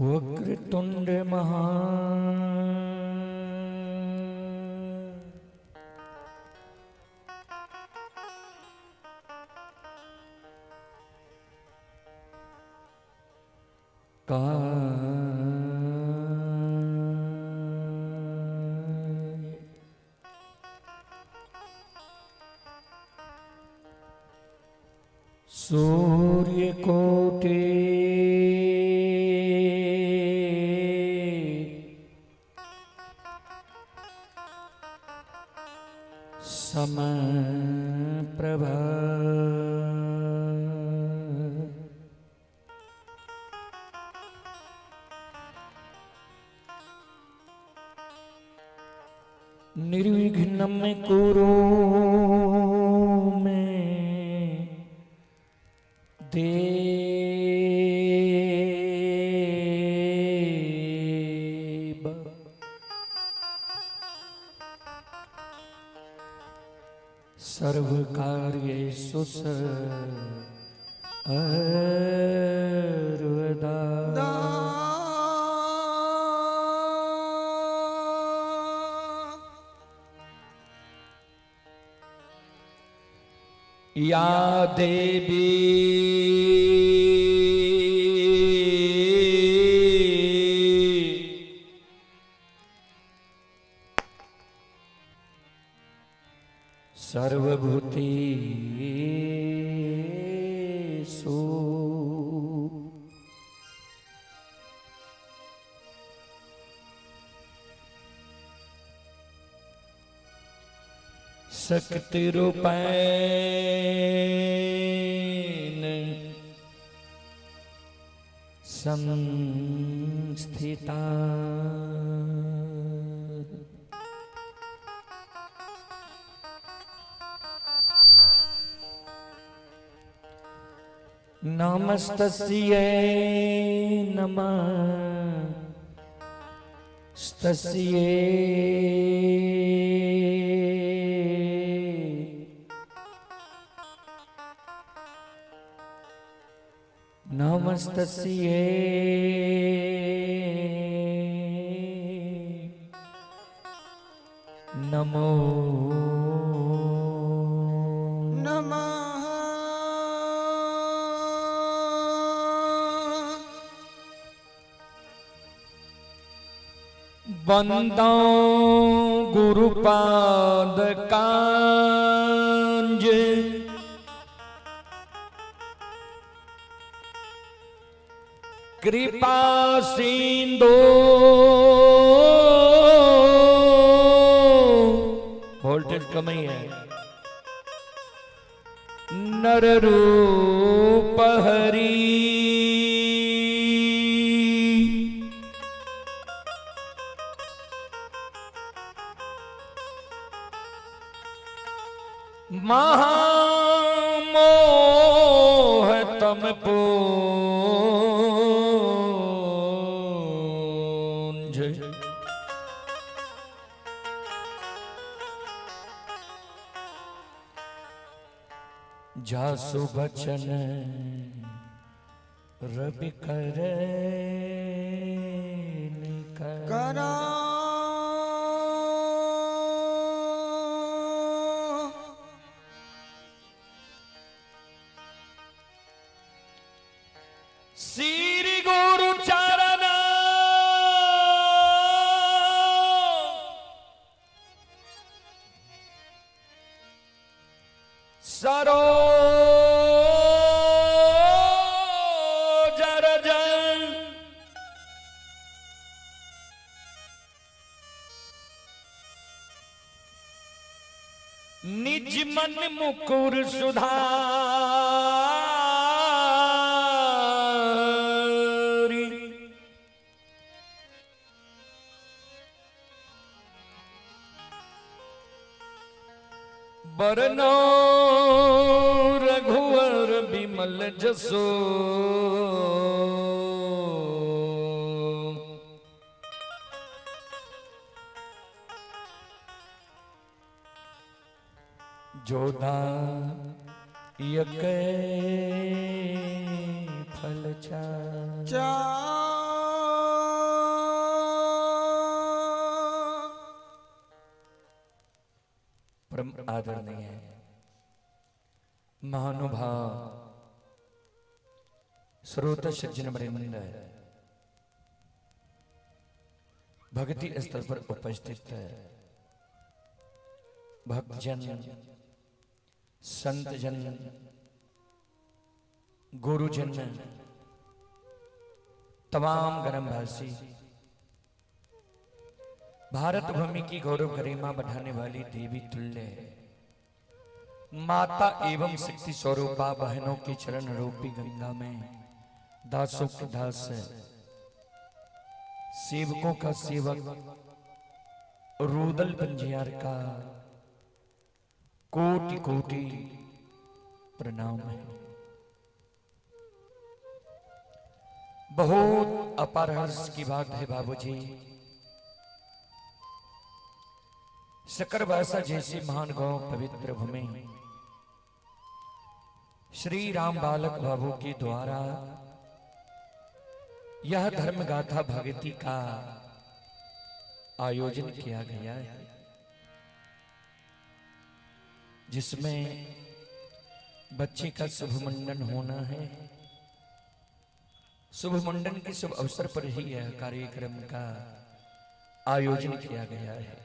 वक्रतुंड महा सूर्य कोटि समप्रभा निर्विघ्नं कुरु मे देव। सर्वकार्येषु सर्वदा या देवी सर्वभूतेषु शक्तिरूपेण संस्थिता। नमस्तस्यै नमस्तस्यै नमस्तस्यै नमो नमः। वंदो गुरुपाद कांज कृपा सिंधु वोल्टेज कम ही है। नर रूप हरि महामोह तम पूंज जासु बचन रवि करे करा। श्री गुरु चरण सरोज रज निज मन मुकुर सुधारी। बरनो रघुवर बिमल जसो जोधा यके फल चा परम आदरणीय महानुभाव श्रोता सज्जन वृंद भक्ति स्थल पर उपस्थित भक्तजन, संतजन, गुरुजन, तमाम ग्रामवासी, भारत भूमि की गौरव गरिमा बढ़ाने वाली देवी तुल्य माता एवं शक्ति स्वरूपा बहनों की चरण रूपी गंगा में दासों के दास, सेवकों का सेवक, रूदल पंजियार का कोटि कोटि प्रणाम है। बहुत अपार हर्ष की बात है बाबूजी, सकरवासा जैसे महान गांव पवित्र भूमि श्री राम बालक बाबू के द्वारा यह धर्म गाथा भक्ति का आयोजन किया गया है, जिसमें बच्चे का शुभ मुंडन होना है। शुभ मुंडन के शुभ अवसर पर ही यह कार्यक्रम का आयोजन किया गया है।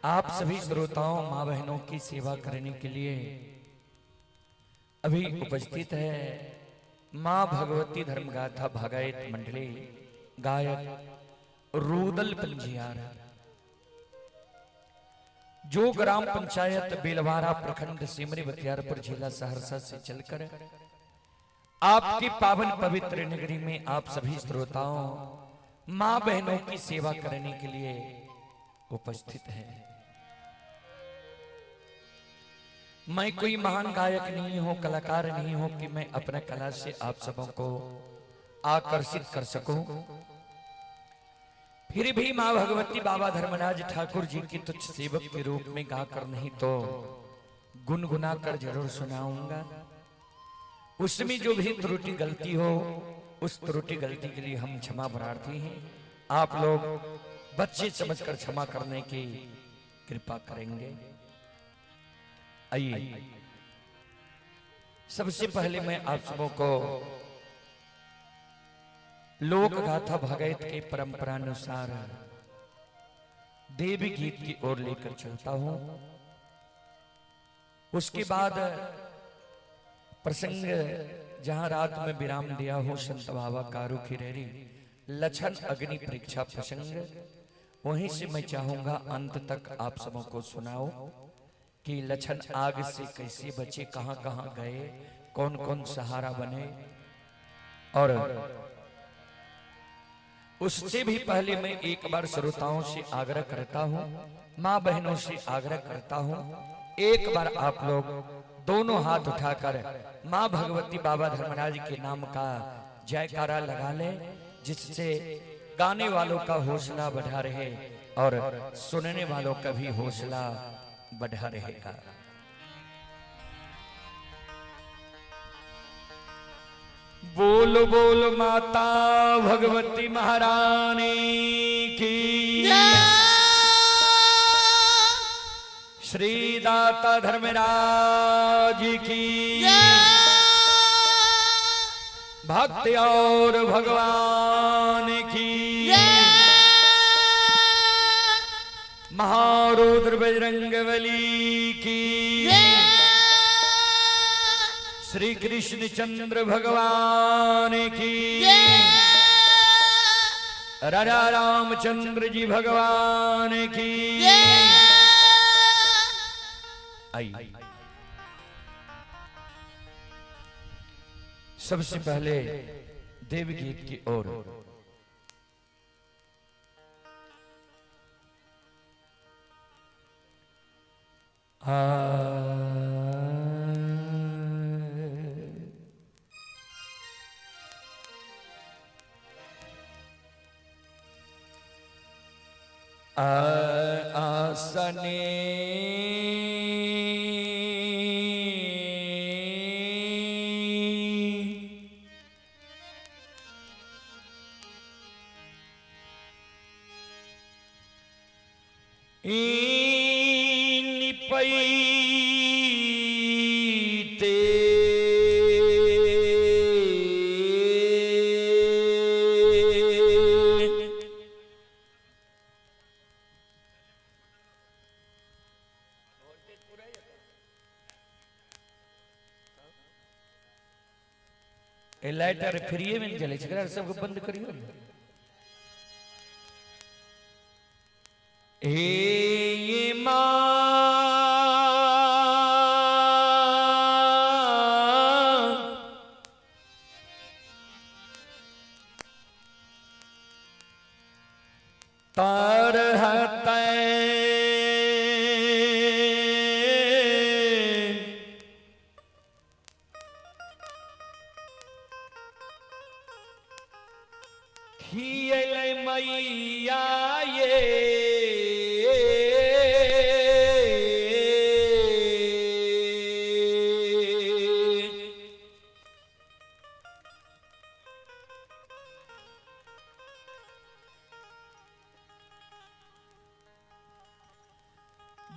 आप सभी श्रोताओं, मां बहनों की सेवा करने के लिए अभी उपस्थित है मां भगवती धर्मगाथा भागायत मंडली गायक रूदल पंजियार, जो ग्राम पंचायत बेलवारा प्रखंड सिमरी बख्तियारपुर जिला सहरसा से चलकर आपकी पावन पवित्र नगरी में आप सभी श्रोताओं, मां बहनों की सेवा करने के लिए उपस्थित है। मैं कोई महान गायक नहीं हूं, कलाकार नहीं हूं कि मैं अपना कला से आप सबों को आकर्षित कर सकूं। फिर भी मां भगवती बाबा धर्मराज ठाकुर जी की तुच्छ सेवक के रूप में गाकर नहीं तो गुनगुना कर जरूर सुनाऊंगा। उसमें जो भी त्रुटि गलती हो, उस त्रुटि गलती के लिए हम क्षमा प्रार्थी हैं। आप लोग बच्चे समझकर क्षमा करने की कृपा करेंगे। आइए, सबसे पहले मैं आप सबों को लोक गाथा भगत के परंपरानुसार देवी गीत की ओर लेकर चलता हूं। उसके बाद प्रसंग जहां रात में विराम दिया हो संत बाबा कारू खिरेरी लक्षण अग्नि परीक्षा प्रसंग, वहीं से मैं चाहूंगा अंत तक आप सबों को सुनाओ कि लक्षण आग से कैसे बचे, कहां कहां गए, कौन कौन सहारा बने। और उससे भी पहले मैं एक बार श्रोताओं से आग्रह करता हूं, मां बहनों से आग्रह करता हूं, एक बार आप लोग दोनों हाथ उठाकर मां भगवती बाबा धर्मराज के नाम का जयकारा लगा लें, जिससे गाने वालों का हौसला बढ़ा रहे और सुनने वालों का भी हौसला बढ़ा रहेगा। बोल बोल माता भगवती महारानी की, श्री दाता धर्मराज की, भक्त और भगवान की, महारुद्र बजरंगबली की, श्री कृष्ण चंद्र भगवान की, राजा रामचंद्र जी भगवान की। आई सबसे पहले देव गीत की ओर। आसने निपैते लाइटर फ्री में चले सबको बंद करियो हे तार मैया ये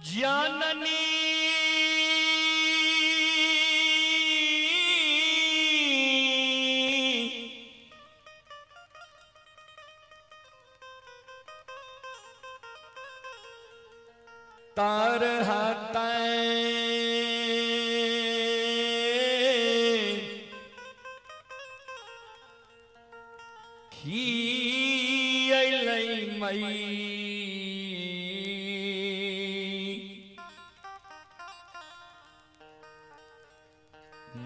जाननी तार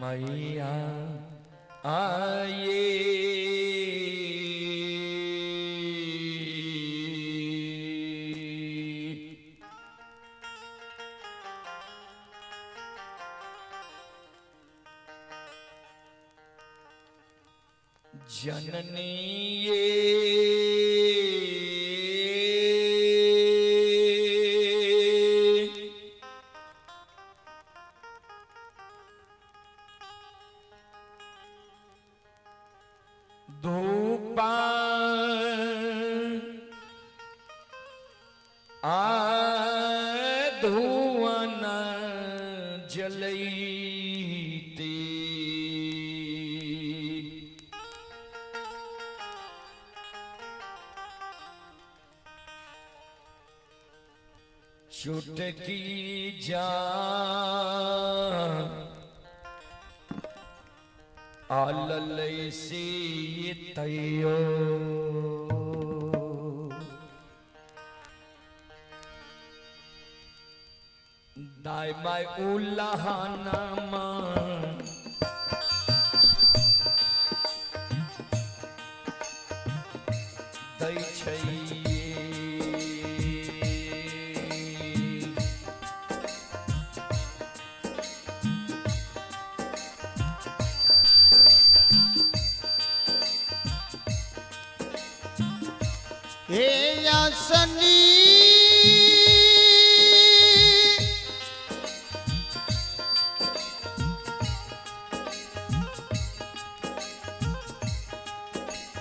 मैया आए जननी ये धूपा धुआं न जलैते चुटकी जान आलल से तैयो दाय माय उल्लाहाना दै छै हे यासनी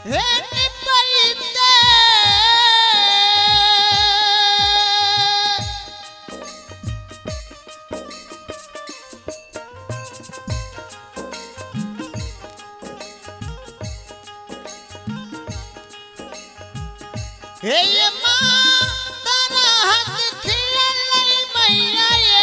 हे निपैते हे मां तारा हाथ खिलई मैया ये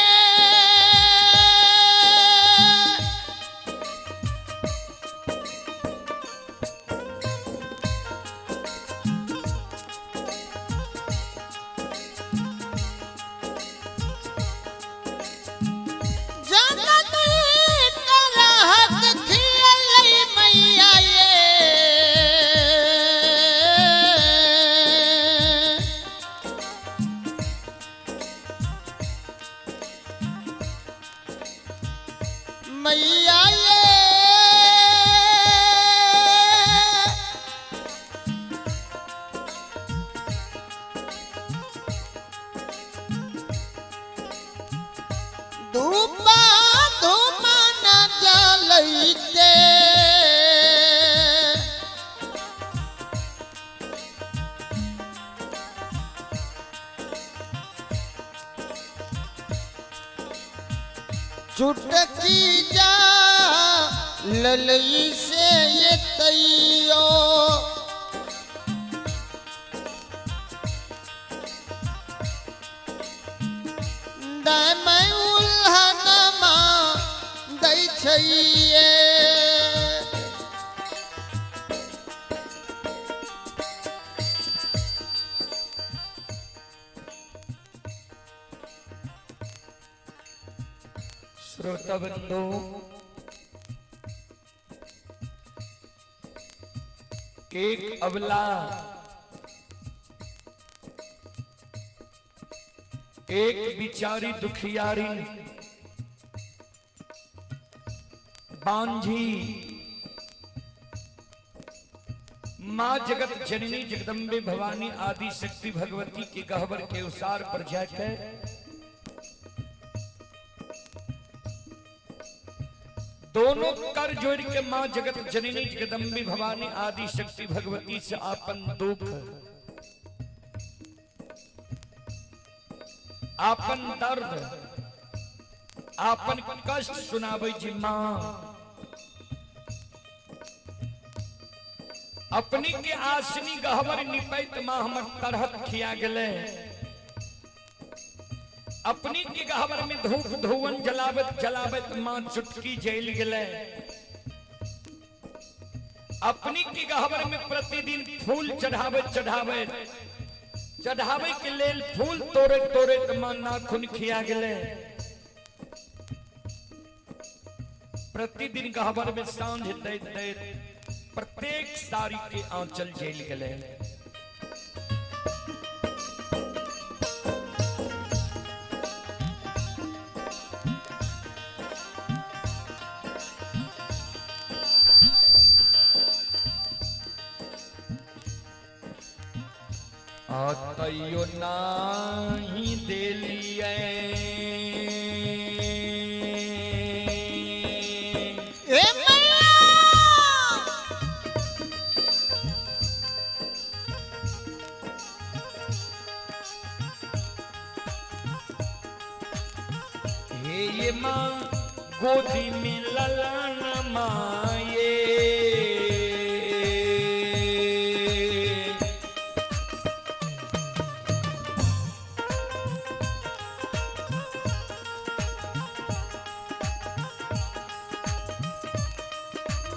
जननी तारा हाथ खिलई मैया ये मैया ये धूपा धूमा न जलैते चुटकी जा ललई से ये तैयो मैं उल्हनमा दै छैये श्रोता बंधु, एक अबला एक बिचारी दुखियारी बांझी माँ जगत जननी जगदम्बे भवानी आदि शक्ति भगवती के गहवर के उसार पर जाकर दोनों कर जोड़ के माँ जगत जननी जगदम्बे भवानी आदि शक्ति भगवती से आपन दुख आपन दर्द आपन कष्ट सुनावे जी माँ अपनी के आसनी गहवर निपैत माँ हमर तरहत खिया गले अपनी के गहवर में धूप धुवन जलावत जलावत माँ चुटकी जैल गले अपनी के गहवर में प्रतिदिन फूल चढ़ावे चढ़ावे चढ़ावे के लेल फूल तोड़े तोड़े मां नाखून खिया गले प्रतिदिन गहवर में सांझ दे दे प्रत्येक सारी के आंचल जेल गले आतयो नाही देलिए ए मैया हे ये माँ गोदी में ललन माये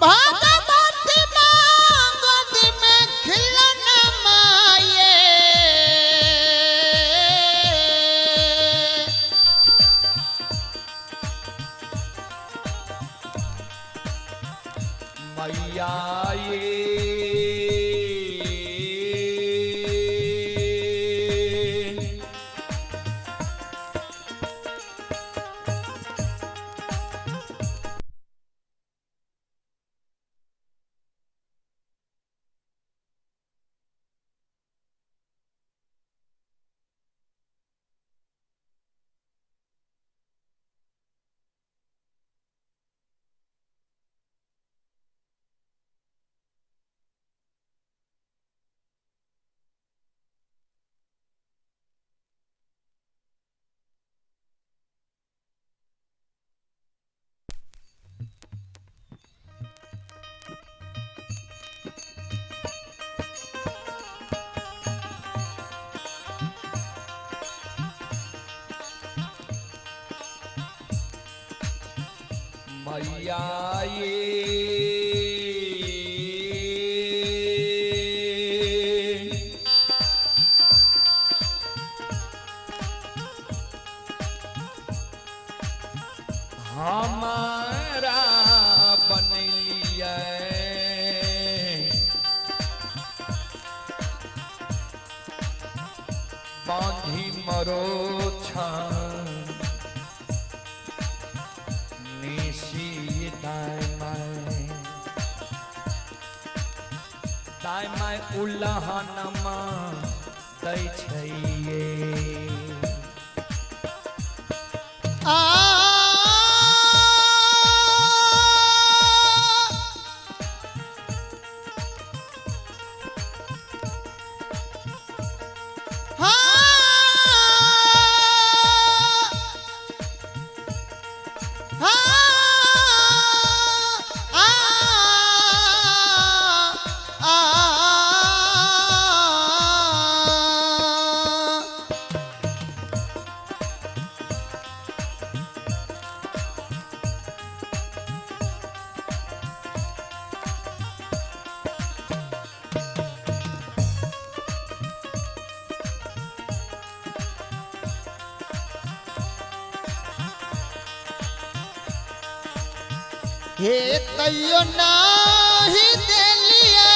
भागवती माँ गोदी में खिलन माये मैया ये मैया हमारा बनलिए बांधी मरो छान निशी दाय माय उल्लाहनमा दै छैये हे तैयो नाही देलिया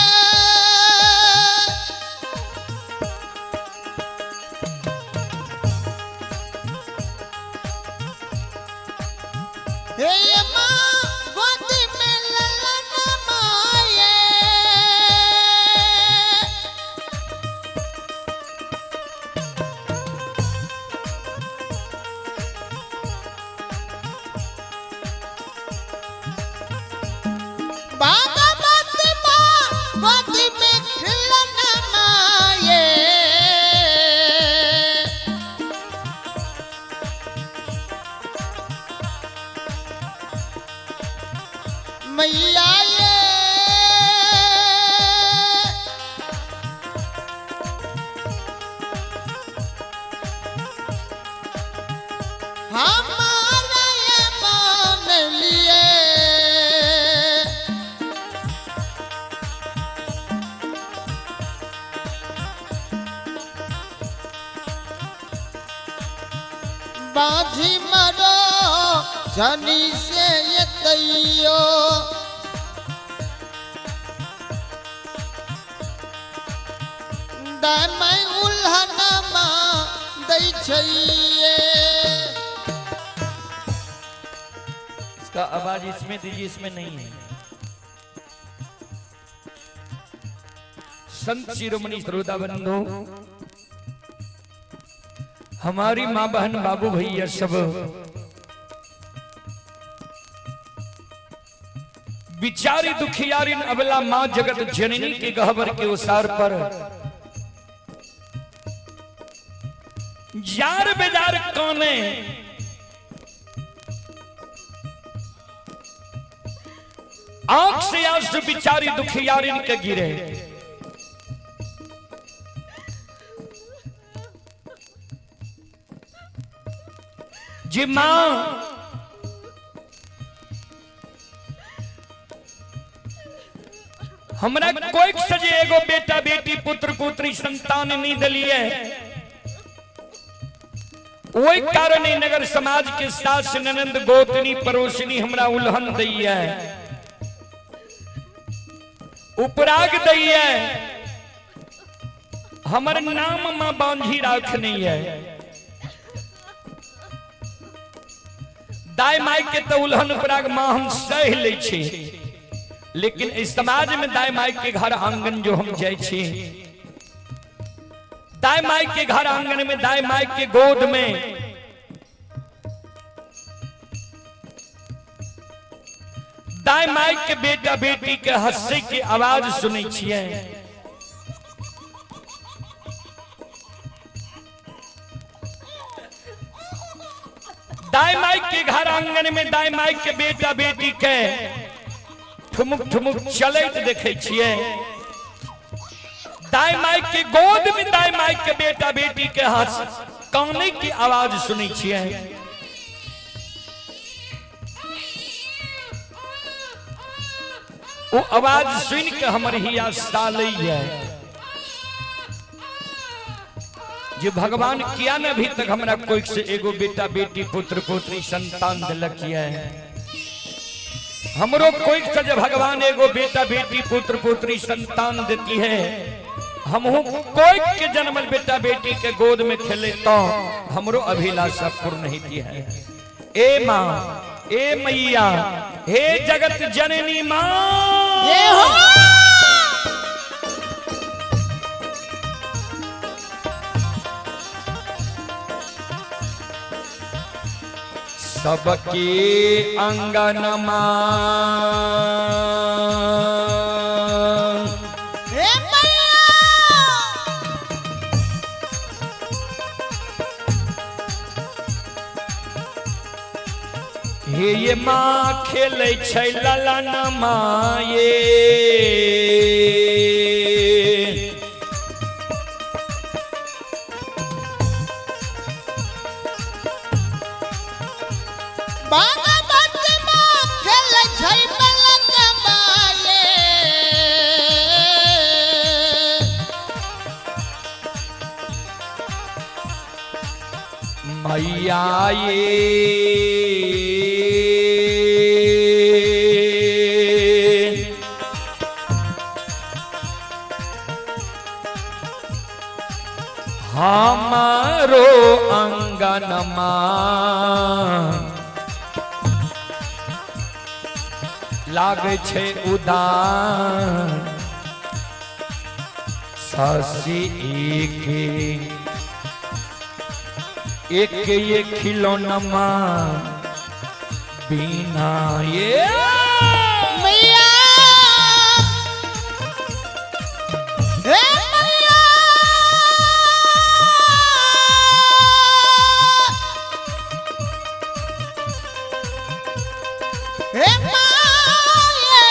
हे माँ गोदी में ललन माये बागमती माँ गोदी में खिलना माये मैया ये हमारा ये मान लिए बाजी मरो जनी से ये तैयो दामई उल्हना माँ दै छइए इसका आवाज इसमें दीजिए, इसमें नहीं है। संत शिरोमणि श्रोता बंधु, हमारी माँ बहन बाबू भैया सब बिचारी दुखियारी अबला माँ जगत जननी के गहवर के उसार पर जार बेजार काने आंख से आंसू बिचारी दुखियारी के गिरे। जी मां हमरा कोई सजे एगो बेटा बेटी पुत्र पुत्री संतान नहीं दलिए, वही कारण नगर समाज के सास ननंद गोतनी पड़ोसनी हमरा उल्हन दी है, उपराग दी है, हमर नाम मां बांझी राख नहीं है। दाई माई के तो उल्हन उपराग मां हम सह ले छी, लेकिन इस समाज में दाई माई के घर आंगन जो हम जाए छी, दाई माई के घर आंगन में दाई माई के गोद में दाई माई के बेटा बेटी के हंसे की आवाज सुनै छियै। दाई माई के घर आंगन में दाई माई के बेटा बेटी के ठुमुक ठुमुक चलैत देखे छियै। दाई माई के गोद में दाई माई के बेटा बेटी के हंस काने की आवाज सुनै छियै। वो आवाज सुन के हमर हिया सालै है जो भगवान किया न अभी तक हमरा कोई से एगो बेटा बेटी पुत्र पुत्री संतान दिलक है। हमरो कोई से जब भगवान एगो बेटा बेटी पुत्र पुत्री संतान देती है, हमहू कोई के जन्मल बेटा बेटी के गोद में खेले तो हमरो अभिलाषा पूर्ण नहीं की है। ए माँ, ए मैया, हे जगत जननी माँ, ये हो सबके अंगन माँ, हे मैया हे ये माँ खेले छै ललन माये। बागमती माँ खेलै छै पलक माये। मैया ये हमारो अंगनमा लागे छे उदान सासी एक ये खिलौनमा बिना ये मैया हे मैया हे माया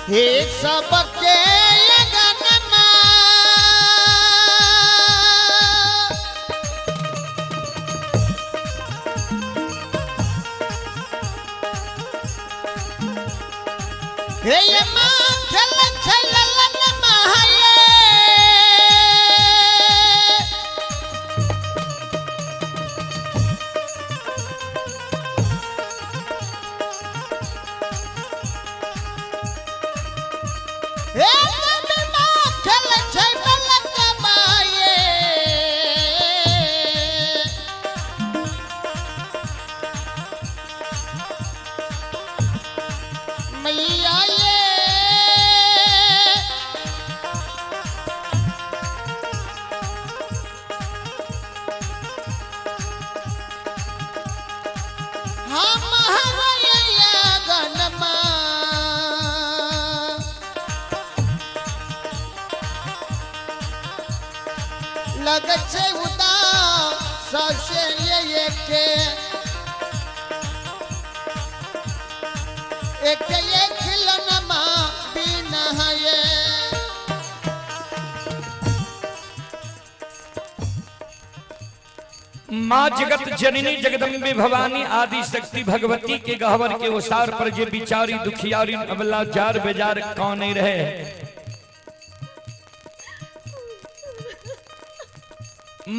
हे सबके लगनमा हे ये मां खेल लगनमा ये मैया ये हम हरया गनमा लगत से उदास से ये के एक ये खिलौना बिना ये माँ जगत जननी जगदम्बे भवानी आदि शक्ति भगवती के गहवर के ओसार पर जे बिचारी दुखियारी अबला जार बेजार कौन नहीं रहे।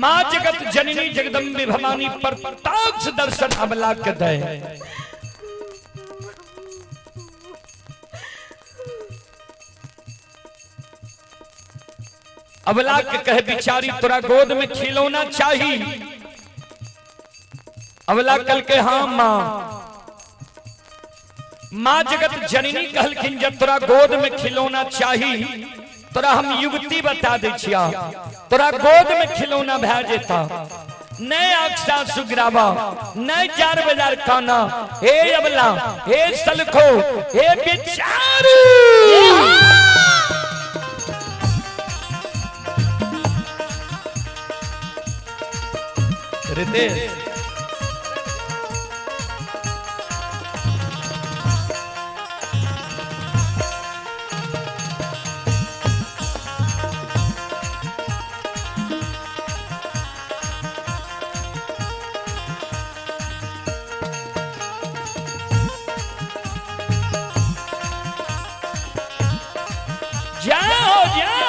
माँ जगत जननी जगदम्बे भवानी पर प्रत्यक्ष दर्शन अबला के दे। अबला के कहे बिचारी तोरा गोद में खिलौना चाहिए। अबला कल के हाँ माँ। माँ जगत जननी कहलखिन जब तोरा गोद में खिलौना चाहिए तोरा हम युक्ति बता दे छिया, तोरा गोद में खिलौना भै जेता। नए अक्सा सुग्रावा नए जार बाजार खाना हे अबला हे सलखो हे बिचारी रितेश जाओ जाओ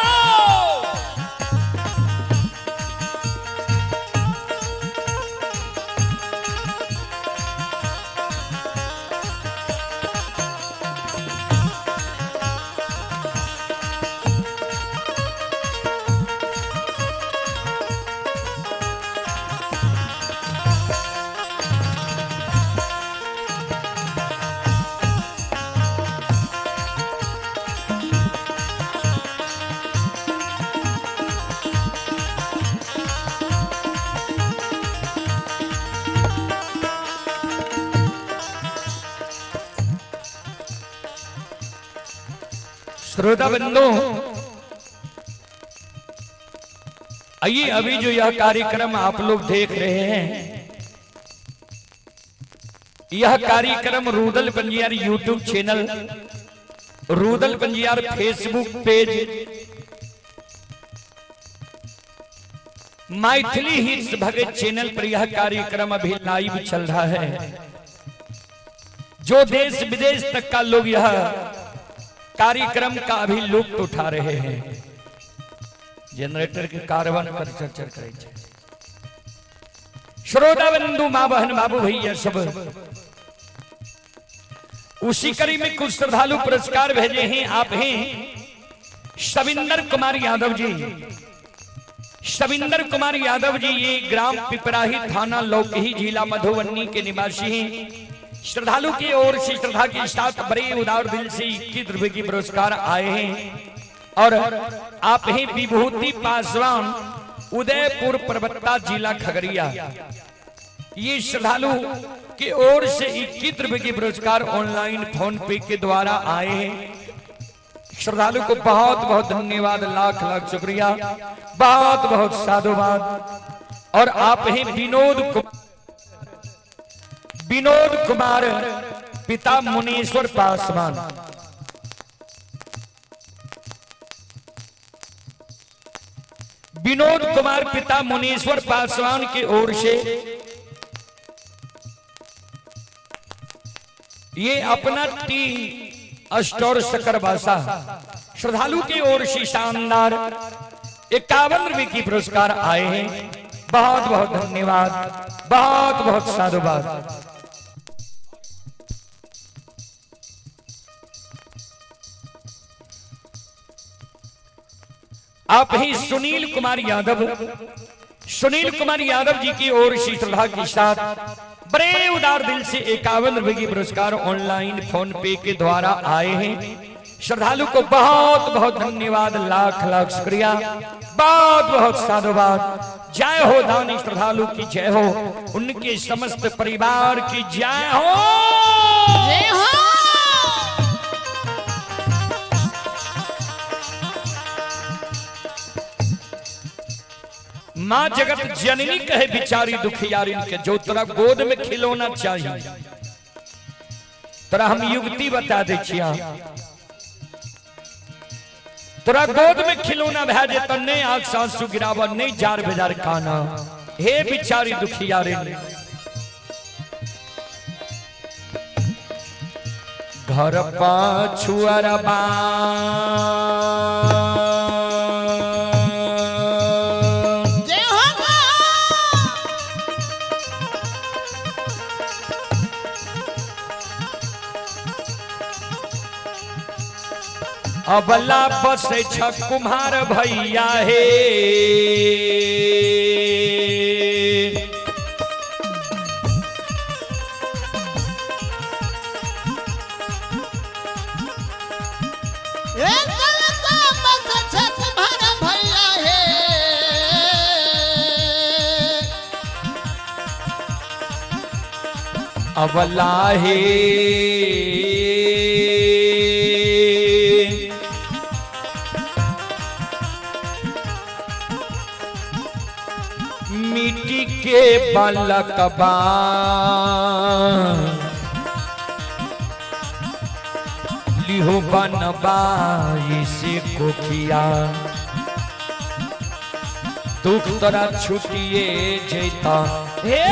श्रोता बंधु, आइए अभी जो यह कार्यक्रम आप लोग देख रहे हैं, यह कार्यक्रम Rudal Panjiyar YouTube channel, Rudal Panjiyar Facebook page, Maithili hits Bhagat channel पर यह कार्यक्रम अभी लाइव चल रहा है। जो देश विदेश तक का लोग यह कार्यक्रम का अभी लुत्फ उठा रहे हैं। जनरेटर के कार्बन पर चर्चा करे। श्रोता बंधु, मां बहन, बाबू भैया सब उसी कड़ी में कुछ श्रद्धालु पुरस्कार भेजे हैं। आप हैं शविंदर कुमार यादव जी। शविंदर कुमार यादव जी ये ग्राम पिपराही, थाना लौकही, जिला मधुबनी के निवासी हैं। श्रद्धालु की ओर से श्रद्धा के साथ बड़े उदार दिल से 21 रुपए की पुरस्कार आए हैं। और आप हैं विभूति पासवान, उदयपुर परबत्ता, जिला खगड़िया। ये श्रद्धालु की ओर से 21 रुपए की पुरस्कार ऑनलाइन फोन पे के द्वारा आए हैं। श्रद्धालु को बहुत बहुत धन्यवाद, लाख लाख शुक्रिया, बहुत बहुत साधुवाद। और आप हैं विनोद कुमार, पिता मुनीश्वर पासवान। विनोद कुमार पिता मुनीश्वर पासवान की ओर से ये अपना टी स्टोर सकरबासा श्रद्धालु की ओर से शानदार 51 रुपए की पुरस्कार आए हैं। बहुत बहुत धन्यवाद, बहुत बहुत साधुवाद। आप ही सुनील कुमार यादव, सुनील कुमार यादव जी की ओर से श्रद्धा के साथ बड़े उदार दिल से 51 रुपए की पुरस्कार ऑनलाइन फोन पे के द्वारा आए हैं। श्रद्धालु को बहुत बहुत धन्यवाद, लाख लाख शुक्रिया, बहुत बहुत साधुवाद। जय हो दानी श्रद्धालु की जय हो, उनके समस्त परिवार की जय हो, जय हो। माँ जगत जननी कहे बिचारी दुखियारी के, जो तोरा गोद में खिलौना चाहिए तोरा हम युक्ति बता दे छिया। तोरा गोद में खिलौना भे जेत, नहीं आग सासु गिरावा, नहीं जार बेजार खाना। हे बिचारी दुखियारी, घर पाछुअरबा अबला बसे छ कुम्हार भैया हे, अबला हे मिट्टी के बालकबा, लिहो बनबा इसे को किया। दुख तोरा छुटिए जैता हे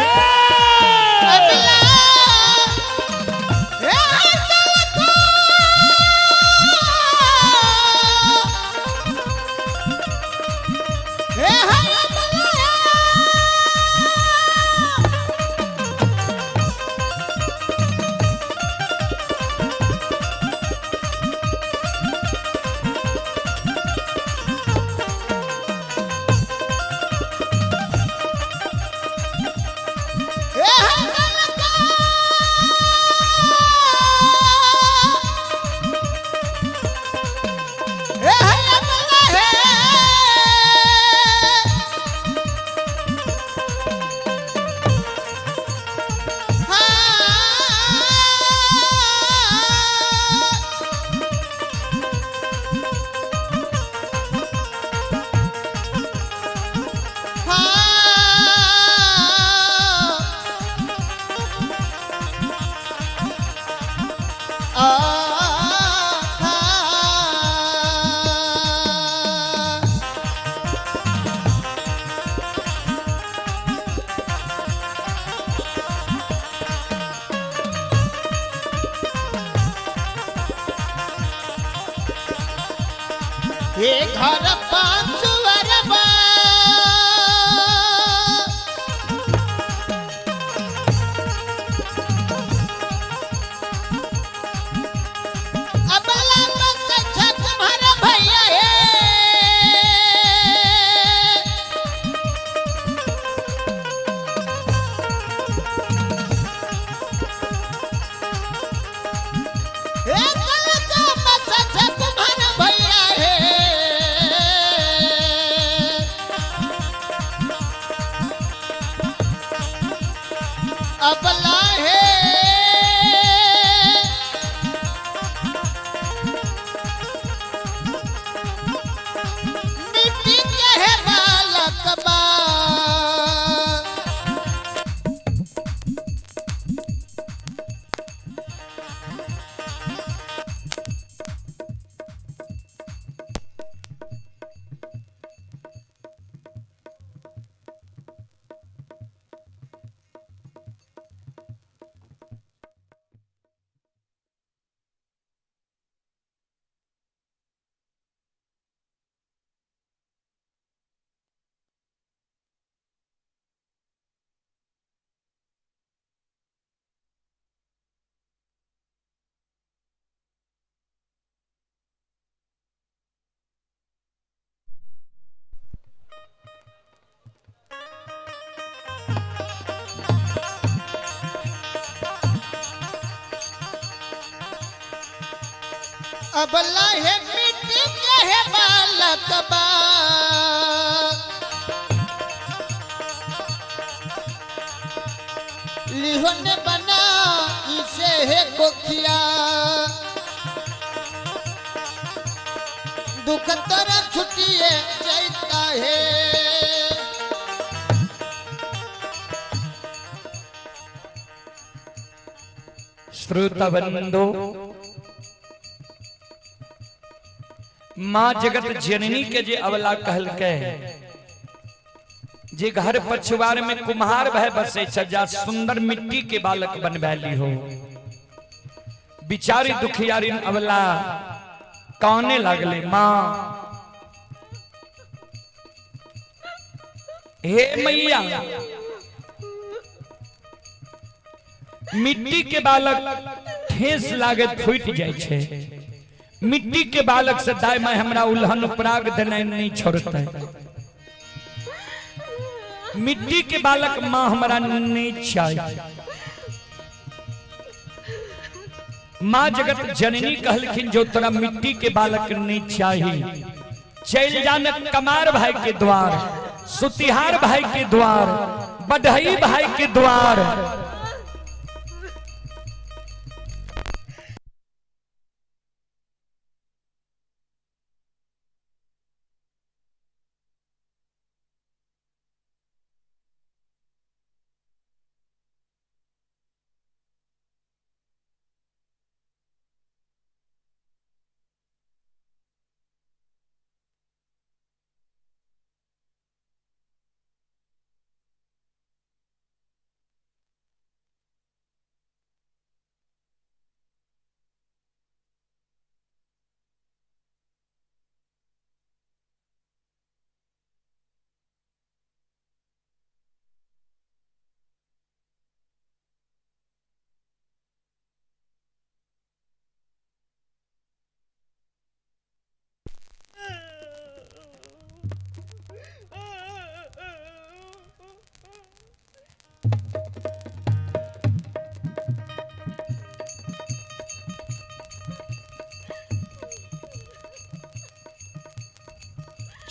हे घर पांचुवरबा अबला मत छक तुम्हारा भैया है हे कलका मत छक तुम्हारा भैया है अबला है मिट्टी के है बालक बा अबला है मिट्टी के है बालक बा लिहोन बना इसे है कोखिया दुख तोरा छुटिए जाता है श्रोताबंधो माँ जगत जननी के जे अवला कहल के जे घर पछुआर में कुम्हार भय बसे सजा सुंदर मिट्टी के बालक बनबैली हो बिचारी दुखियारी अवला काने लागले माँ हे मैया मिट्टी के बालक ठेस लागत फूट जाय छे मिट्टी के बालक से दाय में हमरा उल्हन पराग देना नहीं छोड़ता मिट्टी के बालक माँ हमारा नहीं चाहिए माँ जगत जननी कहलखिन जो तोरा मिट्टी के बालक नहीं चाहिए चल जान कमार भाई के द्वार सुतिहार भाई के द्वार बढ़ई भाई के द्वार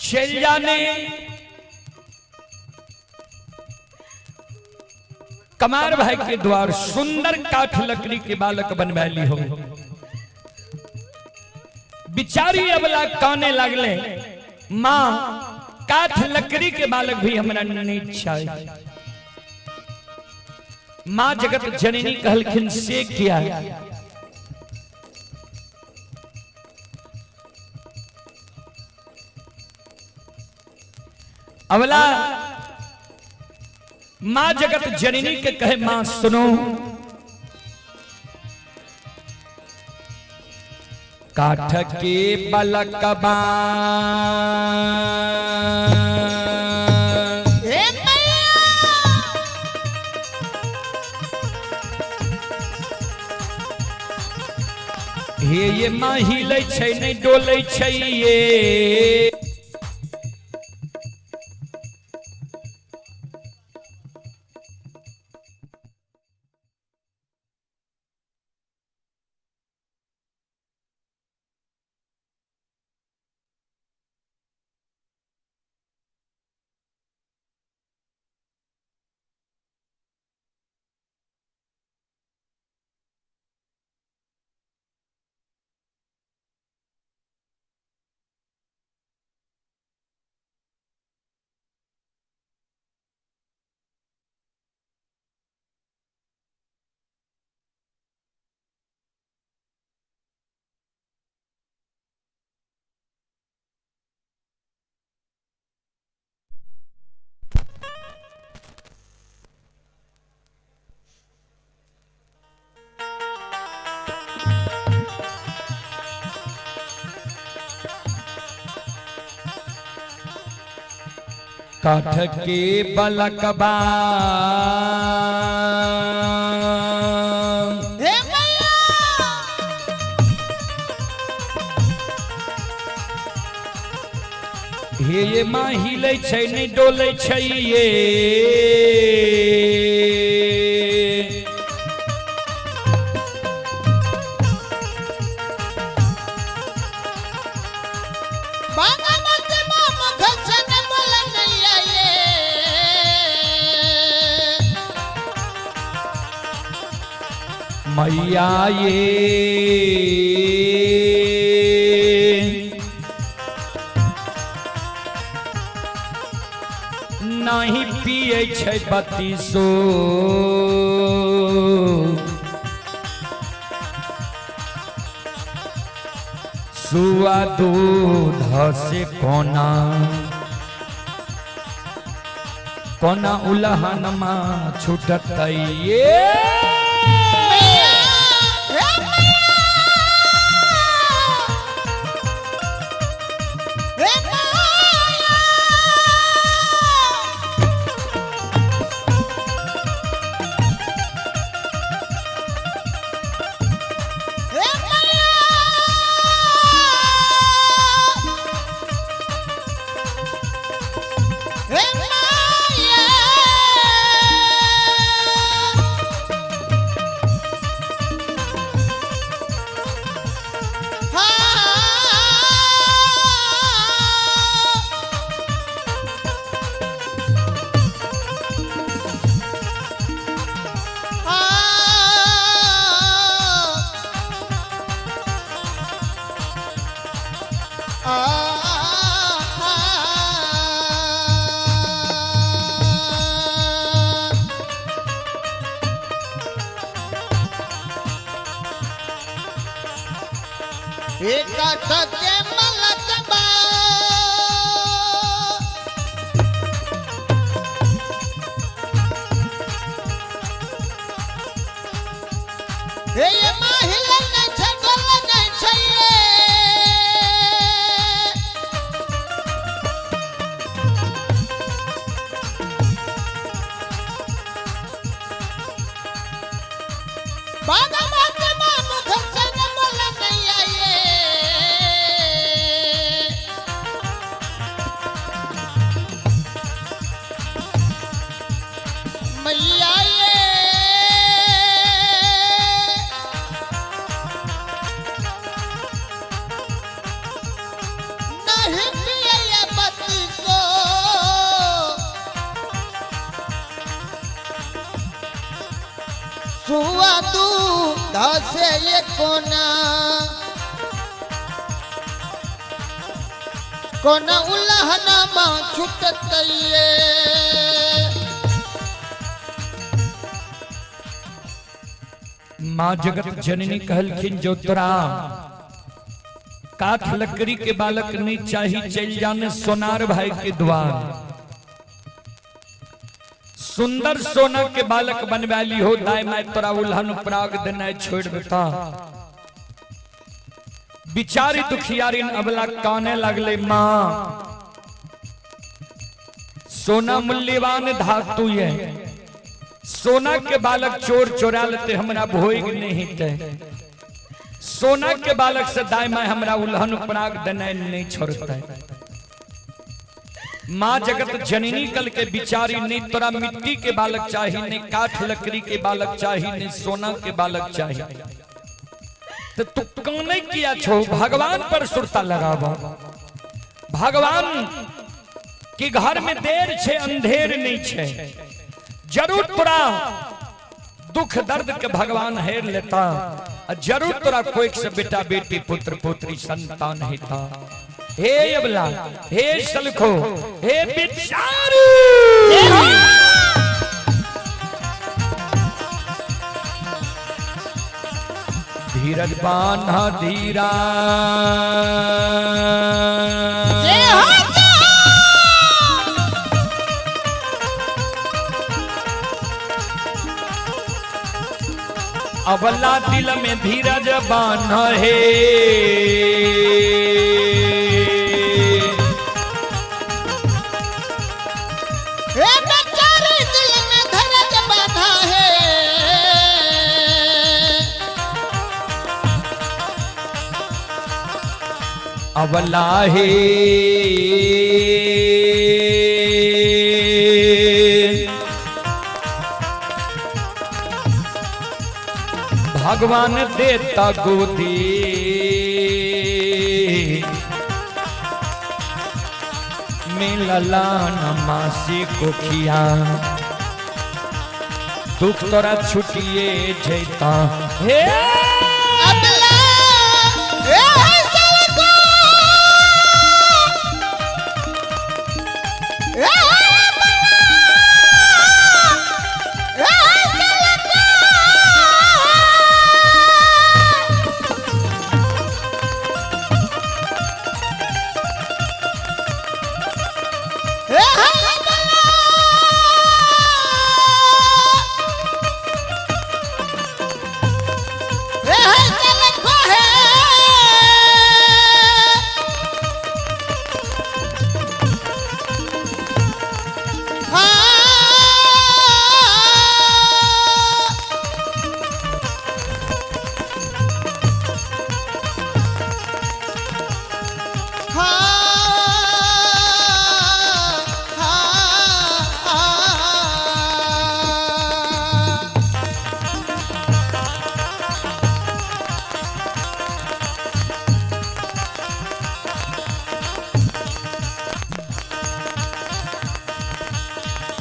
चल जाने कमार भाई के द्वार सुंदर काठ लकड़ी के बालक बनवैली हो बिचारी अबला काने लगले माँ काठ लकड़ी के बालक भी हमरा नहीं चाहिए। माँ जगत जननी कहलखिन से किया अवला मां जगत जननी के कहे मां सुनो, काठ के बलकबा हे ये मां हिले छै नहीं डोले छै ये, काठ के बलकबा हे ये मां हिले छै नहीं डोले छै ये, मैया ये नहीं पिए छै बत्तीसो, सुआ दूध से कोना कोना उलहन मा छूटत ये, काठ के बलकबा हे ये मां हिले नहीं छै डोले नहीं छै ये, मैया ये नहीं पिए बत्तीसो, सुआ दूध से ये कोना कोना उलहना मां छूटत ये, मां जगत जननी कहलखिन जो तोरा काठ लकड़ी के बालक नहीं चाहिए, चल जाने सोनार भाई के द्वार, सुंदर सोना के बालक बनवाली हो दाई मैं तोरा उल्हन प्राग देना छोड़ देता। बिचारी दुखियारिन अबला काने लगले माँ सोना मूल्यवान धातु है, सोना के बालक चोर चोरा लेते हमरा भोग नहीं थे, सोना के बालक से दाई मैं हमरा उल्हन प्राग देना नहीं छोड़ता। माँ जगत जननी कल के बिचारी नहीं तोरा मिट्टी के बालक चाहिए, नहीं काठ लकड़ी के बालक चाहिए, नहीं सोना के बालक चाहिए। तो तू कौन किया छो भगवान पर सुरता लगावा। भगवान के घर में देर छे अंधेर नहीं छे, जरूर तोरा दुख दर्द के भगवान हेर लेता, जरूर तोरा कोई से बेटा बेटी पुत्र पुत्री संतान हेता। हे अबला हे सलखो हे बिचारी धीरज बांधा धीरा अबला दिल में धीरज बांधा है, बेचारे दिल में धीरज बांधा है। अबला है भगवान देता गोदी में ललान मासी को खिया, दुख तोरा छुटिए जैता। हे अबला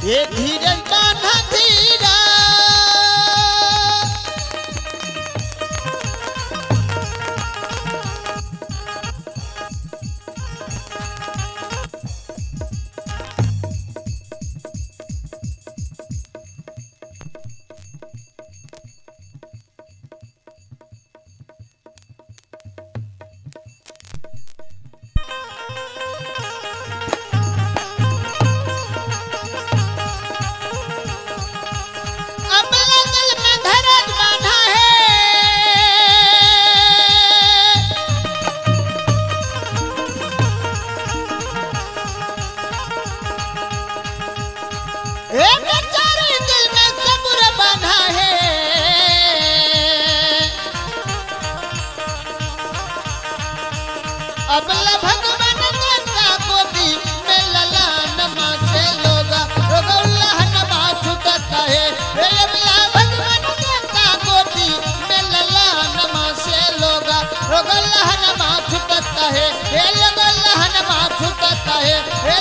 ये धीरज बांधा धीरा अबला भगवान देता गोदी में ललान माँ से लोगा रोगौल्लाहन माँ छुटता है। अबला भगवान देता गोदी में ललान माँ से लोगा रोगौल्लाहन माँ छुटता है। लोगौल्लाहन माँ छुटता है,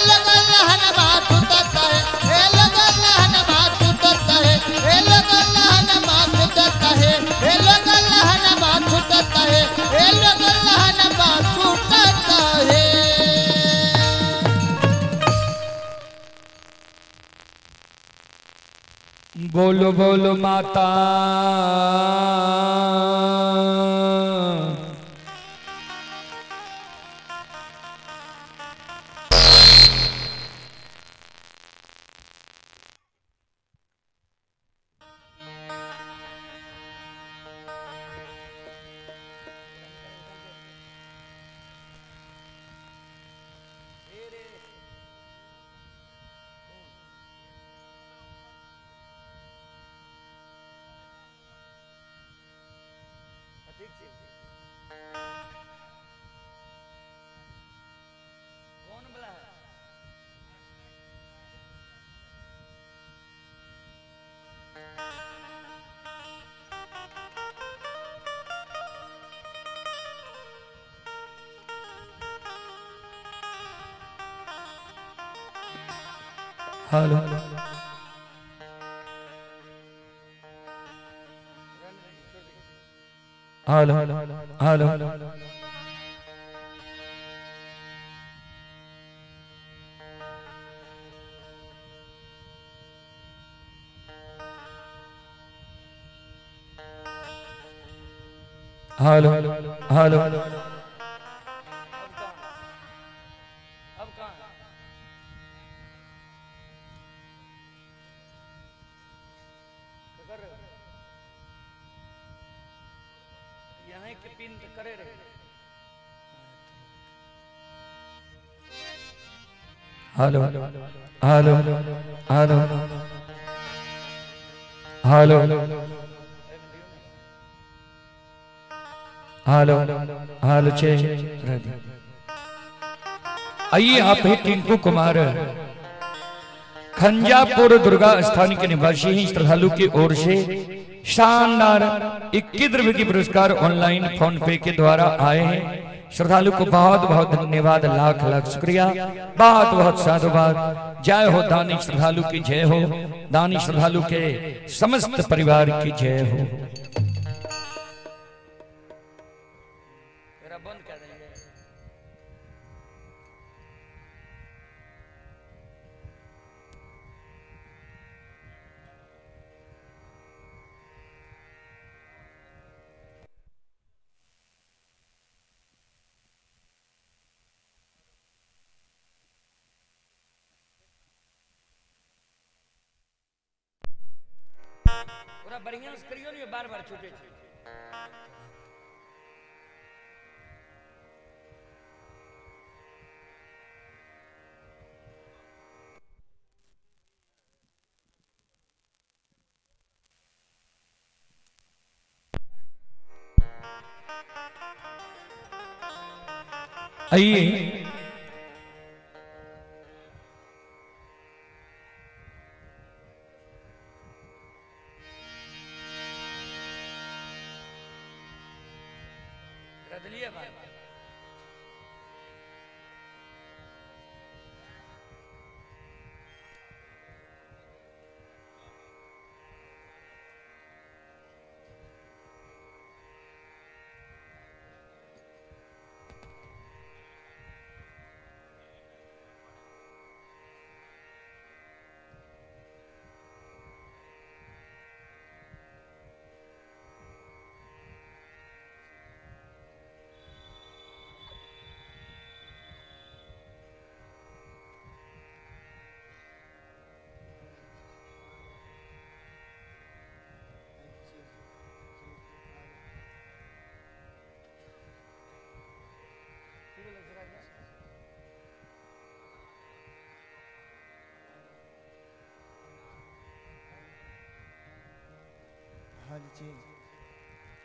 लोगौल्लाहन माँ छुटता है, लोगौल्लाहन माँ छुटता है, लोगौल्लाहन माँ छुटता है, लोगौल्लाहन माँ छुटता है, लोगौल्लाहन माँ छुटता है। बोलो बोलो माता hello hello hello hello hello hello hello hello hello hello hello चे आइए आप हैं टिंकू कुमार खंजापुर दुर्गा स्थान के निवासी हैं। श्रद्धालु की ओर से शानदार 21 रुपए की पुरस्कार ऑनलाइन फोन पे के द्वारा आए हैं। श्रद्धालु को बहुत बहुत धन्यवाद, लाख लाख शुक्रिया, बहुत बहुत साधुवाद। जय हो दानी श्रद्धालु की जय हो, दानी श्रद्धालु के समस्त परिवार की जय हो। बढ़िया करियो नहीं, बार बार छूटे आइए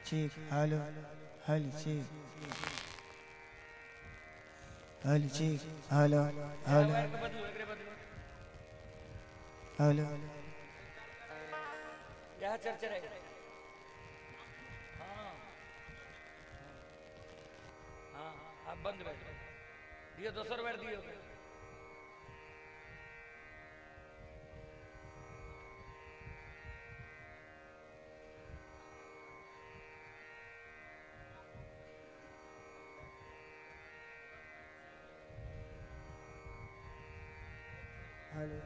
चीक हेलो हेलो चीक हेलो चीक हेलो हेलो हेलो क्या चर्चा है? हाँ हाँ आप बंद बैठो, दियो 200 रुपये दियो। हेलो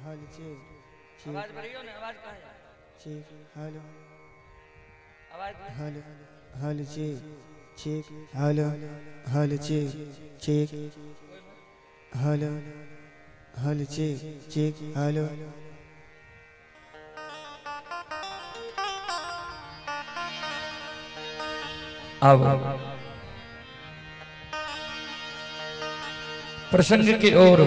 हेलो चीक आवाज बढ़ियो ना, आवाज कहाँ है? चीक हेलो आवाज हेलो हेलो चीक चीक हेलो हेलो चीक चीक हेलो हेलो चीक चीक हेलो अब प्रसंग की ओर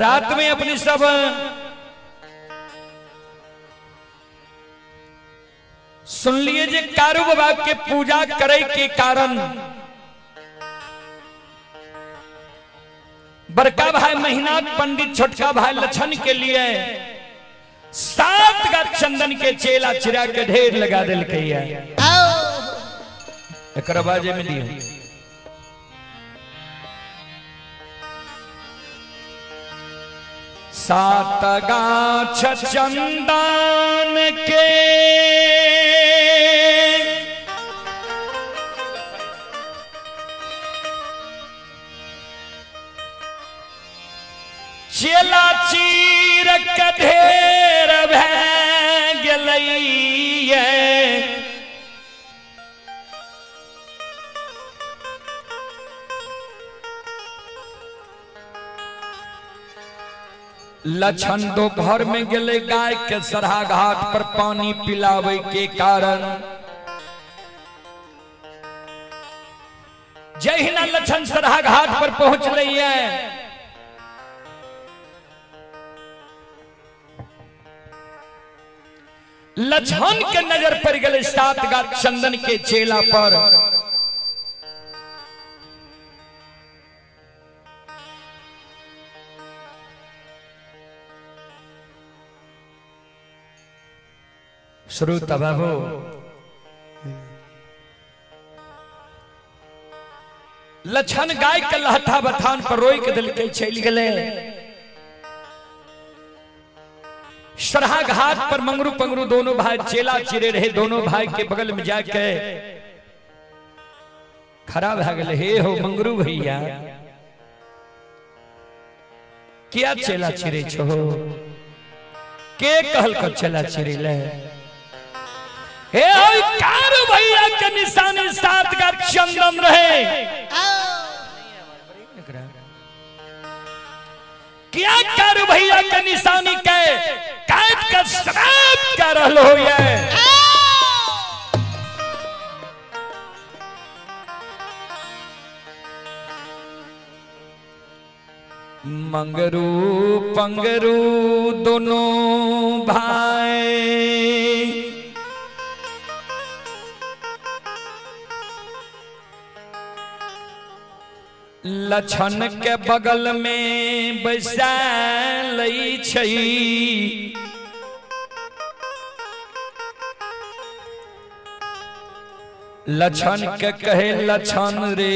रात में अपने सब सुन लिए जे कारू बाबा के पूजा करे के कारण बड़का भाई महीनाथ पंडित छोटका भाई लछन के लिए 7 गा चंदन के चेला चिरा के ढेर लगा दिल के एक बाजे में दियो सात गाछ चंदन के चेला चीर के ढेर भै गेलैये लछन दोपहर में गेले गाय के सरहा घाट पर पानी पिलावे के कारण जहिना लछन सरहा घाट पर पहुंच रही है लछन के नजर पर गले सात गाछ चंदन के चेला पर श्रोता बाबू लछन गाय के लहथा बथान पर रोई के दिल के चल गए सरहा घाट पर मंगरू पंगरू दोनों भाई चेला चिरे रहे दोनों भाई के बगल में जाके खड़ा भ गए हे हो मंगरू भैया क्या चेला चिरे छो के कहल को चेला चिरे ले हे कारू भैया के निशानी सात का चंदन रहे क्या कारू भैया के निशानी के काट कर श्राप कर रहलो है मंगरू पंगरू दोनों भाई लछन के बगल में बैसा लई छई लछन के कहे लछन रे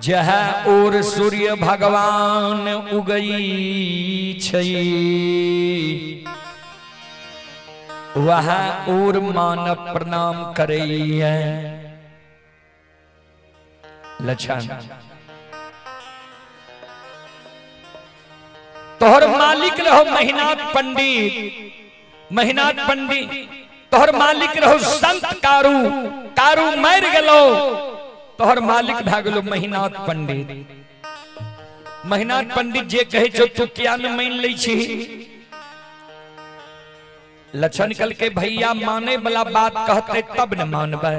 जहाँ और सूर्य भगवान उगई छई वहाँ और मानव प्रणाम करई है लछन तोहर मालिक रहो मेहनाथ पंडित तोहर मालिक रहो संत कारू मर गलो तोहर मालिक भ गेलो मेहनाथ पंडित जे कहे छो तू क्या न मान लै छी लछन कल के भैया माने वाला बात कहते तब न मानबे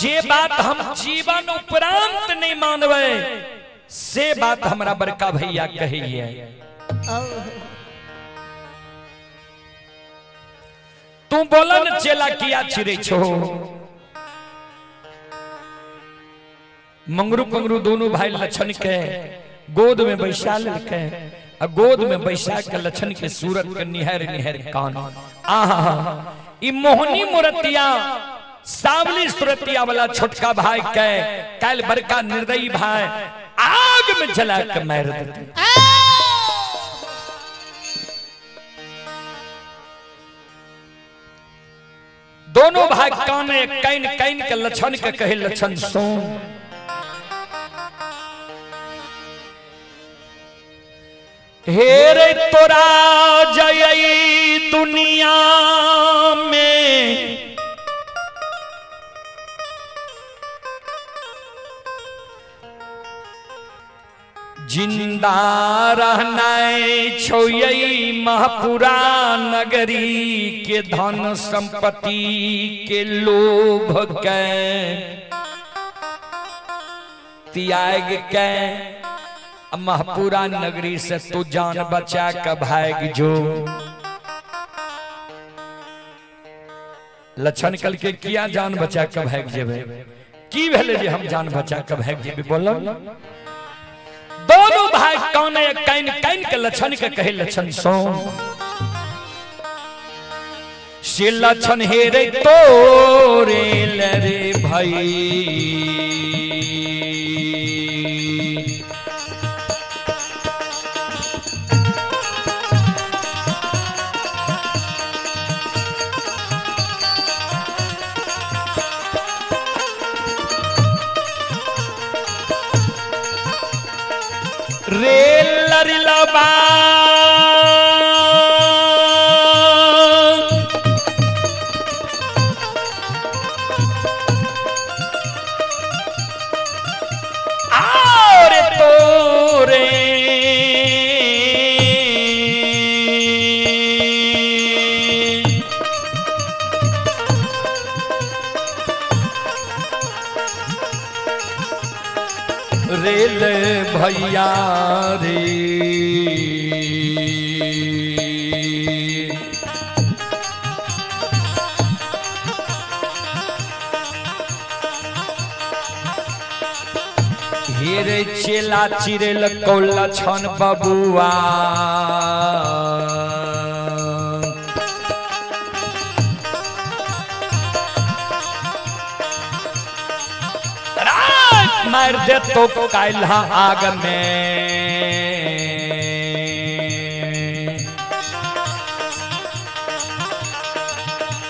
जे बात हम जीवन उपरांत नहीं मानबे से बात हमरा बड़का भैया कहिए तू बोला न चेला किया चिरे छो मंगरू पंगरू दोनों भाई लछन के गोद में बैसा लेके गोद में बैसा के लछन के सूरत के निहर निहर कान आहा ई मोहनी मूर्तिया सावली सूरतिया वाला छोटका भाई के कल बड़का निर्दयी भाई आग में जला के मार देते दोनों भाई काने कैन कैन के लछन के कहे लछन सोन हेरे तोरा जयई दुनिया में जिंदा रहना छोयई महपुरा नगरी के धन संपत्ति के लोभ के त्याग के महपुरा नगरी से तू जान बचा के भाग जो लछन कल के किया जान बचा के भाग जेबे की भेले जे हम जान बचा के भाग जेबे बोलो दोनों भाई कौने कैन कैन के लछन के कहे लछन सो से लछन हेरे तोरे ले रे भाई रे लरिलबा और तोरे रेल भैया रे हेरे चेला चिरेल कौला छन बबुआ मार दे तो काल्हा आग में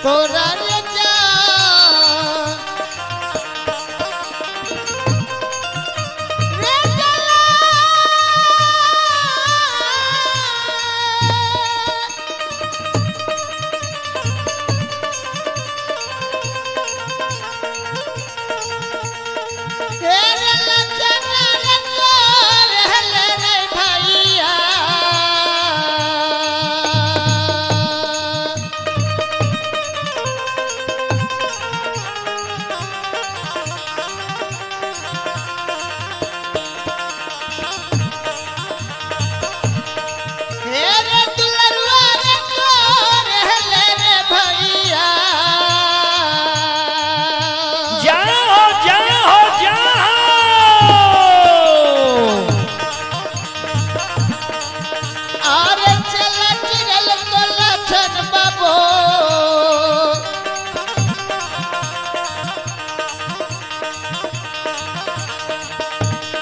तोरा रे जा रे जला तेरे लचना रे तोर हले रे भैया तेरे दुलरुआ रे तोर हले रे भैया जाओ जाओ जाओ आरे चला चिरल तो लछन बाबो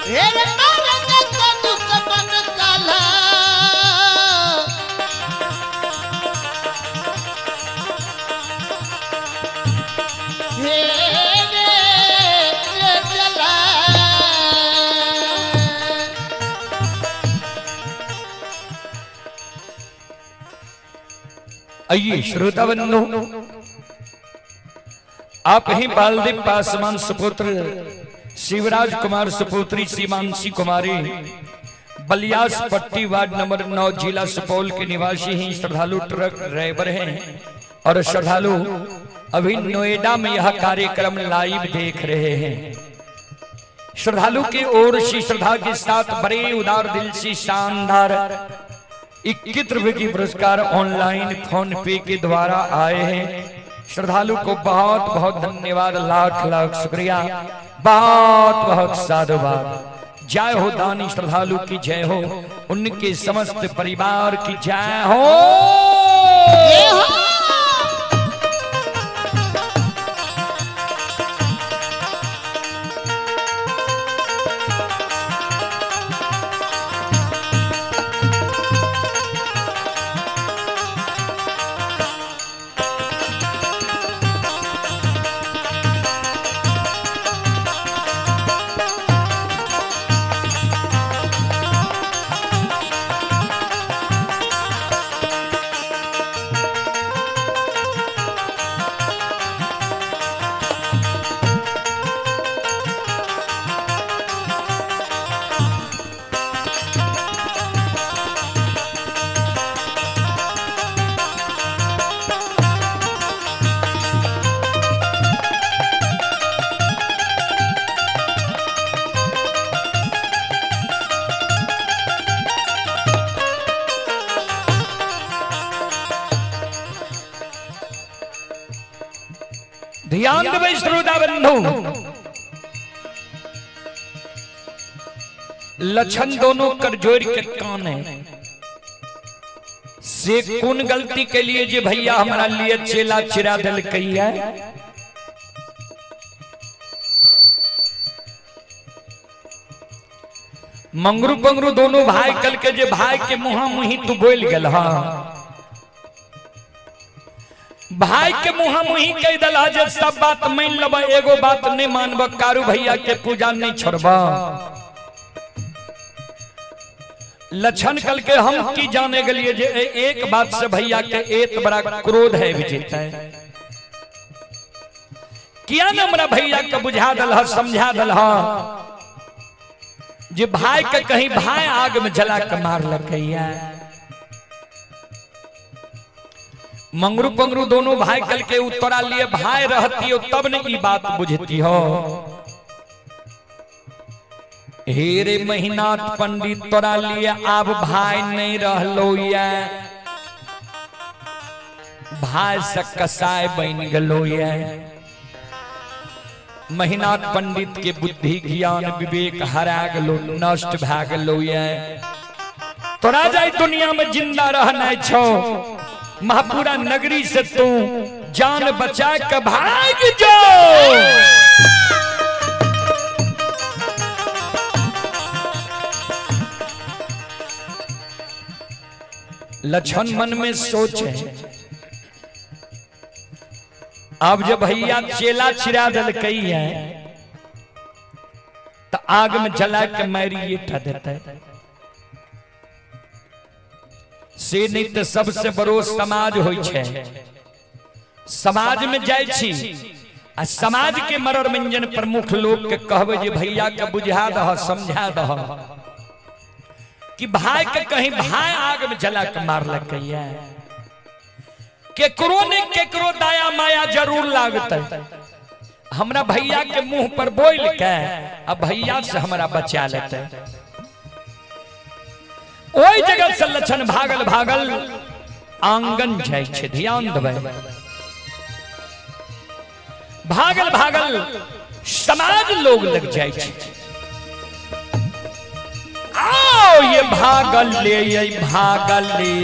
हेरे मारे का दुश्मन काला हेरे रे चला आइए श्रोता बंधु आप ही बालदेव पासवान सुपुत्र शिवराज कुमार सुपुत्री सीमांशी कुमारी बलियास पट्टी वार्ड नंबर 9 जिला सुपौल के निवासी हैं। श्रद्धालु ट्रक ड्राइवर हैं और श्रद्धालु अभी नोएडा में यह कार्यक्रम लाइव देख रहे हैं। श्रद्धालु की ओर से श्रद्धा के साथ बड़े उदार दिल से शानदार 21 रुपए की पुरस्कार ऑनलाइन फोन पे के द्वारा आए हैं। श्रद्धालु को बहुत बहुत धन्यवाद, लाख लाख शुक्रिया, बहुत बहुत साधुवाद। जय हो दानी श्रद्धालु की जय हो, उनके समस्त परिवार की जय हो। ध्यान देवे श्रोता बंधु, लक्षण दोनों कर जोड़ के कान है से कौन गलती के लिए जे भैया हमारा लिए चेला चिरा दिल कही है। मंगरू पंगरू दोनों भाई कल के जे भाई के मुहा मुही तू बोल गल, हाँ भाई के मुहा मुही कह दला जे सब बात मान लब, एगो बात नहीं मानब, कारू भैया के पूजा नहीं छोड़ब। लक्षण कल के हम की जाने के लिए जे एक बात से भैया के एक बड़ा क्रोध है विजेता है किया ना हमरा भैया के बुझा दल समझा दल जे भाई के कहीं भाई आग में जला के मार लकैया मंगरू पंगरू दोनों भाई कल के उत्तरा लिए भाई रहती हो तब ने ये बात बुझती हो हेरे महीनाथ पंडित तोरा लिए अब भाई नहीं रहलो या भाई से कसाय बन गलो या महीनाथ पंडित के बुद्धि ज्ञान विवेक हरा गलो नष्ट भा गलो या तोरा जाई दुनिया में जिंदा रहना छो महापुरा नगरी से तू जान बचा के भाग जाओ लक्षण मन में सोचे अब जब भैया चेला चिरा दल कई है तो आग में जला के मारी ये ठा देता है से नहीं तो सबसे बड़ो समाज होई छे समाज में जाय छी आ समाज के मरर मंजन प्रमुख लोग के कहबे जे भैया के बुझा दह समझा दह कि भाई के कहीं भाई आग में जला के मार लकैया केकरो ने केकरो दाया माया जरूर लागत हमरा भैया के मुंह पर बोल के अब भैया से हमरा बचा लेते ओई जगह से लक्षण भागल भागल आंगन जाय छे ध्यान देबै भागल भागल समाज लोग लग जाय छे आओ ये भागल ले ये भागल ले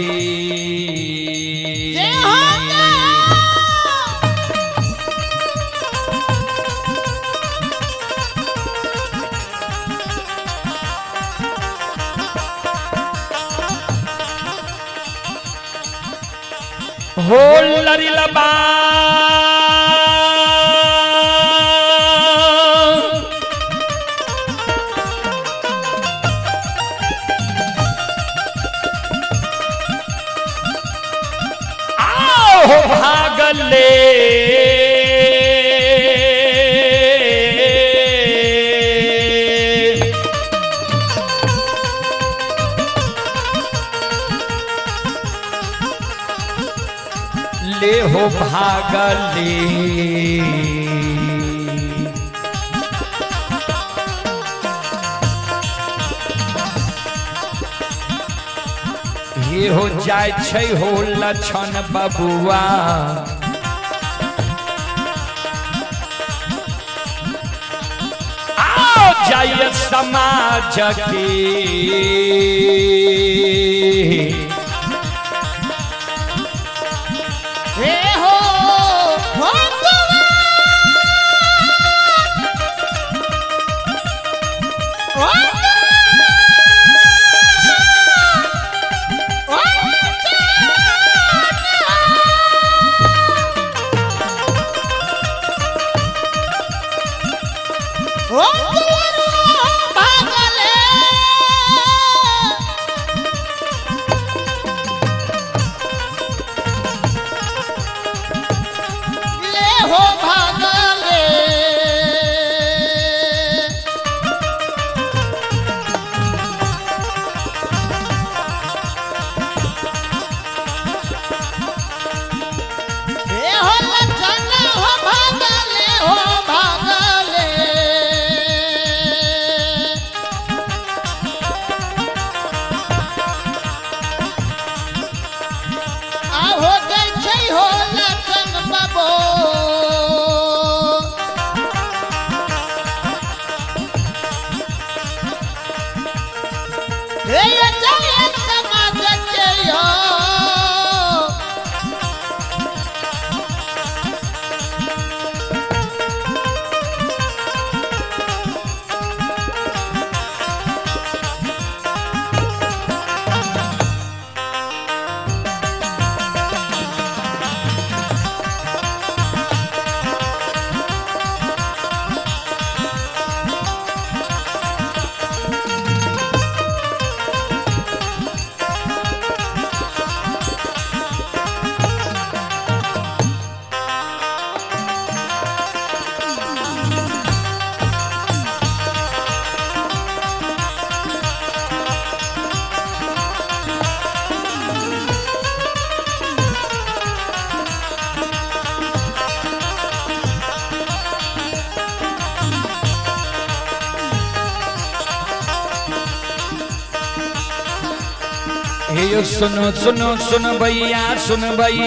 हो लरी लबा आओ भागल ले ले हो भागल ले ये हो जाय छै हो लक्षण बबुआ आओ जाय समाज के हे यो सुनो सुनो सुन भैया सुन भई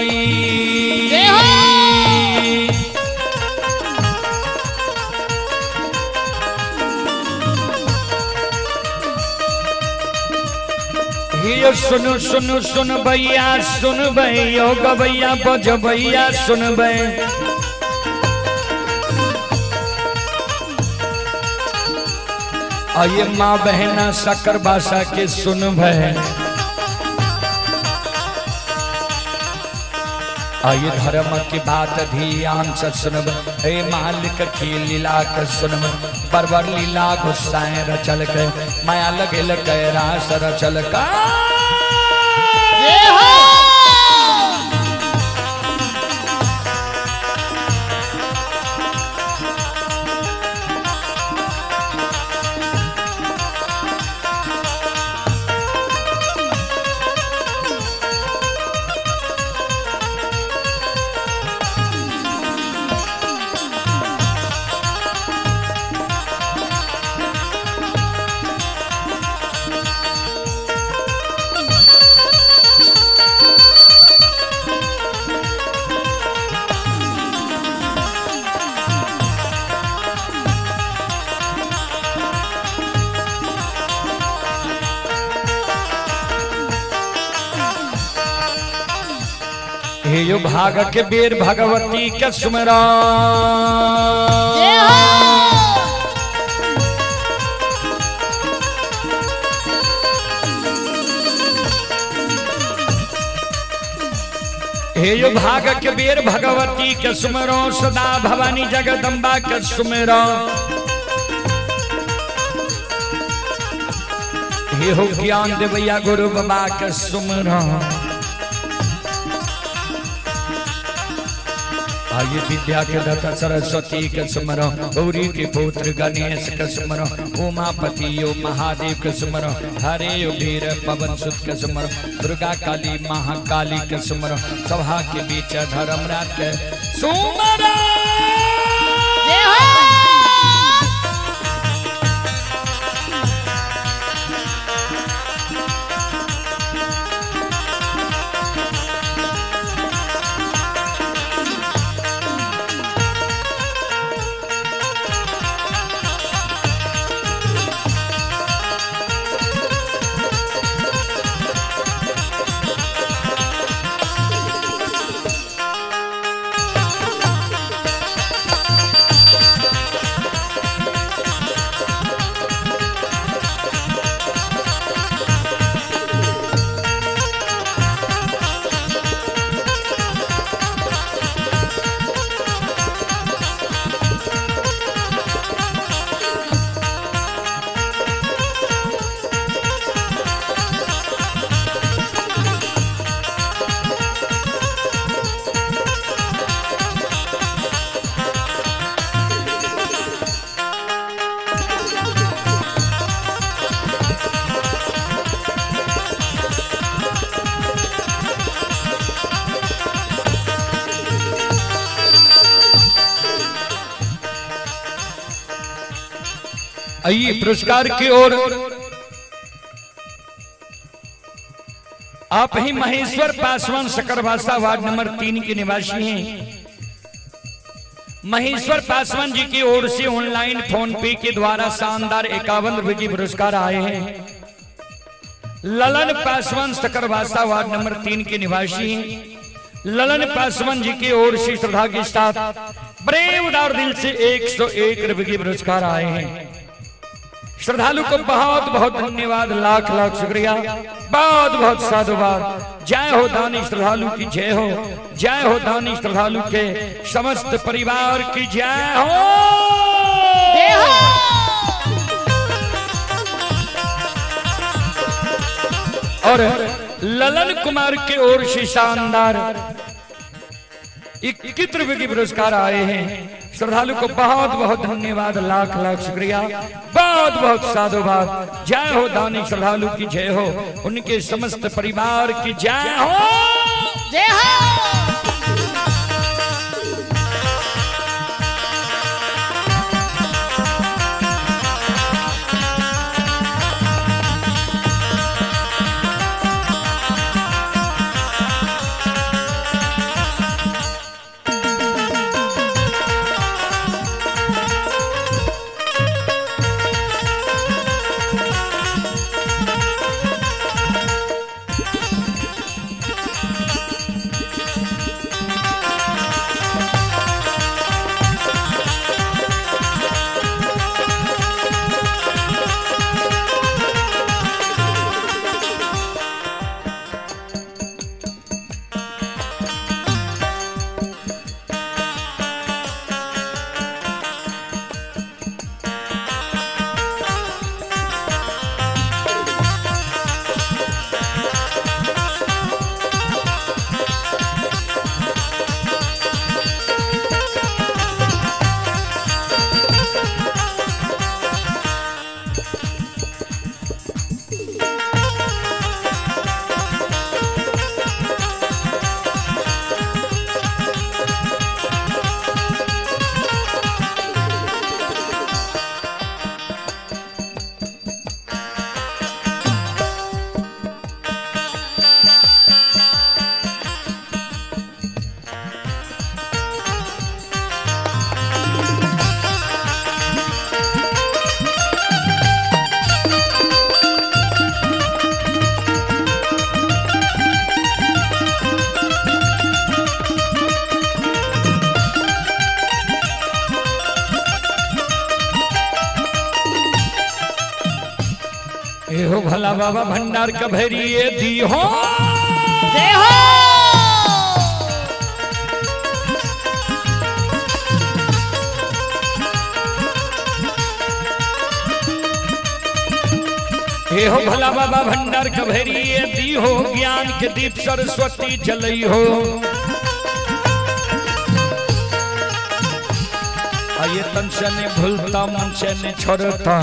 हे यो सुनो सुनो सुन भैया सुन भई यो गवैया बज भैया सुन भई आइए माँ बहना शक्कर भाषा के सुन भय आइए धर्म की बात ध्यान से सुनब हे मालिक की लीला के सुनब बरबर लीला गुस्साए रचल के माया लगे लगे रास रचल का हे यो भाग के बेर भगवती के सुमरा हे यो भाग के बेर भगवती के सुमरो सदा भवानी जगदम्बा के सुमरो हे हो ज्ञान देवैया गुरु बाबा के सुमरो आइए विद्या के दाता सरस्वती के सुमरो गौरी के पुत्र गणेश के सुमरो उमापति यो महादेव के सुमरो हरे यो वीर पवन सुत के सुमरो दुर्गा काली महाकाली के सुमरो सभा के बीच धर्मराज के सुमरो आइए पुरस्कार की ओर आप ही महेश्वर पासवान सकरभाषा वार्ड नंबर 3 के निवासी हैं। महेश्वर पासवान जी की ओर से ऑनलाइन फोन पे के द्वारा शानदार 51 रुपए की पुरस्कार आए हैं। ललन पासवान सकरभाषा वार्ड नंबर 3 के निवासी हैं। ललन पासवान जी की ओर से श्रद्धा के साथ बड़े उदार दिल से 101 रुपए की पुरस्कार आए हैं। श्रद्धालु को बहुत बहुत धन्यवाद, लाख लाख शुक्रिया, बहुत बहुत साधुवाद। जय हो दानी श्रद्धालु की जय हो, जय हो दानी श्रद्धालु के समस्त परिवार की जय हो। और ललन कुमार के ओर से शानदार 21 रुपए की पुरस्कार आए हैं। श्रद्धालु को बहुत बहुत धन्यवाद, लाख लाख शुक्रिया, बहुत बहुत साधुवाद। जय हो दानी श्रद्धालु की जय हो, उनके समस्त परिवार की जय हो, जय हो। भला बाबा भंडार का भैरिए दी हो जय हो। हे हो भला बाबा भंडार का भैरिए दी हो, ज्ञान के दीप सरस्वती जलई हो। आइए तन से ने भूलता मन से ने छोड़ता,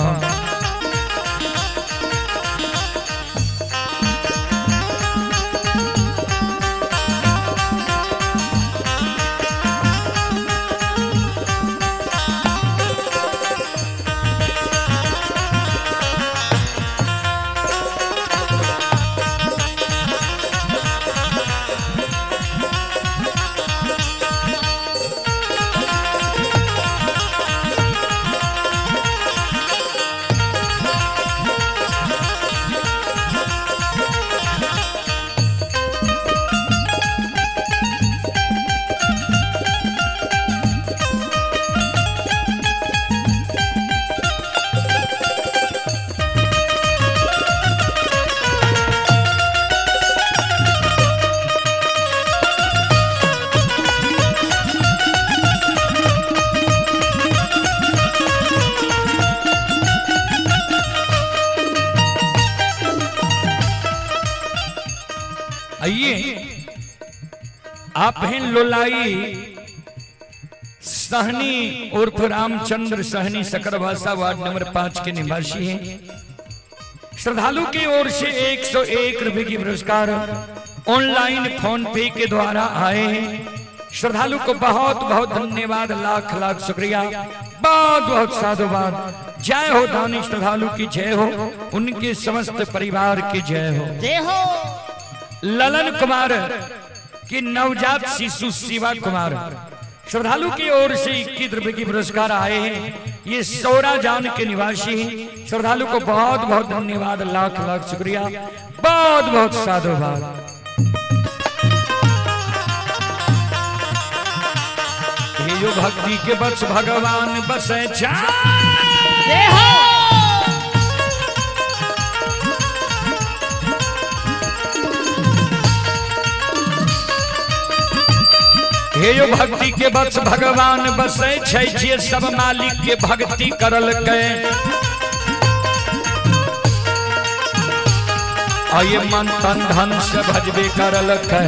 आइए आप हैं लोलाई सहनी उर्फ रामचंद्र सहनी सकरभाषा वार्ड नंबर 5 के निवासी हैं। श्रद्धालु की ओर से 101 रुपए की पुरस्कार ऑनलाइन फोन पे के द्वारा आए हैं। श्रद्धालु को बहुत बहुत धन्यवाद, लाख लाख शुक्रिया, बहुत बहुत साधुवाद। जय हो दानी श्रद्धालु की जय हो, उनके समस्त परिवार की जय हो। जय हो। ललन कुमार की नवजात शिशु शिवा कुमार श्रद्धालु की ओर से 21 रुपए की पुरस्कार आए हैं। ये सौरा जान के निवासी हैं। श्रद्धालु को बहुत बहुत धन्यवाद, लाख लाख शुक्रिया, बहुत बहुत साधुवाद। ये जो भक्ति के बस भगवान बसे जय हो। हे यो भक्ति के बस भगवान बसे छै, जे सब मालिक के भक्ति करल के। आइए मन तन धन से भजबे करल के।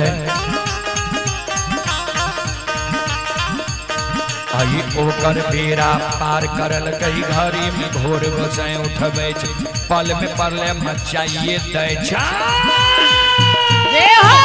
आइए ओकर बेड़ा पार करल के। घड़ी में भोर बसे उठबे पल में परले मचाइए दै छा। जय हो।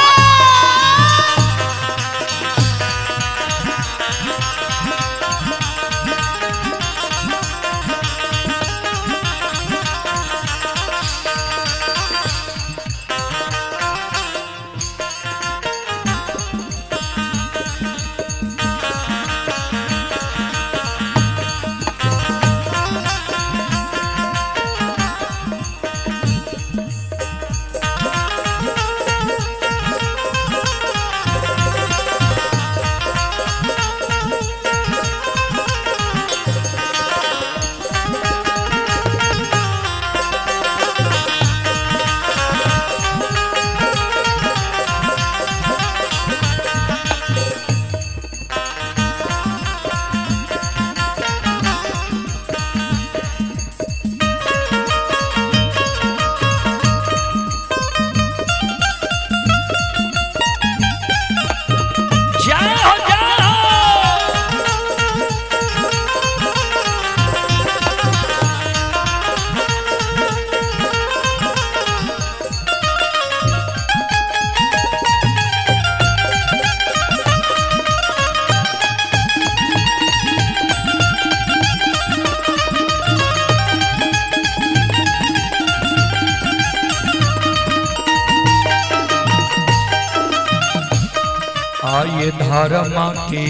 आइए धर्म के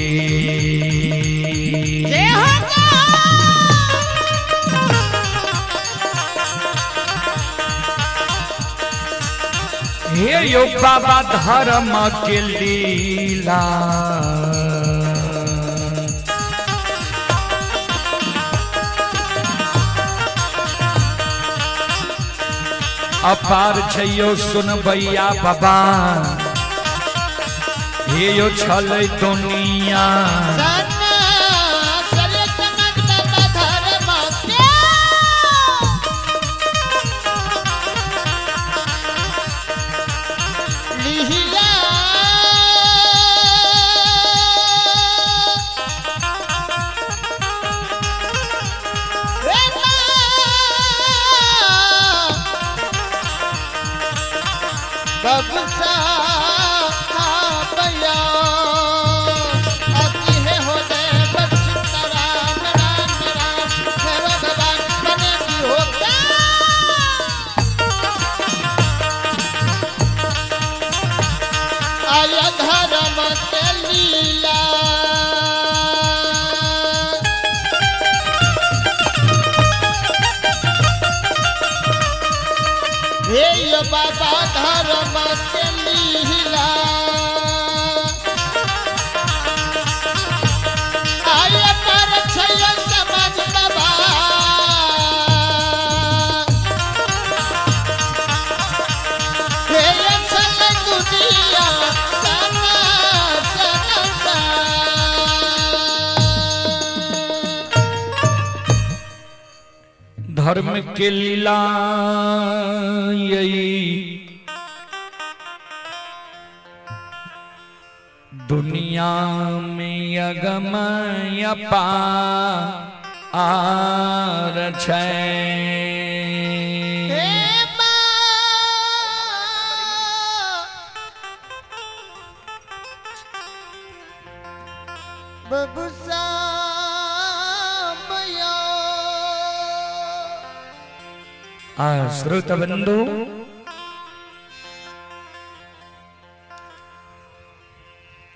जय हो। हे यो बाबा धर्म के लीला। अपार छैयो सुनबैया बाबा हे यो छलै दुनिया सन्ना चले चमक दाता धर्म के लिहिला बबसा भैया अति है होते बस राम राम राम है भगवान बने की होता आया धर्म के लीला हे यो बाबा धर्म के लीला आया पर छैया समझ बाबा हे चल दुनिया सना सना धर्म के लीला यही दुनिया में अगमय पार छै हे बबुसा भैया श्रोत बंधु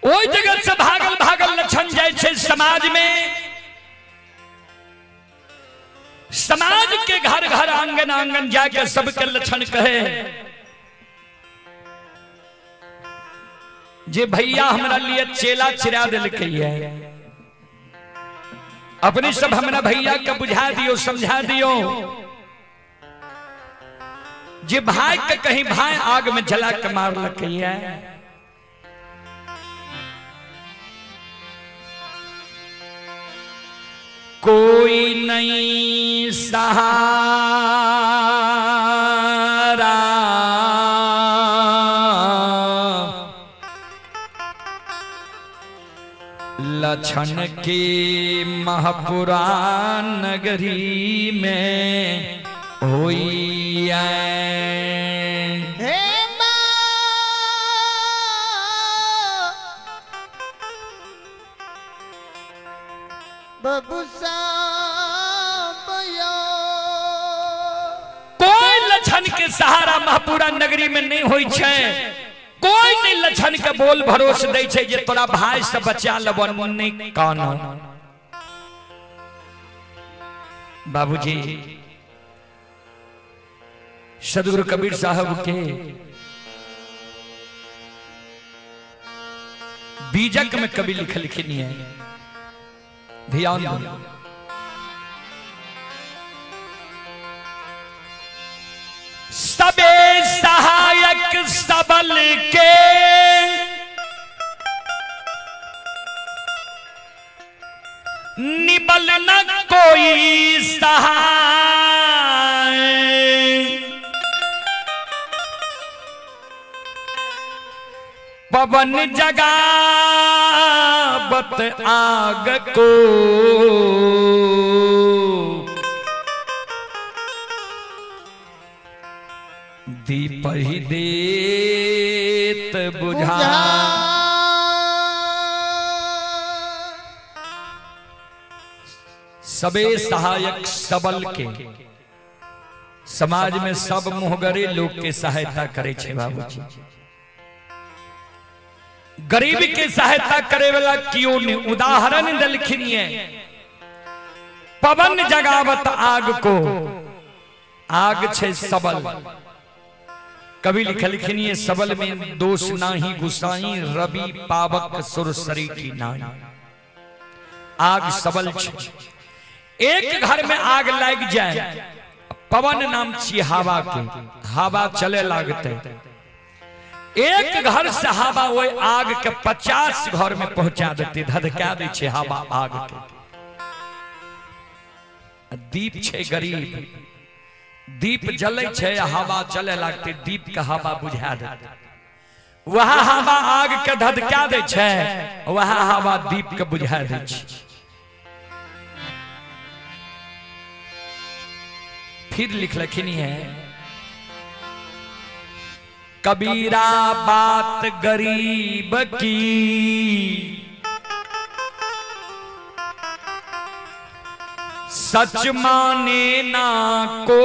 ओई जगत से भागल भागल लक्षण जाय छे समाज में समाज के घर घर आंगन आंगन जाके सबके लक्षण कहे जे भैया हमरा लिए चेला चिरा दिलकै है अपने सब हमरा भैया के बुझा दियो समझा दियो जे भाई के कहीं भाई आग में जला के मार लकै है कोई नहीं सहारा लक्षण के महापुरा नगरी में होई हे बबुसा भैया कोई लक्षण के सहारा महापुरा नगरी में नहीं होई छे कोई नहीं लक्षण के बोल भरोस दै छे जे तोरा भाई से बचा लेबन नहीं कानो बाबूजी सदगुरु कबीर साहब के बीजक में कवि लिखनी है ध्यान दो सबे सहायक सबल के निबल न कोई सहाय पवन जगावत आग को दीप ही देत बुझा सबे सहायक सबल के समाज में सब मोहगरे लोग के सहायता करे छे बाबूजी गरीब के सहायता करे वाला क्यों नहीं उदाहरण दलखिन है पवन जगावत आग को आग छे सबल कवि लिखलखिन ये सबल में दोष नाही गुसाई रवि पावक सुरसरी की नाई आग सबल छे एक घर में आग लग जाए पवन नाम छी हवा के, हवा चले लागते, एक घर से हवा वो आग के 50 घर में पहुंचा देते, धधका दे छे हवा आग के। दीप छे गरीब, दीप जले छे, हवा चले लागते, दीप के हवा बुझा देते, वह हवा आग के धधका दे छे, वह हवा दीप के बुझा दे छे। फिर लिख लखनी है, कबीरा बात गरीब की, सच माने ना को,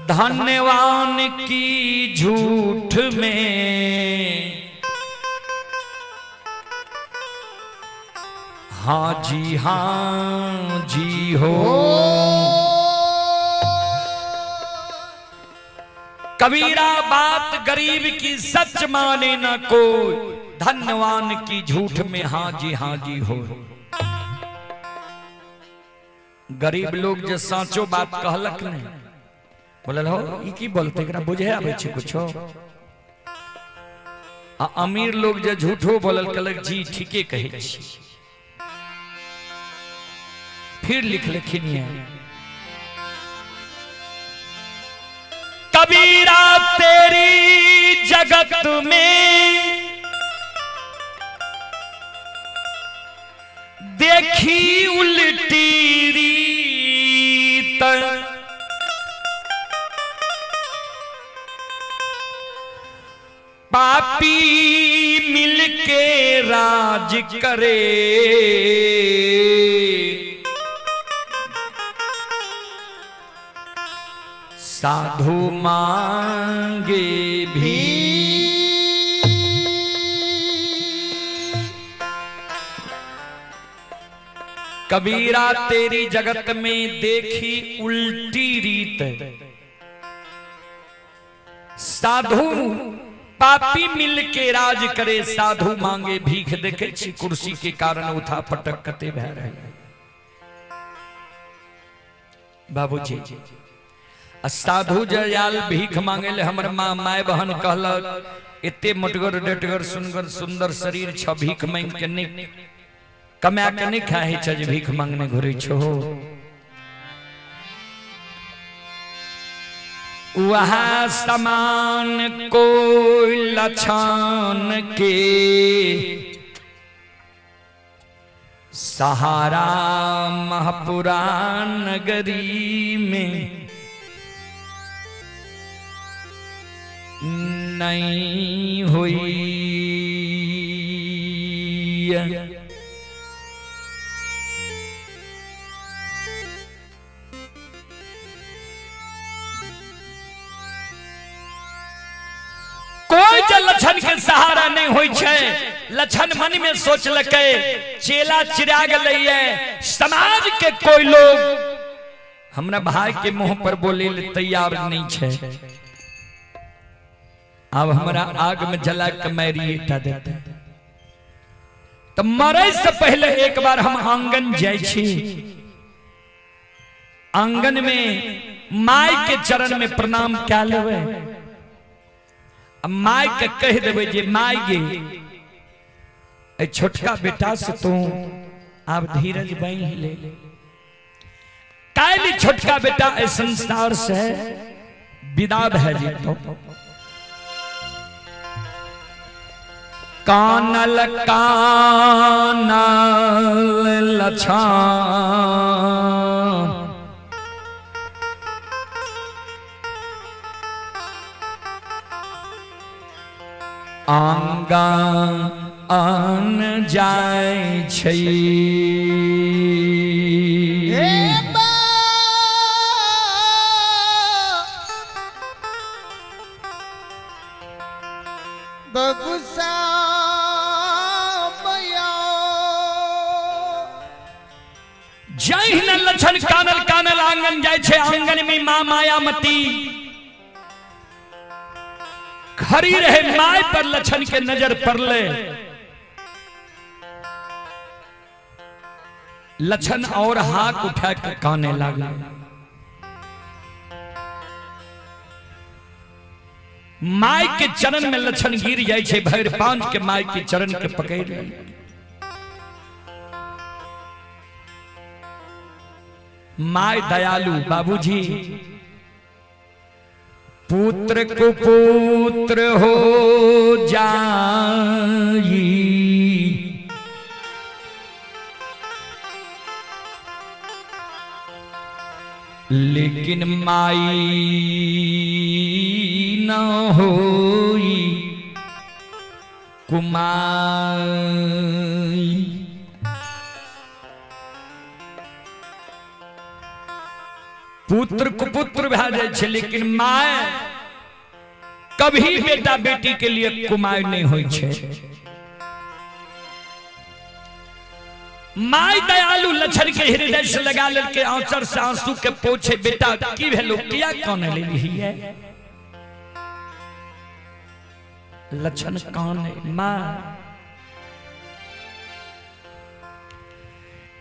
धन्यवान की झूठ में, हाँ जी हो। कबीरा बात गरीब की, सच माने न कोई, धन्यवान की झूठ में हाँ जी हो। गरीब लोग जो साचो बात कहलक नहीं, बोलल हो ई की बोलते, एकरा बुझे आवे छे कुछो। आ अमीर लोग जो झूठो बोलल कहलक जी ठीके कहे छी। फिर लिख लिखनी है, कबीरा तेरी जगत में देखी उल्टी रीत, पापी मिलके राज करे, साधु मांगे भी। कबीरा तेरी जगत में देखी उल्टी रीत, साधु पापी मिलके राज करे, साधु मांगे भीख। देखे छी कुर्सी के कारण उठा पटक कते भय रहे बाबूजी। साधु जयाल भीख मांगे ले, हमर माँ माय बहन कहलक एते मोटगर डटगर सुनगर सुंदर शरीर छ, भीख मांग के नहीं कमा के नहीं खाए छ, भीख मांगने घुरे छो। वहाँ समान कोई लछन के, सहारा महापुराण नगरी में नहीं हुई। कोई जो लछन के सहारा नहीं होई छे, लछन मन में सोच लके चेला चिराग लइए, समाज के कोई लोग हमरा भाई के मुंह पर बोले ले तैयार नहीं छे। अब हमरा आग में जला के मैरी ईटा देते, तो मरे से पहले एक बार हम आंगन जाय छी, आंगन में माई के चरण में प्रणाम क्या लेवे, माई के कह देवे जे माई गे ए छोटका बेटा से तू आप धीरज बांध ले, काली छोटका बेटा ए संसार से विदा भय जेतो। कानल कानल लछन, आंगन जाय छै। जय हिन लछन कानल कानल आंगन जाय छे, आंगन में मां मायामती खड़ी रहे, माय पर लछन के नजर पड़ले। लछन और हाथ उठा के काने लागले। माय के चरण में लछन गिर जाय छे, भैर बांध के माय के चरण के पकड़ ले। माय दयालु बाबूजी, पुत्र को पुत्र हो जाई, लेकिन माई न होई कुमाई। पुत्र कुपुत्र भा जाय छे, लेकिन माय कभी बेटा बेटी के लिए कुमाई नहीं होय छे। माय दयालु लछन के हृदय से लगा लेके आंचर से आंसू के पोछे, बेटा की भेलो, किया कौन ले ली है? लछन कौन है? मां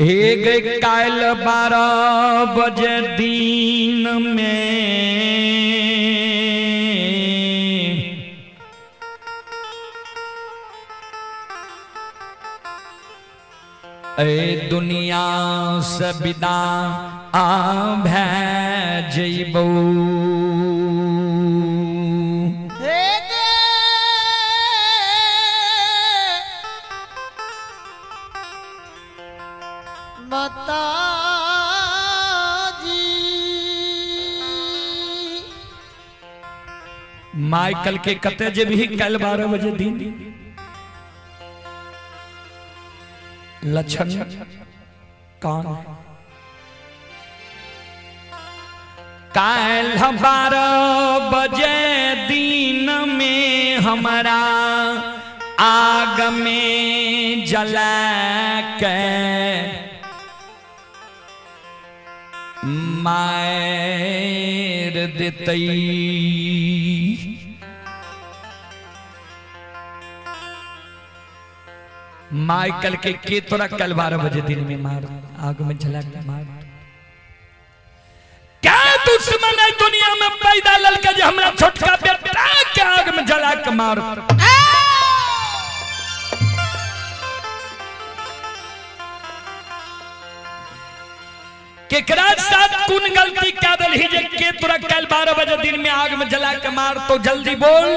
एक काल 12 बजे दिन में ए दुनिया से विदा आ भेजबो। माइकल के कते जे भी कल 12 बजे दिन लछन कौन काल 12 बजे दिन में हमारा आग में जला के मार देतई। माइकल के तोरा कल 12 बजे दिन में मार, आग में जला के मार। क्या दुश्मन है दुनिया में पैदा ललका जो हमरा छोटका बेटा के आग में जला के मार? केकरा साथ कौन गलती कर दलही जे के तोरा कल 12 बजे दिन में आग में जला के मार? तो जल्दी बोल।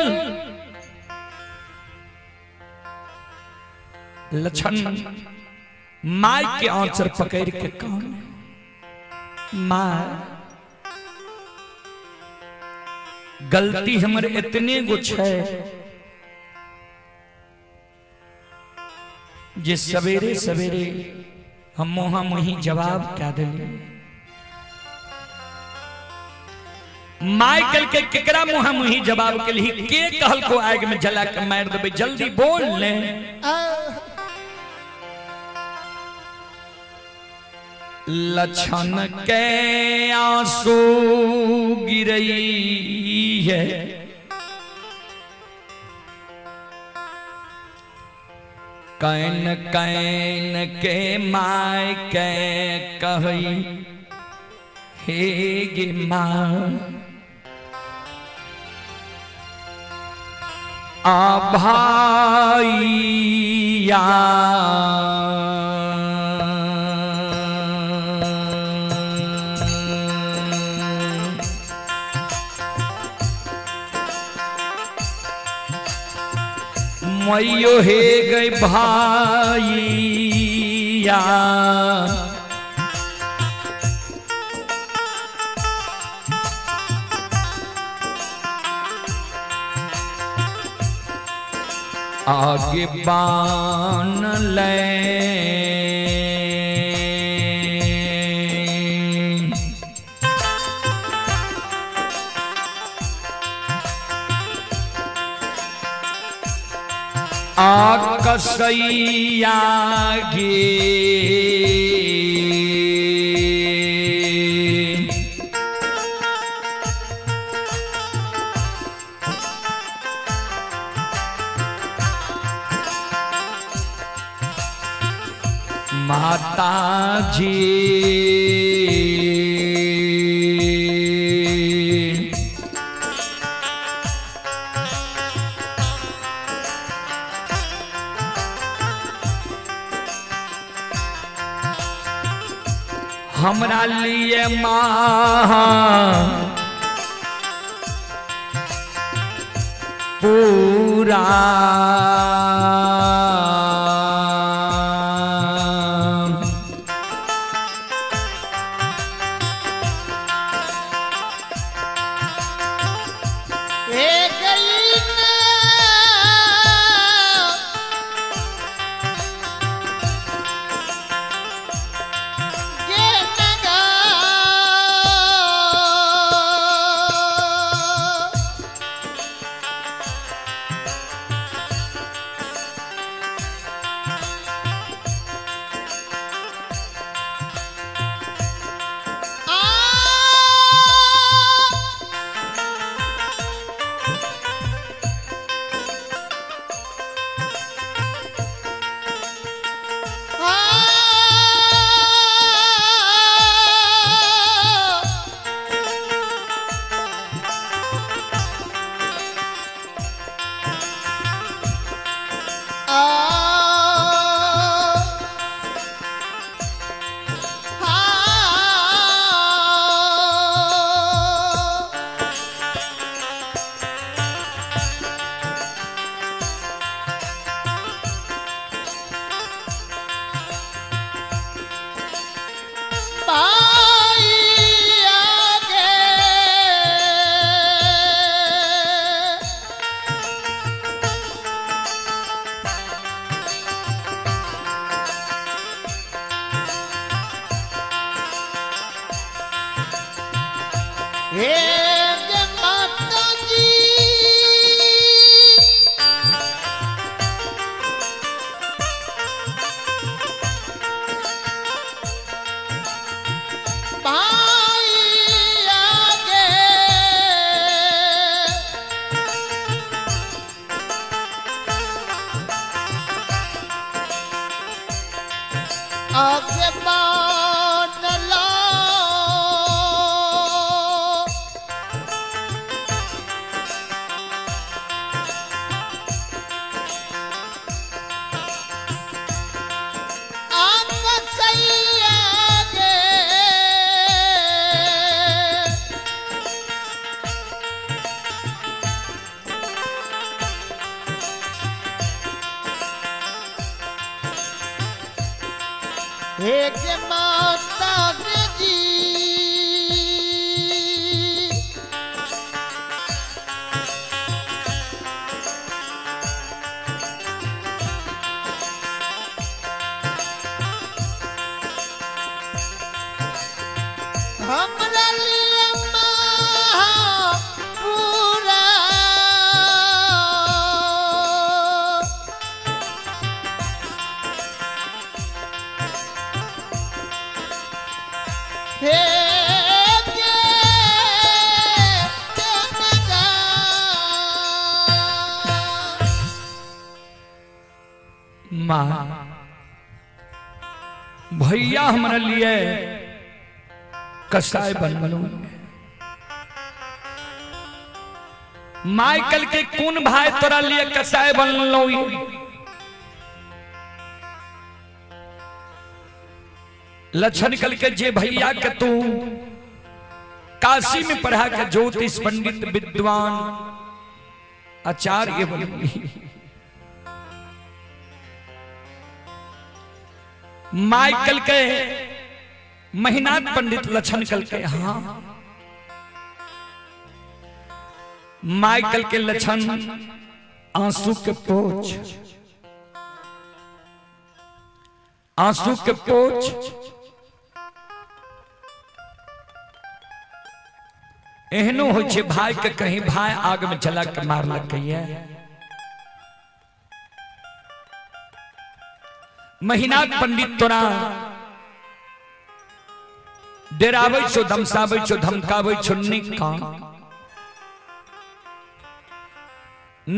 लछन माय के आंचर पकड़ के कौन? माय गलती हमर इतने गो छे जे सवेरे सवेरे हम मोहा मोही जवाब क्या दिली। माइकल के केकरा मोहा मोही जवाब के लिए के कहल को आग में जला के मार देबे? जल्दी बोल ले। लछन के आंसू गिरई है, कैन कैन के माय के कही हे गे माँ आ भाईया मैयो हे गई भाईया आगे बान ले आकसैया गे माता जी हमरा लिए माँ पूरा आगे मान लो आपको सही आगे एक माता जी हमरा लिए माँ पूरा हे माँ भैया हमारे लिए कसाय बनलो माइकल के कौन भाई तोरा लिए कसाय बनलो लक्षण कल के जे भैया के तू काशी में पढ़ा के ज्योतिष पंडित विद्वान आचार्य बनी माइकल के महीनाथ पंडित लक्षण कल के हाँ माइकल के लक्षण आंसू के पोछ आंसू के पोछ एहनो हो छे भाई के कहीं भाई आग में जला के मार लग गई है महीनाथ पंडित तोरा डेरावे छो धमसावे छो धमकावे छो निका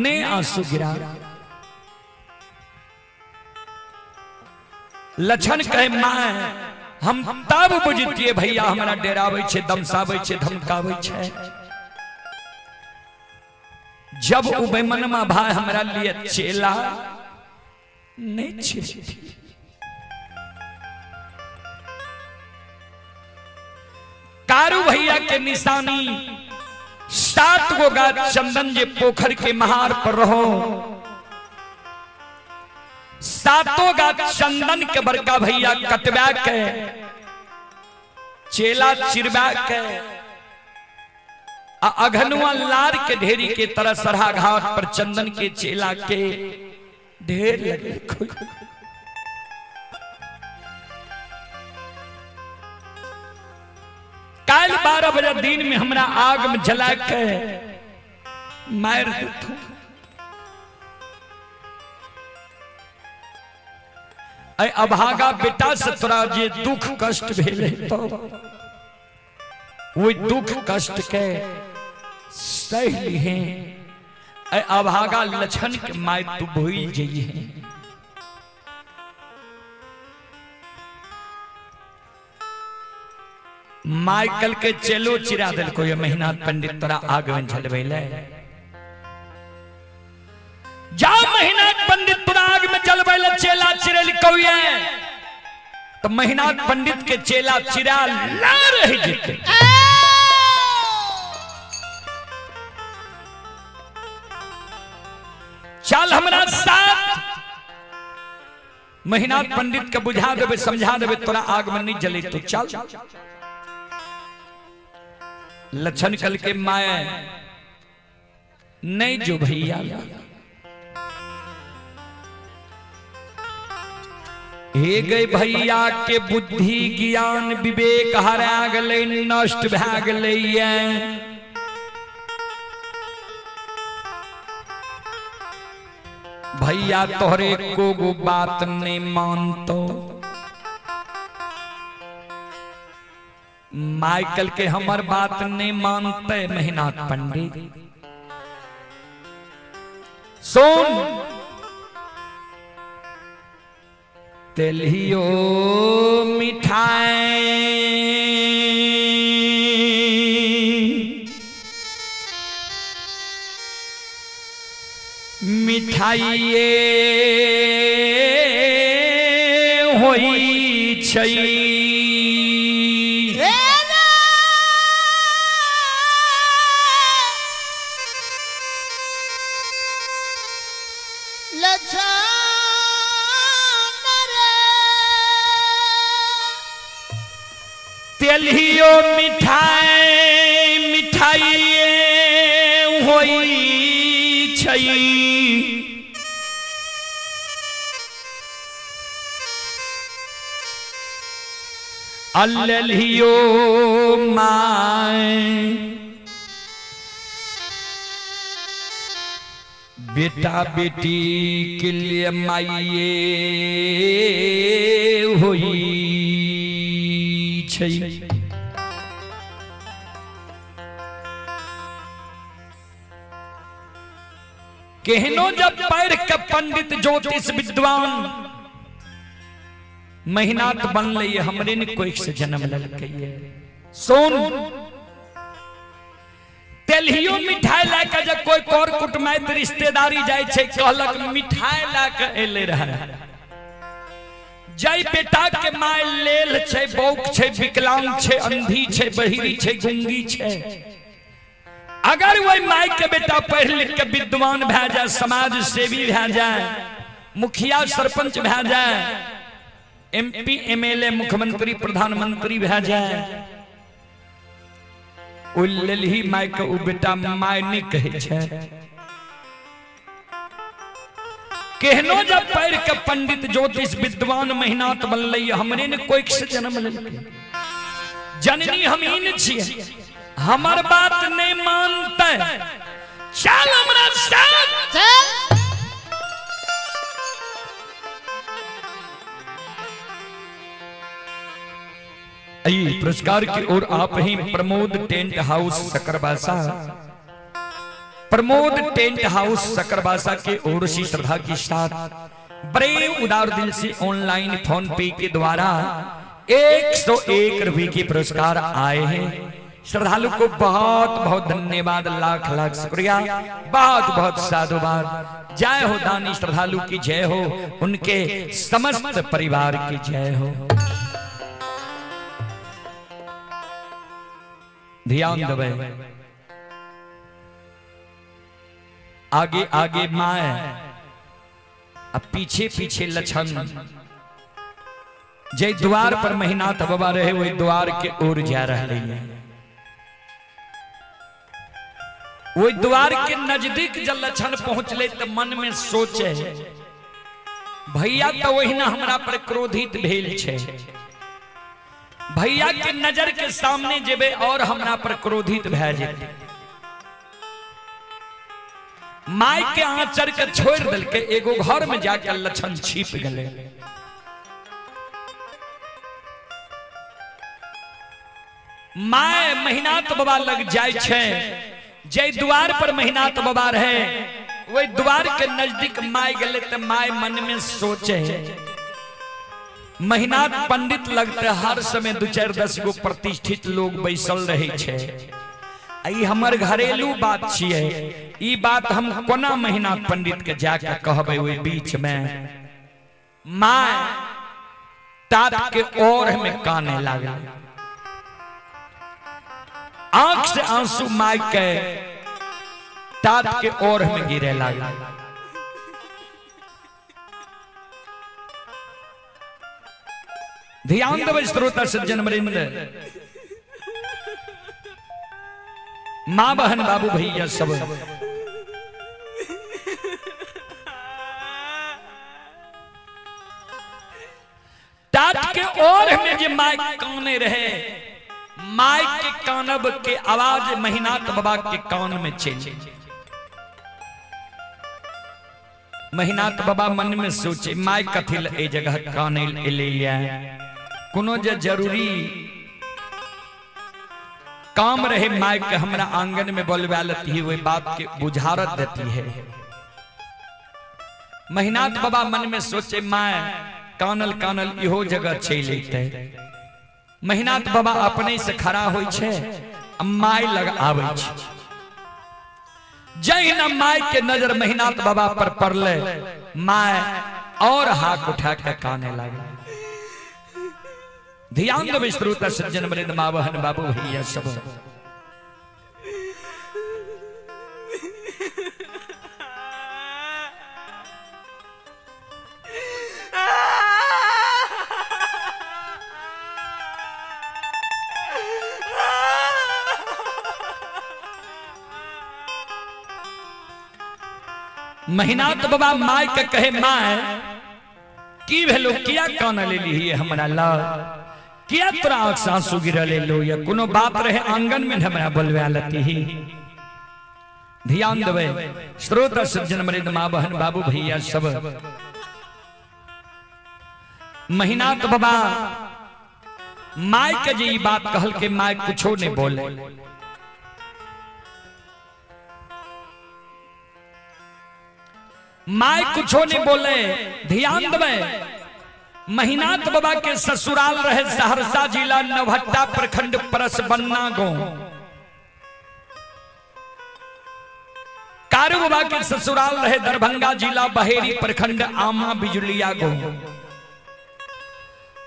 ने आंसू गिरा लछन कहे मां हम तब बुझतिए भैया हमरा डेरावे छे, दमसावे छे, धमकावे छे, जब उ बेमनमा भाई हमरा लिए चेला नहीं छे। कारू भैया के निशानी 7 गो गाछ चंदन जे पोखर के महार पर रहो, 7 गाछ चंदन के बड़का भैया कटबा के चेला चिरबा के अघनुआ लार के ढेरी के तरह सरहा घाट पर चंदन के चेला के ढेर लगे। काल 12 बजे दिन में हमरा आग में जला के मार देता। अभागा बेटा से तोरा जे दुख कष्ट भेले तो वो दुख कष्ट के सह लिहे। अभागा लछन के माय तू भूल जइहे। माइकल के चेलो चिरा दिल को ये मेहनाथ पंडित तोरा आग में झलबैले। जा मेहनाथ पंडित तोरा आग में जलबैले चेला चिरल कौए तो मेहनाथ पंडित के चेला चिरा ला रही जिते। चल हमरा साथ मेहनाथ पंडित के बुझा देवे समझा देवे तोरा आग में नहीं जले तो चल। लछन कल के माया नहीं जो भैया हे गए भैया के बुद्धि ज्ञान विवेक हरा गले नष्ट भा गले। भैया तोहरे को गो बात नहीं मानतो। माइकल के हमर बात नहीं मानते मेहनाथ पंडित। सुन तेलियो मिठाई मिठाइए होई छई। तेलियो मिठाई मिठाइए होई छई। अल्लियो माय बेटा बेटी के लिए माइये होई छई। केहनो जब पैर के पंडित ज्योतिष विद्वान मेहनाथ बन लिए हमरे ने कोई से जन्म ललके। सुन तेलियो मिठाई लाके जब कोई कर कुटुमाइत रिश्तेदारी जाय छे कहलक मिठाई लाके एले रहे। जय बेटा के माय लेल छे बौक छे विकलांग छे अंधी छे बहिरी छे गुंगी छे। अगर वही माय के बेटा पढ़ लिख के विद्वान भै जाए समाज सेवी भै जाए मुखिया सरपंच भै जाए MP MLA मुख्यमंत्री प्रधानमंत्री भै जाए उल्लही माय के उ बेटा माय नहीं कहे छे। केहनो जब पैर के पंडित ज्योतिष विद्वान मेहनाथ बनले हमरे ने कोई से जन्म लेलके। जननी हम इन छिए हमर बात नहीं मानते चल हमरा साथ चल। पुरस्कार की ओर आप ही Pramod tent house Sakarbasa Pramod tent house Sakarbasa के ओर सी श्रद्धा के साथ बड़े उदार दिल से ऑनलाइन फोन पे के द्वारा 101 रुपए के पुरस्कार आए हैं। श्रद्धालु को बहुत बहुत धन्यवाद, लाख लाख शुक्रिया, बहुत बहुत साधुवाद। जय हो दानी श्रद्धालु की जय हो, उनके समस्त परिवार की जय हो। ध्यान दबे, आगे आगे माए, अब पीछे पीछे लछन। जय द्वार पर महीनाथ बाबा रहे, वही द्वार के ओर जा रहे हैं। वो द्वार के नजदीक जब लछन पहुंचले तो मन में सोचे, भैया तो वही ना हमरा पर क्रोधित भेल छे, भैया के नजर के सामने जेबे और हमरा पर क्रोधित भै जेते। माई के आंचर के छोड़ दिल के एगो घर में जाकर लछन छिप गले। माय महीनाथ बाबा लग जाय छे, जय द्वार पर महीनाथ बाबा रहे, वही द्वार के नजदीक माय गले तो माय मन में सोचे, महीनाथ पंडित लगते हर समय 2-4-10 गो प्रतिष्ठित लोग बैसल रहे छे। ई हमर घरेलू बात छिए, ई बात हम कोना महीनाथ पंडित के जाके कहबे। ओई बीच में माय तात के ओर में काने लागल, आंख से आंसू माय के तात के ओर में गिरे लागल। ध्यान देवे श्रोता सज्जन वृंद, मां बहन बाबू भैया सब तात के ओर में जे माय काने रहे, माय के कानब के आवाज महीनाथ बाबा के कान में चली। महीनाथ बाबा मन में सोचे, माय कथिल ए जगह काने एलिया, कोनो जे जरूरी काम रहे माय के हमरा आंगन में बोलवा लेती है, वही बात के बुझारत देती है। महीनाथ बाबा मन में सोचे, माय कानल कानल इहो जगह चलि अइतै। महीनाथ बाबा अपने से खड़ा होय छे, माय लग आवे छे। जय न माय के नजर महीनाथ बाबा पर पड़ले, माय और हाथ उठा के काने लगे। ध्यान देवे श्रोता सज्जन वृंद, मां बहन बाबू भैया सब महीनाथ बाबा माय के कहे, माय की भेलो, किया कान ले ली हमरा ला, किया तोरा आंख से आंसू गिरले लो, या कोनो बात रहे आंगन में हमरा बोलवा लेती ही। ध्यान देवे श्रोता सज्जन वृंद, मां बहन बाबू भैया सब महीनाथ बाबा माय के जी बात कहल के माय कुछो नहीं बोले। माय कुछो नहीं बोले। ध्यान देवे महीनाथ बाबा के ससुराल रहे सहरसा जिला नवहट्टा प्रखंड परसबन्ना गांव। कारू बाबा के ससुराल रहे दरभंगा जिला बहेरी प्रखंड आमा बिजुलिया गांव।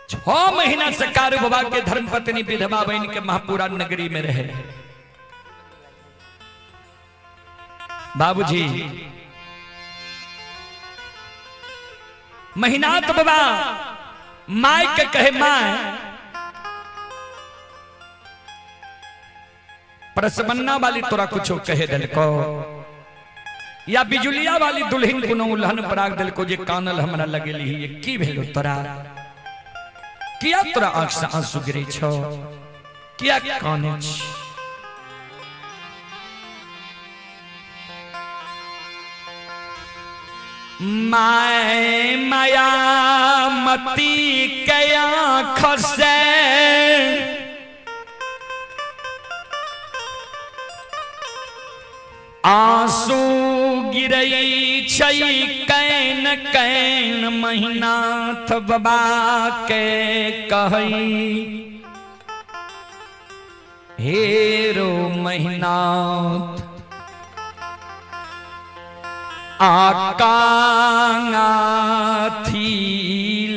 6 महीना से कारू बाबा के धर्मपत्नी विधवा बहन के महापुरा नगरी में रहे। बाबूजी महीनाथ बाबा माय के कहे, माय परसबन्ना वाली तोरा कुछ कहे दिल को, या बिजुलिया वाली दुल्हन कोनो उल्हन पराग दिल को, जे कानल हमरा लगेली ये की भेलो तोरा, किया तोरा आंख से आंसू गिरे छो, किया काने छ। माय माया मती के आँख से आंसू गिरई छई कैन कैन महिनाथ बाबा के कहई हेरो महिनाथ आकांगा थी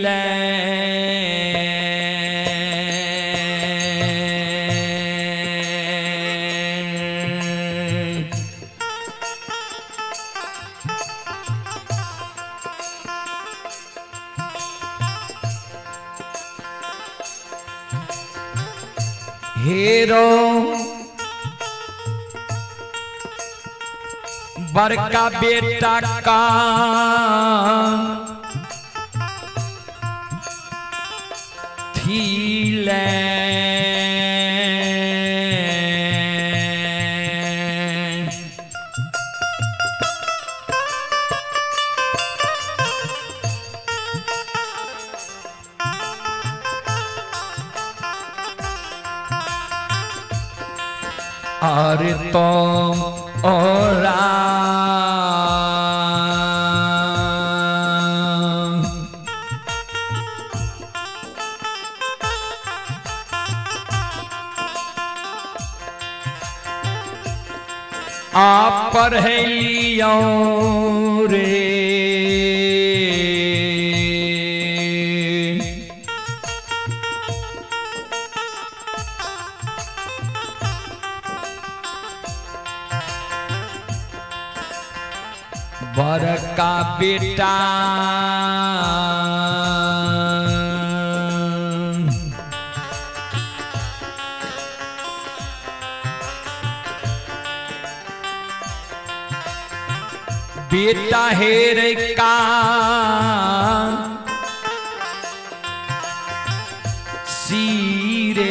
ले हेरो बड़का बेटा का थी ले अरे तो और आप पर है लियो रे बड़का बेटा बेटा हेर का सीरे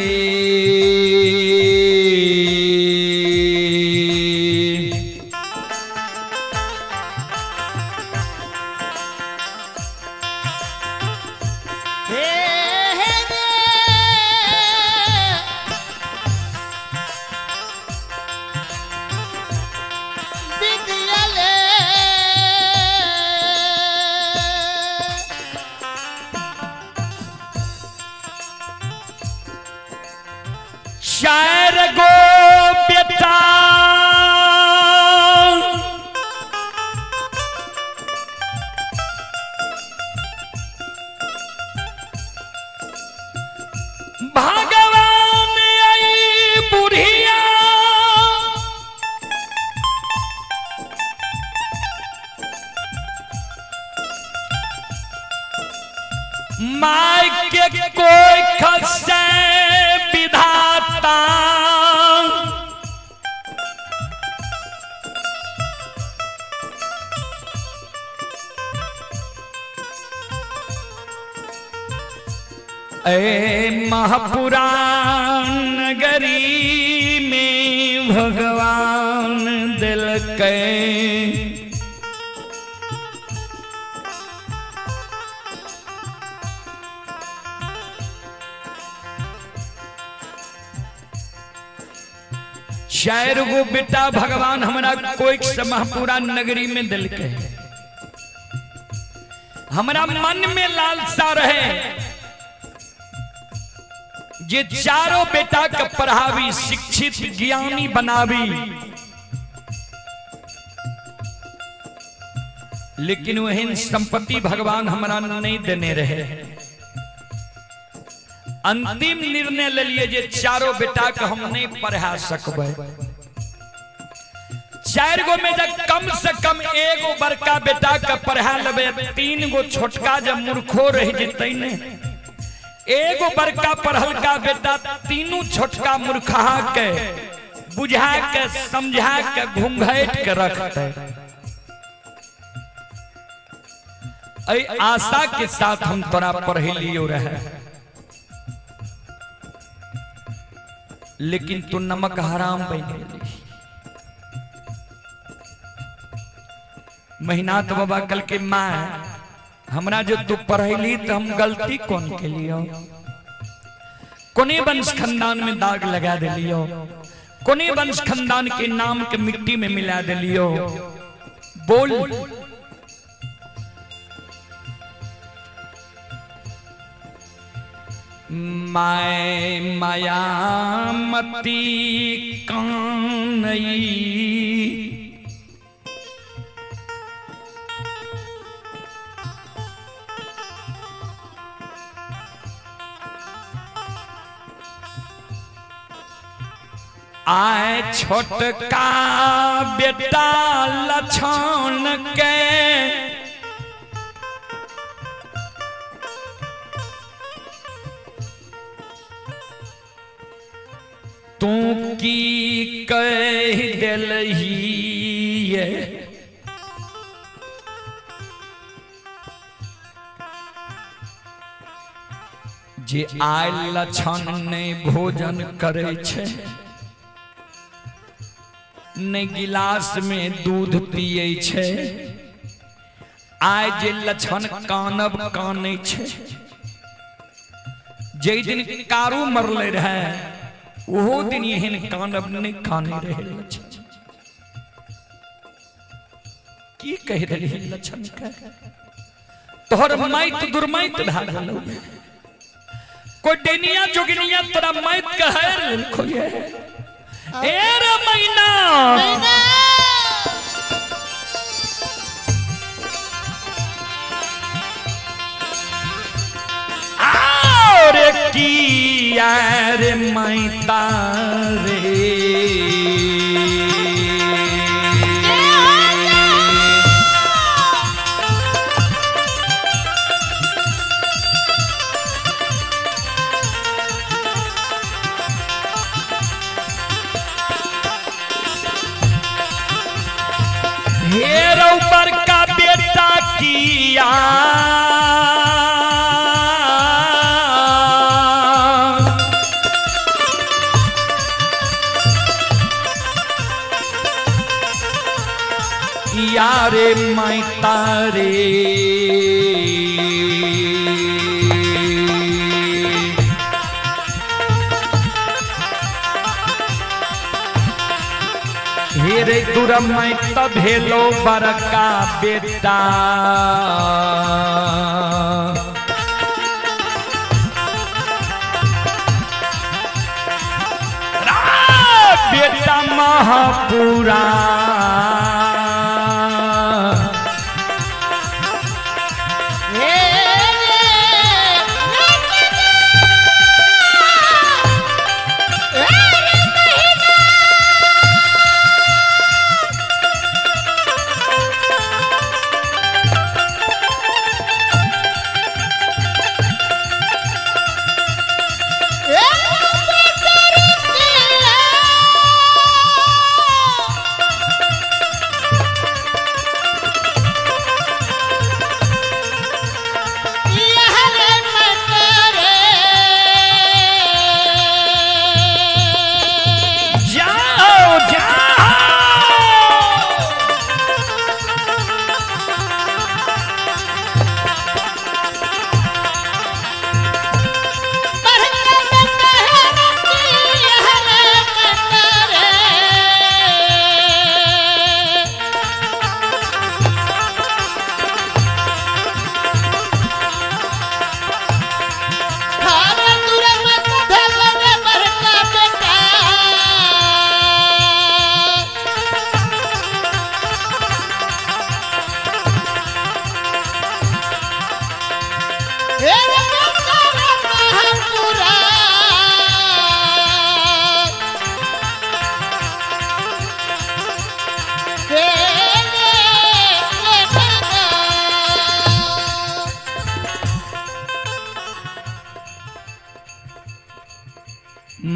शायर गो बेटा भगवान आई बुढ़िया माय के कोई खसे विधाता ए महापुराण नगरी में भगवान दिल के शायर वो बेटा भगवान हमारा कोई महापुरा नगरी में दिल के हमारा मन में लालसा रहे ये चारों बेटा का पढ़ावी शिक्षित ज्ञानी बनावी, लेकिन वही संपत्ति भगवान हमारा नहीं देने रहे। अंतिम निर्णय ले लिए जे चारों बेटा को हम नहीं पढ़ा सकबे। चार गो में जब कम से कम एगो बड़का बेटा का पढ़ा लेबे, तीन गो छोटका जब मूर्खो रह जते ने, एगो बड़का पढ़ल का बेटा तीनों छोटका मूर्खा के बुझा के समझा के घूंघट के रखते। ऐ आशा के साथ हम तोरा पढ़े लियो रहे, लेकिन तू नमक हराम बन गेली। महिनाथ बाबा कल के माँ हमरा जो तू पढ़ैली तो हम गलती कौन के लियो? कोने वंश खानदान में दाग लगा दिलियो, कोने वंश खानदान के नाम के मिट्टी में मिला दिलियो। बोल। मैं मायामती कानई आए छोटका बेटा लछन के तू की कह दिलही जे आय लछन ने भोजन करे छे ने गिलास में दूध पिए छे आय जे लछन कानब काने छे जे दिन कारू मरले रहे वो दिन यहन कानब नहीं काने रहे लछन की कह रही लछन का तोहर माइत दुर्माइत धागलो कोई डेनिया जोगिनिया तोरा माइत कहर खोये ए रे मैना रे किया रे मैता रे हेरो पर का बेटा किया यारे मैता रे हेरे दुरमय तभेलो बरका बेटा बेटा महापुरा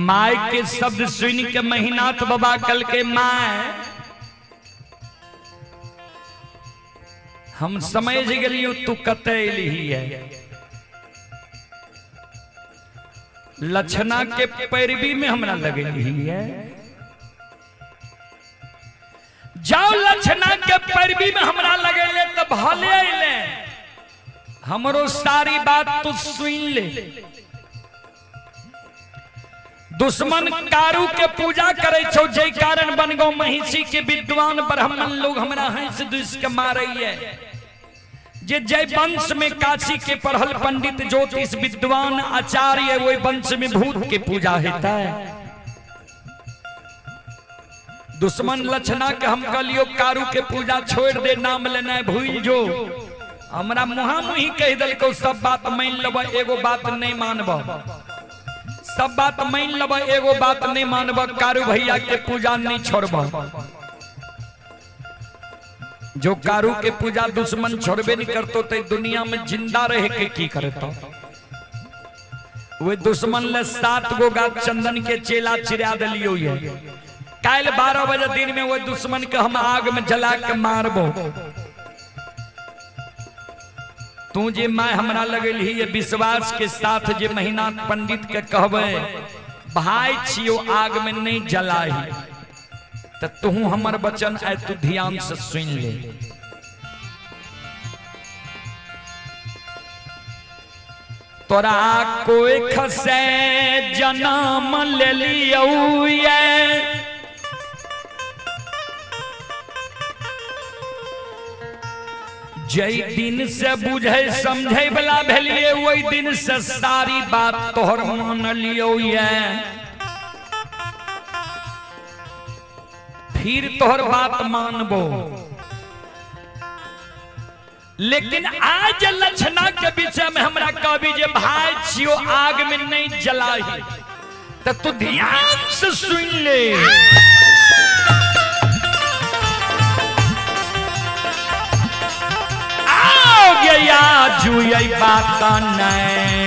माय के शब्द सुन के महीनाथ बाबा कल के माय हम समझ गलियो तू कते लिही है लक्षणा के पैरवी में हमरा लगे है जाओ लक्षणा के पैरवी में हमरा लगे ले तब भले अइले हमरो सारी बात तू सुन ले दुश्मन कारू के पूजा करे छो, जय कारण बन गो महिषी के विद्वान ब्राह्मण लोग हमरा हंस दुष के मारे है। जे जय वंश में काशी के पढ़ल पंडित ज्योतिष विद्वान आचार्य, वो वंश में भूत के पूजा होता है। दुश्मन लक्षणा के हम कहलियो कारू के पूजा छोड़ दे, नाम लेना भूल जो। हमरा मुहा मुही कह दिल को सब बात मान लब, एगो बात नहीं मानब। सब बात मान लब, एगो बात नहीं मानब। कारू भैया के पूजा नहीं छोड़ब। जो कारू के पूजा दुश्मन छोड़बे नहीं करतो तो दुनिया में जिंदा रह के की करतो। वे दुश्मन ले 7 गो गाछ चंदन के चेला चिरा दिलियो है। काल 12 बजे दिन में वो दुश्मन के हम आग में जला के मारबो। तू जे मैं हमरा लगल ही ये विश्वास के साथ जे महीना पंडित के कहबे भाई छियो आग में नहीं जलाई, तो तू हमर वचन आय तू ध्यान से सुन ले। तोरा कोई खसे जन्म ले लियो ये, जय दिन से बुझे समझे वाला भेलिए, वही दिन से सारी बात तोहर मान लियो ये। फिर तोहर बात मानबो, लेकिन आज लक्षणा के विषय में हमरा कहबी जे भाई छियो आग में नहीं जलाई, तो तू ध्यान से सुन ले। आओ गया जुई बात नहीं,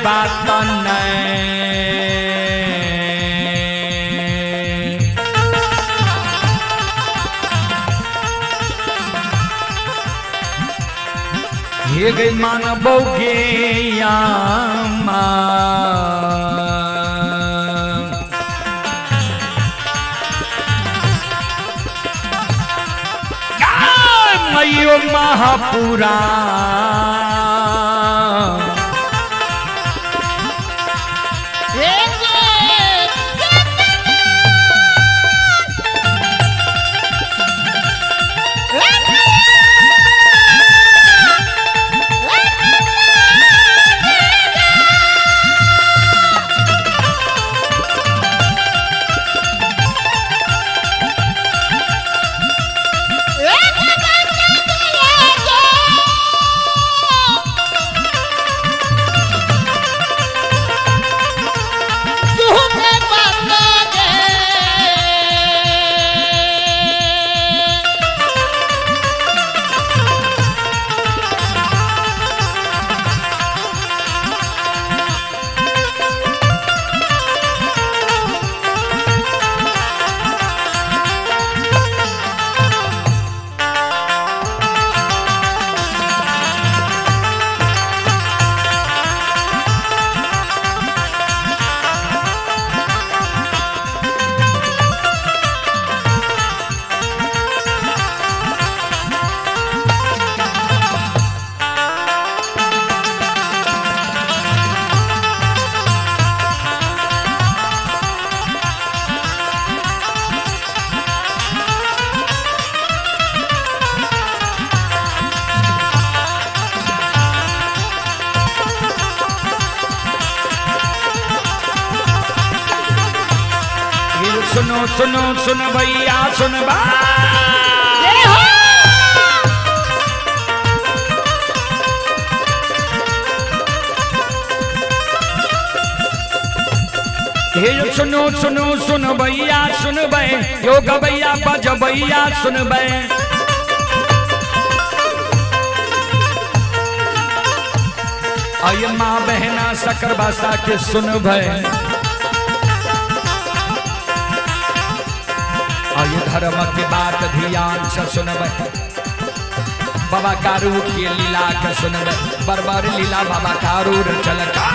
बात नहीं ये गई मानबोगे यामा, मयो महापुरा सुनो सुनो सुन भैया सुन हे सुनो सुनो सुन भैया सुनबे यो गबैया बजबैया सुनबे आये माँ बहना शकर भाषा के सुनबे आये धर्म के बात ध्यान से सुनबे बाबा कारू की लीला के सुनबे बरबर लीला बाबा कारू चलका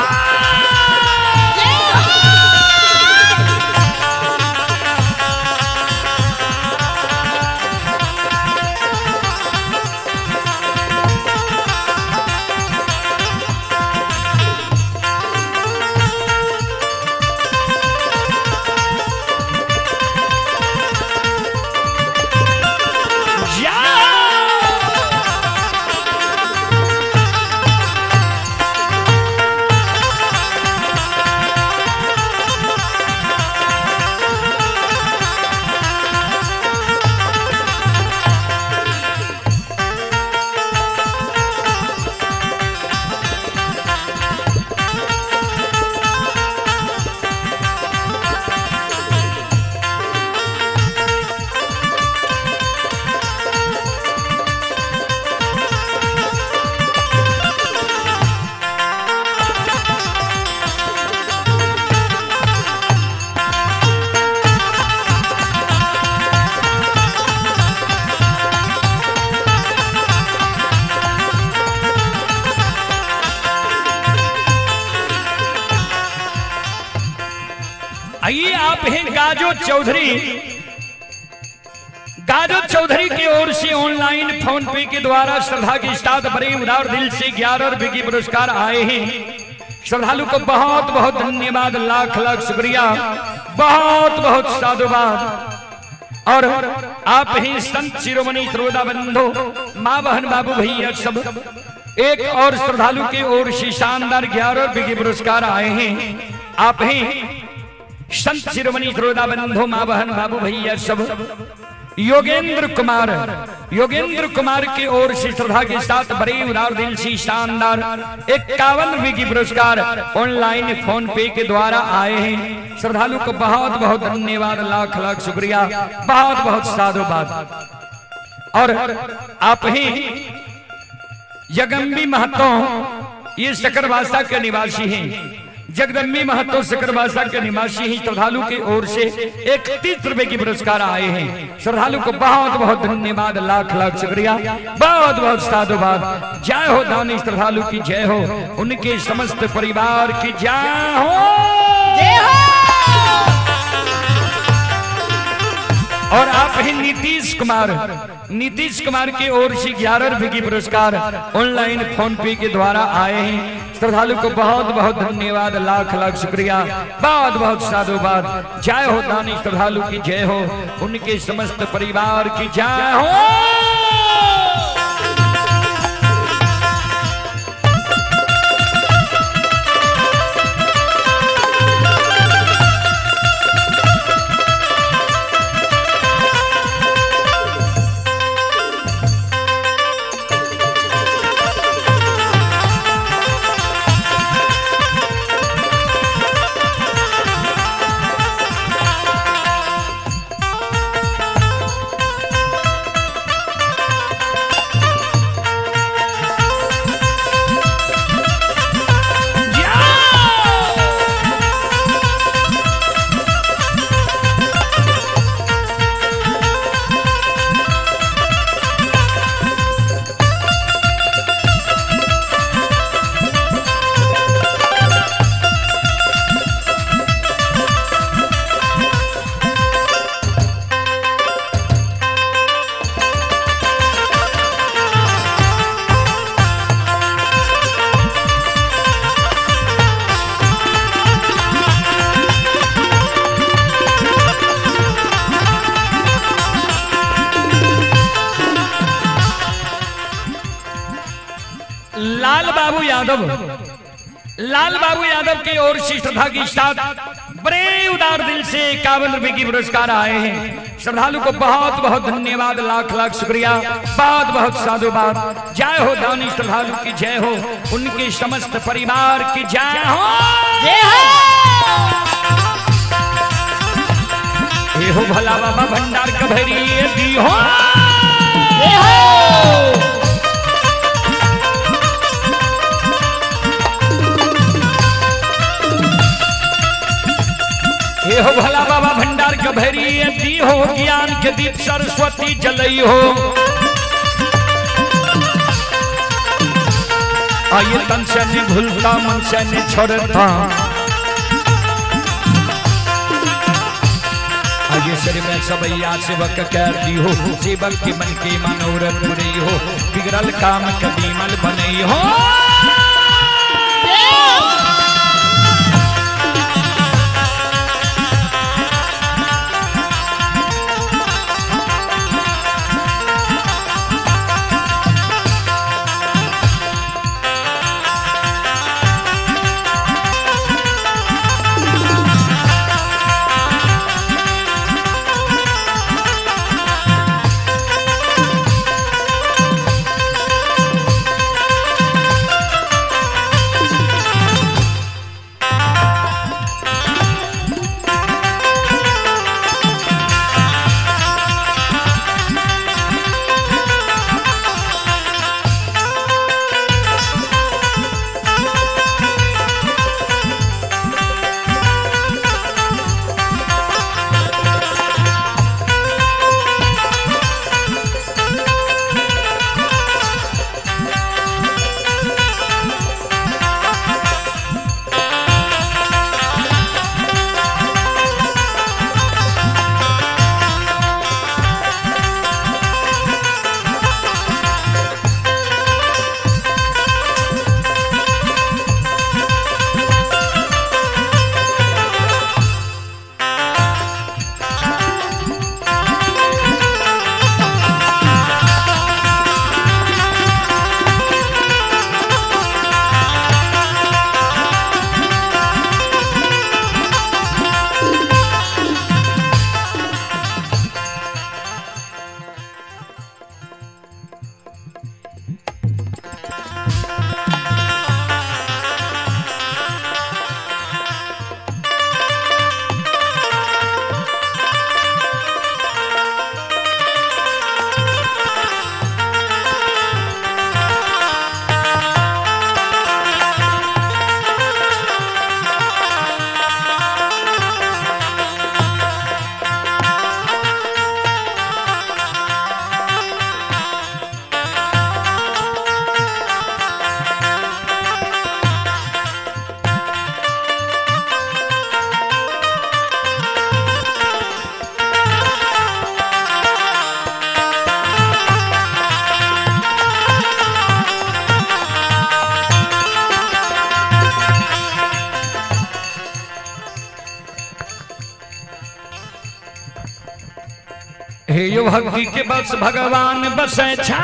आइए आप हैं गाजो चौधरी की ओर से ऑनलाइन फोन पे के द्वारा श्रद्धा के साथ बड़े उदार दिल से 11 रुपए के पुरस्कार आए हैं। श्रद्धालु को बहुत बहुत धन्यवाद, लाख लाख शुक्रिया, बहुत बहुत साधुवाद। और आप ही संत शिरोमणि श्रोता बंधु माँ बहन बाबू भैया सब एक और श्रद्धालु के ओर से शानदार 11 रुपए के पुरस्कार आए हैं। आप हैं संत शिरोमणि श्रोता बंधु माँ बहन बाबू भैया सब योगेंद्र कुमार की ओर से श्रद्धा के साथ बड़े उदार दिल से शानदार 51 रुपए की पुरस्कार ऑनलाइन फोन पे के द्वारा आए हैं। श्रद्धालु को बहुत बहुत धन्यवाद, लाख लाख शुक्रिया, बहुत बहुत साधुवाद। और आप ही जगदम्बी महतो ये शकर भाषा के निवासी हैं। जगदम्बी महतो शकर भाषा के निवासी ही श्रद्धालु की ओर से 31 रुपए की पुरस्कार आए हैं। श्रद्धालु को बहुत बहुत धन्यवाद, लाख लाख शुक्रिया, बहुत बहुत साधुवाद। जय हो दानी श्रद्धालु की जय हो, उनके समस्त परिवार की जय हो, जय हो। और आप ही नीतीश कुमार की ओर से 11 रुपए की पुरस्कार ऑनलाइन फोन पे के द्वारा आए हैं। श्रद्धालु को बहुत बहुत धन्यवाद, लाख लाख शुक्रिया, बहुत बहुत साधुवाद। जय हो दानी श्रद्धालु की जय हो, उनके समस्त परिवार की जय हो। लाल बाबू यादव की ओर से श्रद्धा के साथ बड़े उदार दिल से 51 रुपए की पुरस्कार आए हैं। श्रद्धालु को बहुत बहुत धन्यवाद, लाख लाख शुक्रिया, बहुत बहुत साधुवाद। जय हो दानी श्रद्धालु की जय हो, उनके समस्त परिवार की जय हो, जय हो। हे हो भला बाबा भंडार का भैरी दी हो हे हो भला बाबा भंडार का भैरी दी हो ज्ञान के दीप सरस्वती जलई हो आइए तन से नहीं भूलता मन से नहीं छोड़ता आगे शरीर में सबैया सेवक कर दी हो सेवक के मन के मनोरथ पूरी हो बिगड़ल काम कभी मल बनई हो हे यो भक्ति के बस भगवान बसे छा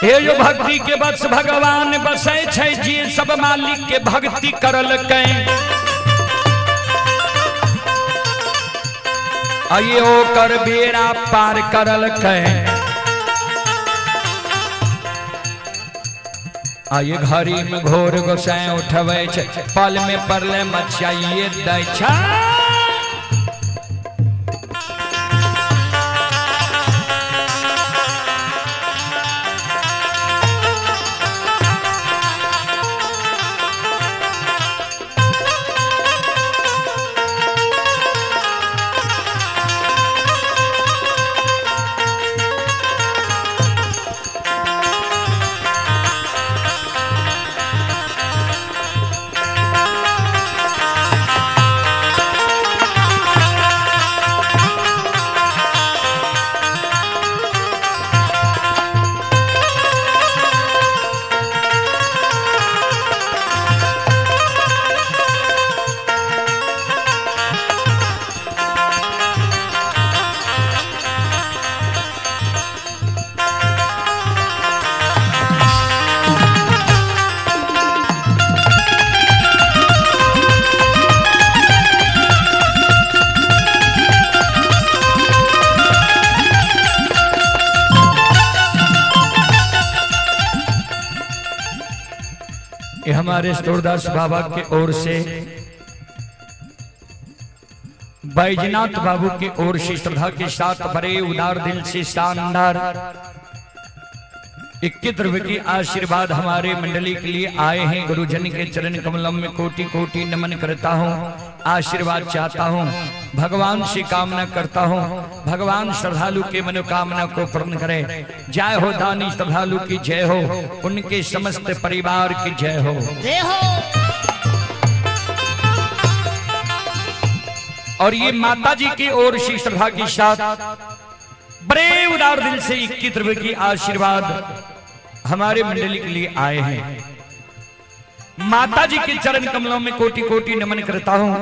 हे यो भक्ति के बस भगवान बसे छै जी सब मालिक के भक्ति करल कै आइए ओकर बेड़ा पार करल कै आइए घड़ी में घोर गोसाई उठबै छै पल में परले मचाइए दै छै हमारे सूरदास बाबा की ओर से, बैजनाथ बाबू की ओर से श्रद्धा के साथ बड़े उदार दिल से शानदार 21 रुपए की आशीर्वाद हमारे मंडली के लिए आए हैं। गुरुजन के चरण कमलों में कोटि कोटि नमन करता हूँ, आशीर्वाद चाहता हूँ, भगवान से कामना करता हूँ, भगवान श्रद्धालु के मनोकामना को पूर्ण करे। जय हो दानी श्रद्धालु की जय हो, उनके समस्त परिवार की जय हो। जय हो। और ये माता जी की ओर से श्रद्धा के साथ बड़े उदार दिल से 21 रुपए की आशीर्वाद हमारे मंडली के लिए आए हैं। माता जी के चरण कमलों में कोटि कोटि नमन करता हूं,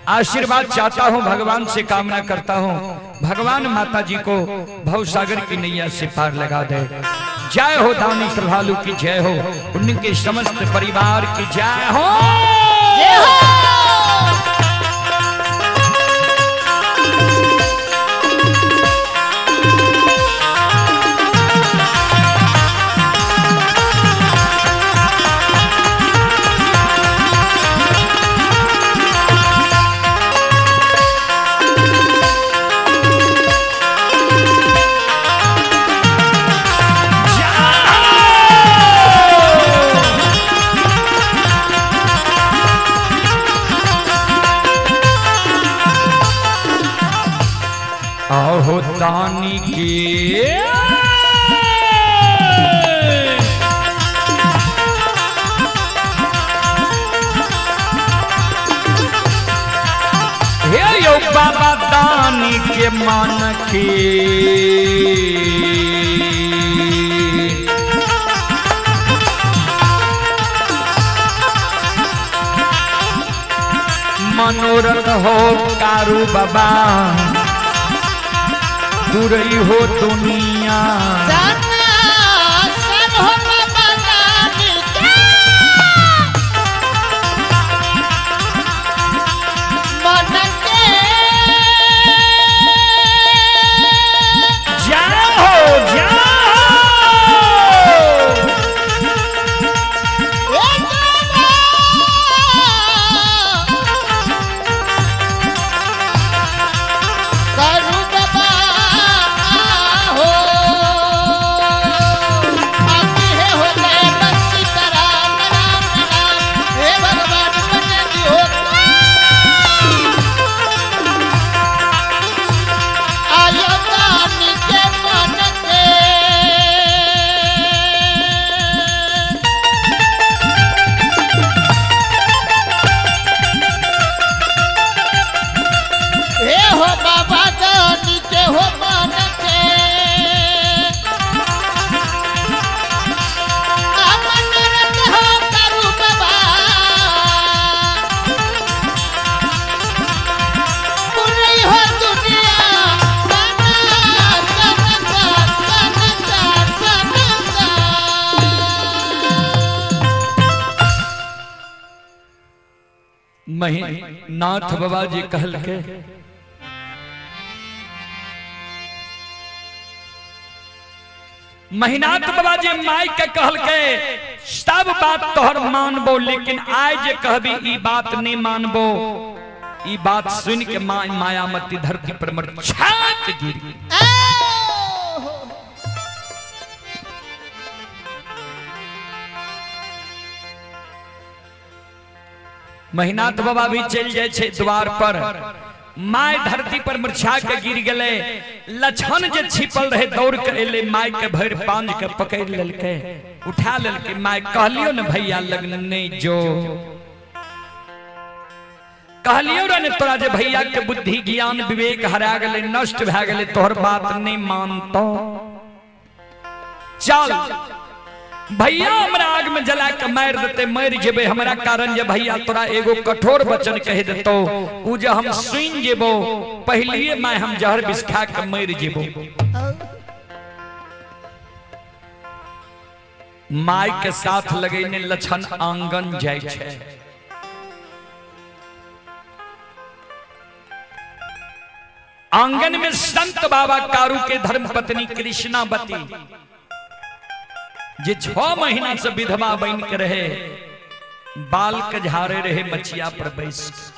आशीर्वाद चाहता हूं, भगवान से कामना करता हूं, भगवान माता जी को भवसागर की नैया से पार लगा दे। जय हो दानी श्रद्धालु की जय हो, उनके समस्त परिवार की जय हो। जय हो। आहो दानी की हे यो बाबा दानी के मान की मनोरथ हो कारू बाबा, दूरई हो दुनिया सन हो बाबा दानी के मन के। जाओ जाओ ए बाबा करू बाबा हो आती है होले बसी करा हे भगवान बने दी हो आयो दानी के मन के। हे हो बाबा दानी के हो मन के अमन रत हो करू बाबा पूरी हो दुनिया नाथ बाबा जी कहल के महिनाथ बाबा जी माई के कहल के सब बात तोहर मानबो, लेकिन आय जे कहबी ई बात नहीं मानबो। ई बात सुन के मायामती धरती पर मर छात गिर गई। महिनाथ बाबा भी चल जाए छे द्वार पर, माय धरती पर मूर्छा के गिर गले। लछन जे छिपल रहे दौड़ के एले, माय के भर बांध के पकड़ लेलके, उठा लेलके। माय कहलियो न भैया लगन नहीं जो, कहलियो रे तोरा जे भैया के बुद्धि ज्ञान विवेक हरा गले, नष्ट भा गले, तोहर बात नहीं मानतो। चल भैया हमरा आग में जला के मार देते, मर जेबे हमरा कारण। जे भैया तोरा एगो कठोर वचन कह देतो, उ जे हम सुन जेबो, पहलिए मैं हम जहर विष खा के मर जेबो। माय के साथ लगेने लछन आंगन जाय छे। आंगन में संत बाबा कारू के धर्म पत्नी कृष्णावती जे 6 महीना से विधवा बन के रहे, बाल के झारे रहे मचिया पर बैस के।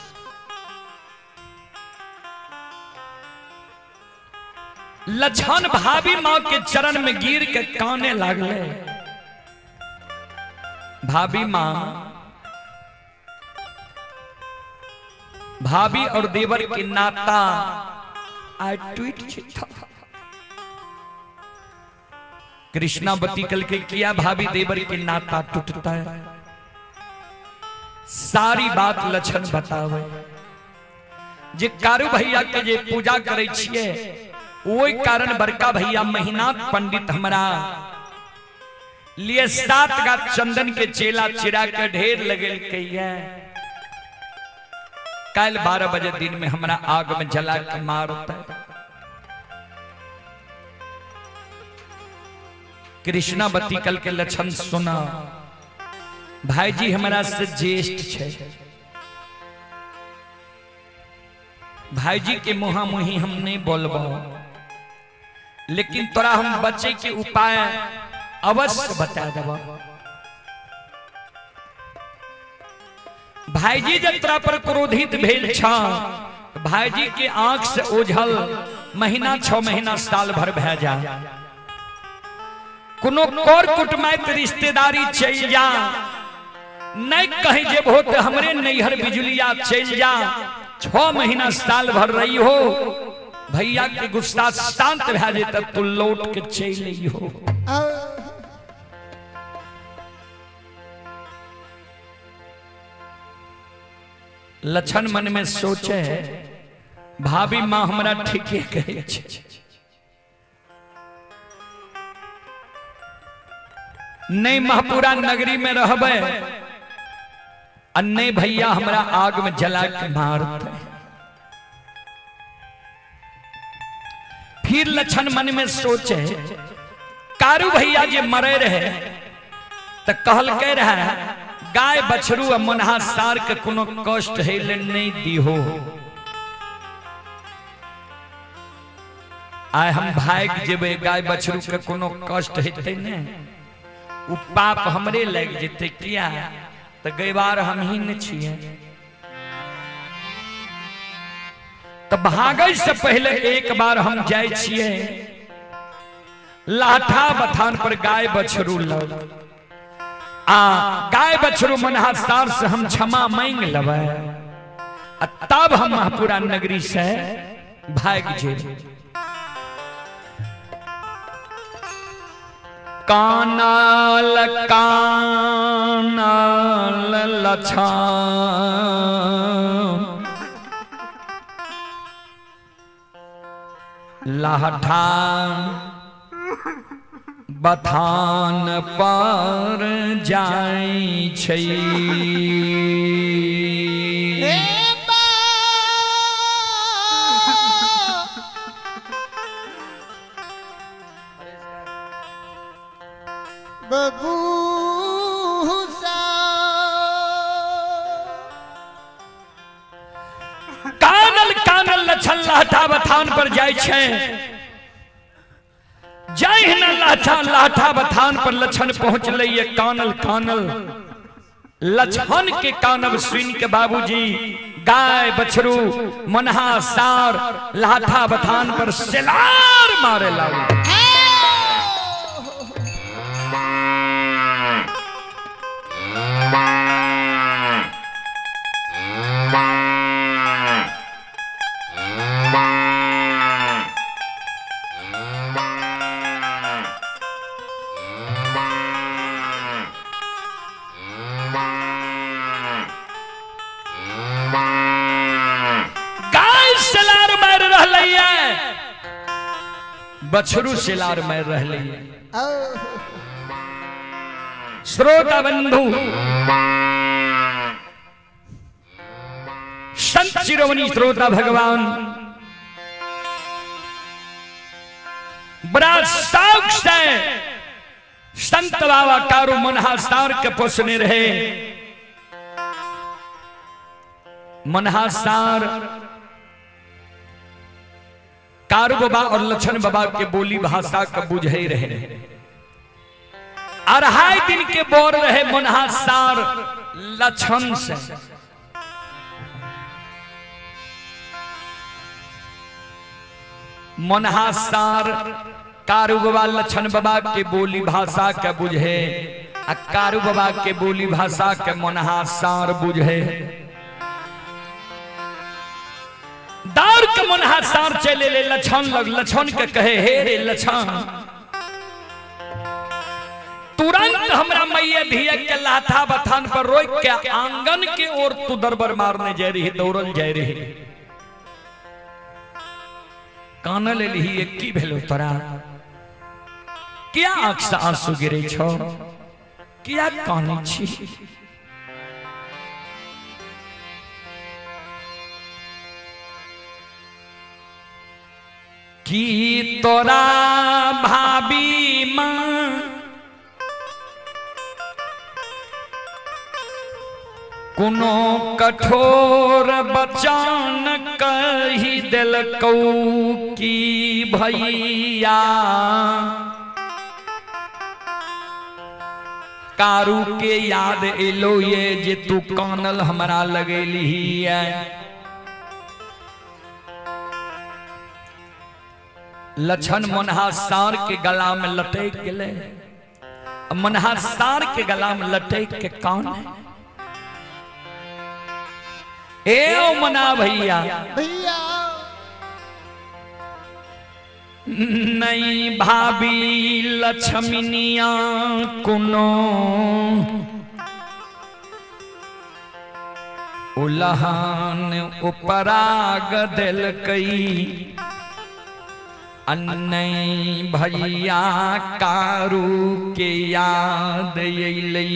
लछन भाभी मां के चरण में गिर के काने लागले। भाभी मां, भाभी और देवर के नाता आज ट्वीट था। कृष्णावती कल के किया भाभी देवर के नाता टूटता है, सारी बात लक्षण बतावे। जे कारू भैया के जे पूजा करे छिए, ओई कारण बड़का भैया महीनाथ पंडित हमरा लिए 7 गा चंदन के चेला चिरा के ढेर लगल कहिए। कल 12 बजे दिन में हमरा आग में जला के मारता। कृष्णावती कल के लक्षण सुना। भाई जी हमारा से ज्येष्ठ छे, भाई जी के मुहा मुही हम नहीं बोलबो, लेकिन तोरा हम बचे के उपाय अवश्य बता देबो। भाई जी जब तोरा पर क्रोधित भेल छा, भाई जी के आंख से ओझल महीना 6 महीना साल भर भे जा। कोनो कर कुटमैत रिश्तेदारी चल जा, नहीं कहीं जे बहुत हमरे नैहर बिजुलिया चल जा। 6 महीना साल भर रही हो, भैया के गुस्सा शांत भे जे तब तू लौट के चल हो। लक्षण मन में सोचे, भाभी मां हमरा ठीके कहे छे। नहीं महपुरा नगरी में रहबे, अन्ने भैया हमरा आग में जला के मारते। फिर लक्षण मन में सोचे, कारू भैया जे मरे रहे तो कहल के रहे गाय बछरू और मनहा सार के कोनो कष्ट है ले नहीं दी हो। आय हम भाग जेबे गाय बछरू के कोनो कष्ट हेते ने, उ पाप हमरे लग जेते। किया तो गई बार हम ही न छिए। तो भागे से पहले एक बार हम जाए छिए लाठा बथान पर गाय बछरू लग। गाय बछरू मनहा सार से हम क्षमा मांग लबे, तब हम महपुरा नगरी से भाग जेबे। कानल कानल लछन लाठा बथान पर जाई छै। कानल कानल लछन लाठा बथान पर जाय छै। जय न लाठा लाठा बथान पर लछन पहुंच लइए। कानल कानल लछन के कानब सुन के बाबूजी गाय बछरू मनहा सार लाठा बथान पर सिलार मारे लागे। बछरू सिलार में रह लिये। श्रोता बंधु संत शिरोमणि श्रोता भगवान बड़ा शौक से संत बाबा कारू मनहा सार के पोसने रहे। मनहा सार कारू बाबा और लक्षण बाबा के बोली भाषा का बुझे रहे। अढ़ाई दिन के बोर रहे मनहासार लक्षण से। मनहासार कारू बाबा लक्षण बाबा के बोली भाषा के बुझे, आ कारू बाबा के बोली भाषा के मनहासार बुझे। दार के मनहासार चले ले लक्षण लग, लक्षण के कहे हे रे लक्षण, तुरंत हमरा मैया धिया के लाथा बथान पर रोक के आंगन के ओर तू दरबार मारने जा रही, दौड़ल जा रही। कान ले ली एक की भेलो तोरा, क्या आंख से आंसू गिरे छो, क्या कानी छी। की तोरा भाभी मां कोनो कठोर बचन कही दिलकौ की भैया कारू के याद एलो ये जे तू कानल हमरा लगेली है। लक्षण मनहासार के गला में लटक गए, मनहासार के गला में लटक के कौन है? ए ओ मना भैया भैया नहीं भाभी लक्ष्मीनिया कुनो उलहान उपराग दिल कई अन्नई भैया कारू के याद अइलई।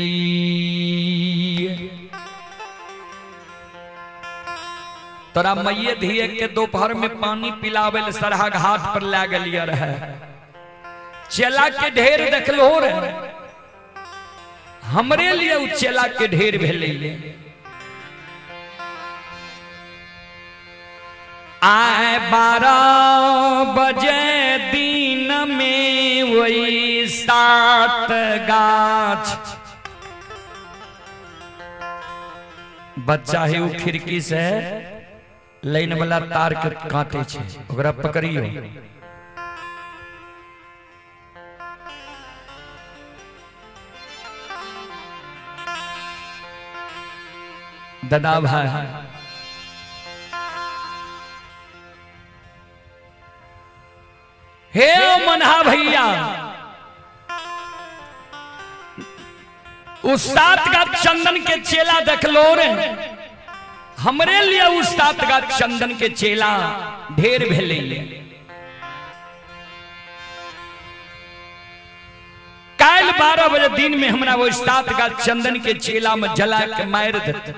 तोरा मैये धिये के दोपहर में पानी पिलावे ले सरहा घाट पर ला गलिया रहे। चेला के ढेर देखलो रे, हमरे लिए उ चेला के ढेर भेले। आए 12 बजे दिन में वही 7 गाछ बच्चा है, वो खिड़की से लाइन वाला तार के काटे छे, ओकरा पकड़ियो। दादा भाई हे मनहा भैया, उस 7 का चंदन के चेला देखलो रे, हमरे लिए उस 7 का चंदन के चेला ढेर भेले। काल 12 बजे दिन में हमरा वो 7 का चंदन के चेला में जला के मार देते।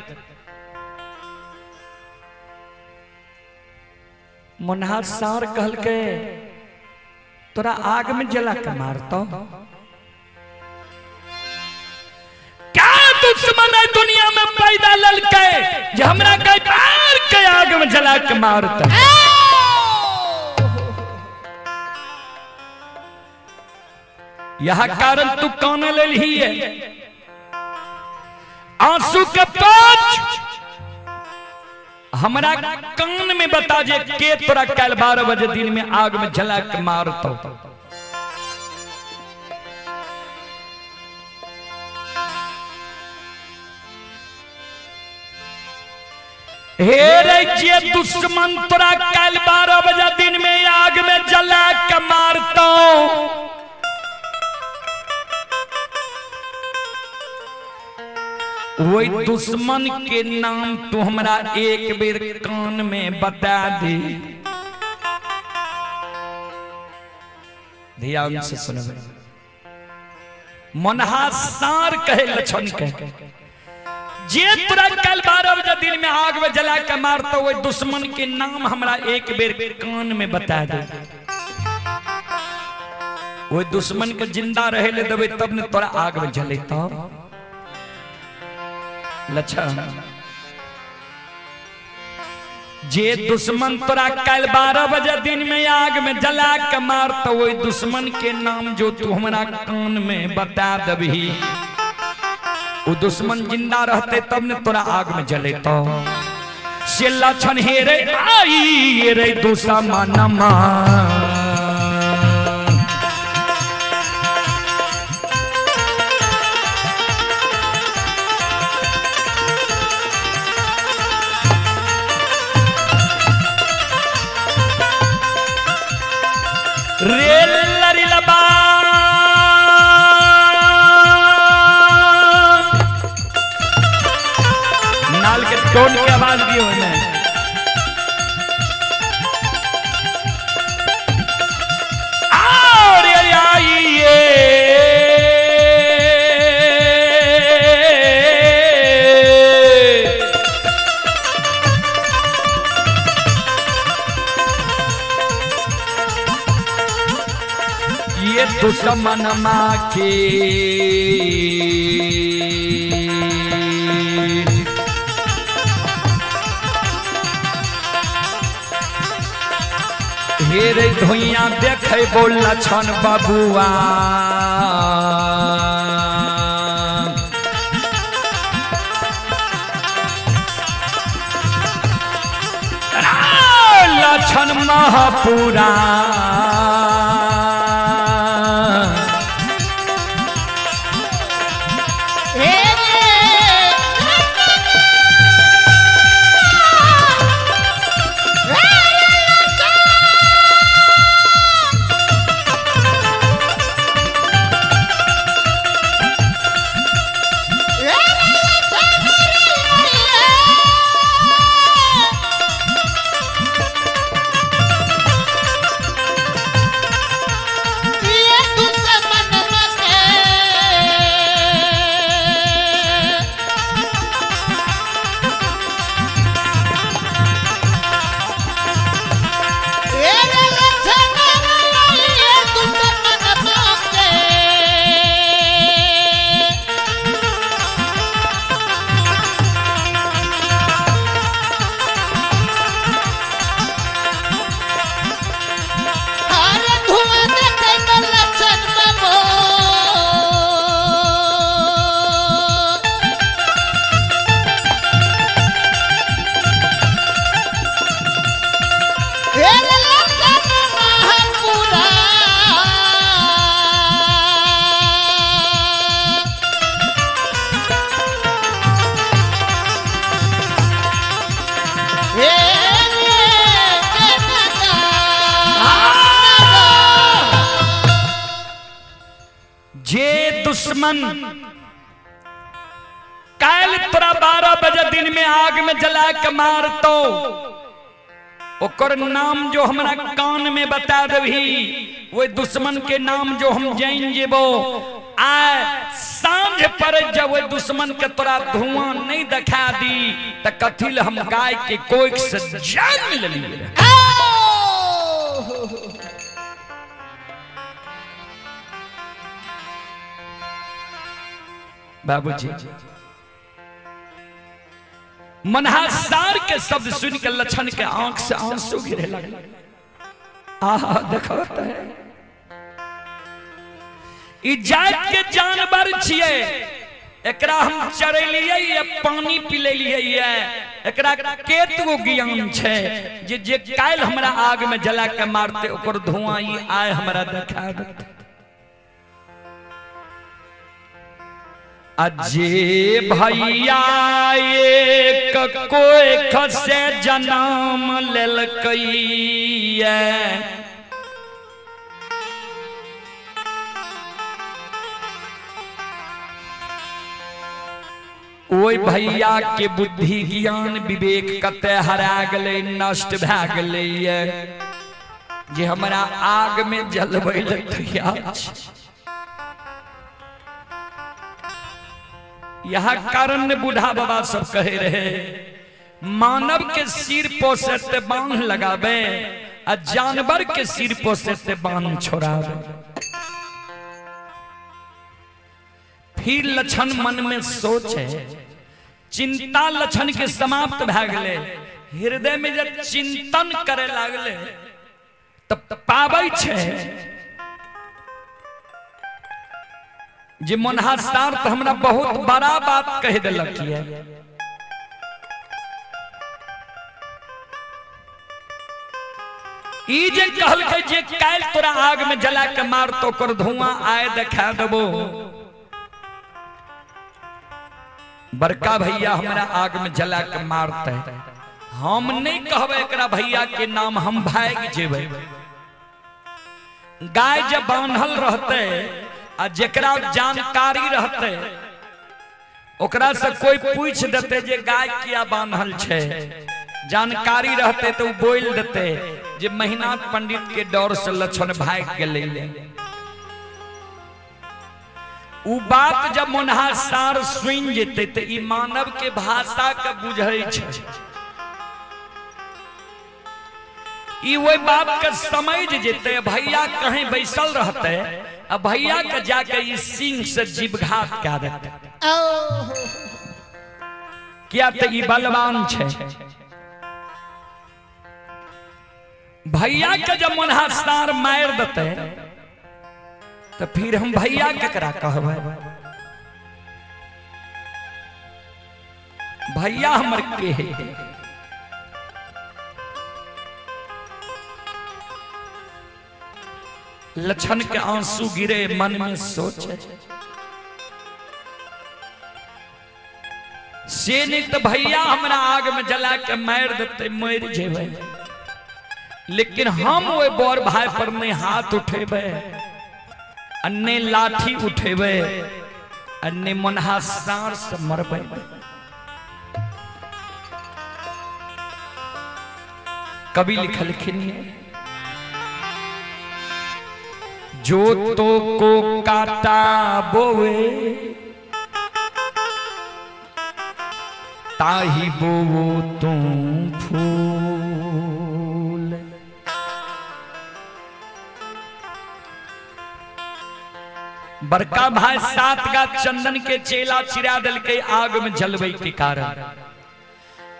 मनहासार कहल के तोरा आग में जला के मारतो, क्या दुश्मन है दुनिया में पैदा ललके जे हमरा कई बार के आग में जला के मारता। यह कारण तू कौन ले ली है? आंसू के पोंछ हमरा कान में बता जे के तोरा कल 12 बजे दिन में आग में जला के मारतो। हे रे जे दुश्मन तोरा कल 12 बजे दिन में आग में जला के मारतो, वही दुश्मन के नाम तू हमरा एक बेर कान में बता दे। ध्यान से सुनबे। मनहासार कहे लक्षण के जे तोरा कल 12 बजे दिन में आग में जला के मारतो, वही दुश्मन के नाम हमरा एक बेर कान में बता दे। वही दुश्मन के जिंदा रहे ले देबे तब ने तोरा आग में जलेता। लक्षण जे दुश्मन तोरा कल 12 बजे दिन में आग में जला के मार तो वही दुश्मन के नाम जो तू हमारा कान में बता दबी वो दुश्मन जिंदा रहते तब ने तोरा आग में जले तो से लक्षण हे रे आई रे दुश्मनमा रेल लरिलबा नाल के टोन की आवाज भी हो ना और आइए ये दुश्मनमा के हेरे धोइया देखे बोल लक्षण बबुआ लक्षण महापुरा जे दुश्मन काल तोरा 12 बजे दिन में आग में जला के मार तो ओकर नाम जो हमरा कान में बता दबी वो दुश्मन के नाम जो हम जान जेबो आए सांझ पर जब वो दुश्मन के तोरा धुआं नहीं दिखा दी तो कथिल हम गाय के कोई से जान मिल लिए बाबूजी मनहासार के शब्द सुन के लक्षण के आंख से आंसू गिरे लगे आहा देखो तो है ई जात के जानवर छिए एकरा हम चरेलिए या पानी पिलेलिए या एकरा केतगो ज्ञान छे जे काल हमरा आग में जला के मारते ओकर धुआं ई आए हमरा देखा देते अजे भैया एक कोई खसे जन्म लेलकैया ओई भैया के बुद्धि ज्ञान विवेक कते हरा गले नष्ट भए गले जे हमरा आग में जलबै ले तैयार छै यह कारण बूढ़ा बाबा सब कहे रहे मानव के सिर पोसे ते बांध लगावे आ जानवर के सिर पोसे ते बांध छोड़ावे फिर लक्षण मन में सोचे चिंता लक्षण के समाप्त भए गए हृदय में जब चिंतन करे लागले तब पाबै छे जे मनहासार तो हमरा बहुत बड़ा बात कह दिलक है। ई जे कहल के जे काल तोरा आग में जला के मार तो कर धुआं आए देखा देबो। बड़का भैया हमरा आग में जला के मारते हम नहीं कहबे एकरा भैया के नाम हम भाग जेबे। गाय जब बांधल रहते आ जेकरा जानकारी रहते ओकरा से कोई पूछ देते जे गाय किया बांधल छे, जानकारी रहते तो बोल देते जे महीनाथ पंडित के डर से लक्षण भाग गेले। उ बात जब मनहासार सुन जेते तो ई मानव के भाषा के बुझे छे, ई वही बात के समझ जेते। भैया कहीं बैसल रहते अब भैया के जाके इस सिंह से जीवघात कर देते। क्या तो ई बलवान छे। भैया के जब मनहासार मार देते तो फिर हम भैया केकरा कहबे। भैया हमर के है। लक्षण के आंसू गिरे मन में सोचे से नहीं तो भैया हमरा आग में जला के मार देते मर जेबे। लेकिन हम वो बोर भाई पर नहीं हाथ उठेबे, अन्ने लाठी उठेबे, अन्ने मनहासार से मरबे। कवि लिखलखिन जो तो को काटा बोवे ताही बोवो तुम फूल। बड़का भाई 7 गा चंदन के चेला चिरा दिल के आग में जलवे के कारण।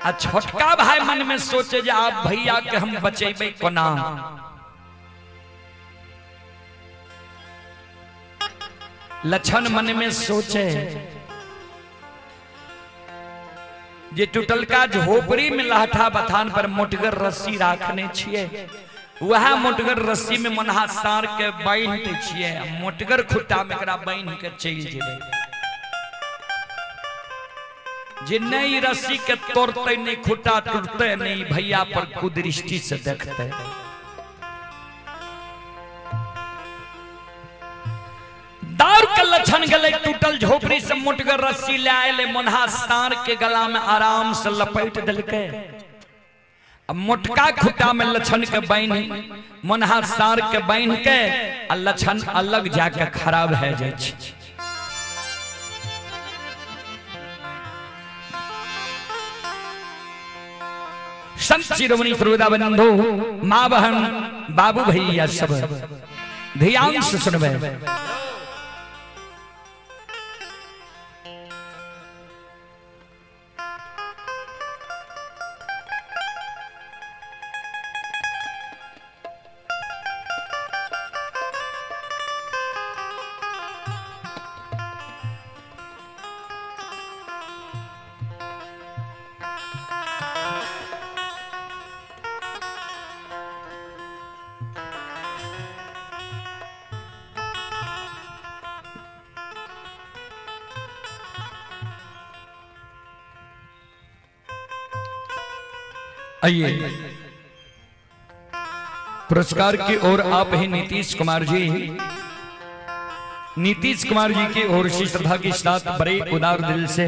आ छोटका भाई मन में सोचे जे आप भैया के हम बचेबे कोना। लक्षण मन में सोचे जे टूटलका झोपड़ी में लहठा बथान पर मोटगर रस्सी राखने छिए, वह मोटगर रस्सी में मनहासार के बांध दे छिए। मोटगर खुट्टा में एकरा बांध के चल जेबे। जे नहीं रस्सी के तोड़ते नहीं खुट्टा टूटते नहीं भैया पर कुदृष्टि से देखते। दार के लक्षण गले टूटल झोपड़ी से मोटगर रस्सी ले आए मनहासार के गला में आराम से लपेट दिलके। अब मोटका खुट्टा में लक्षण के बांध मनहासार के बांध के आ लक्षण अलग जाके खराब है जाय छै। संत शिरोमणि प्रभुदा बंधु मां बहन बाबू भैया सब ध्यान से सुनबे। आइए पुरस्कार की ओर आप ही नीतीश कुमार जी की ओर से श्रद्धा के साथ बड़े उदार दिल से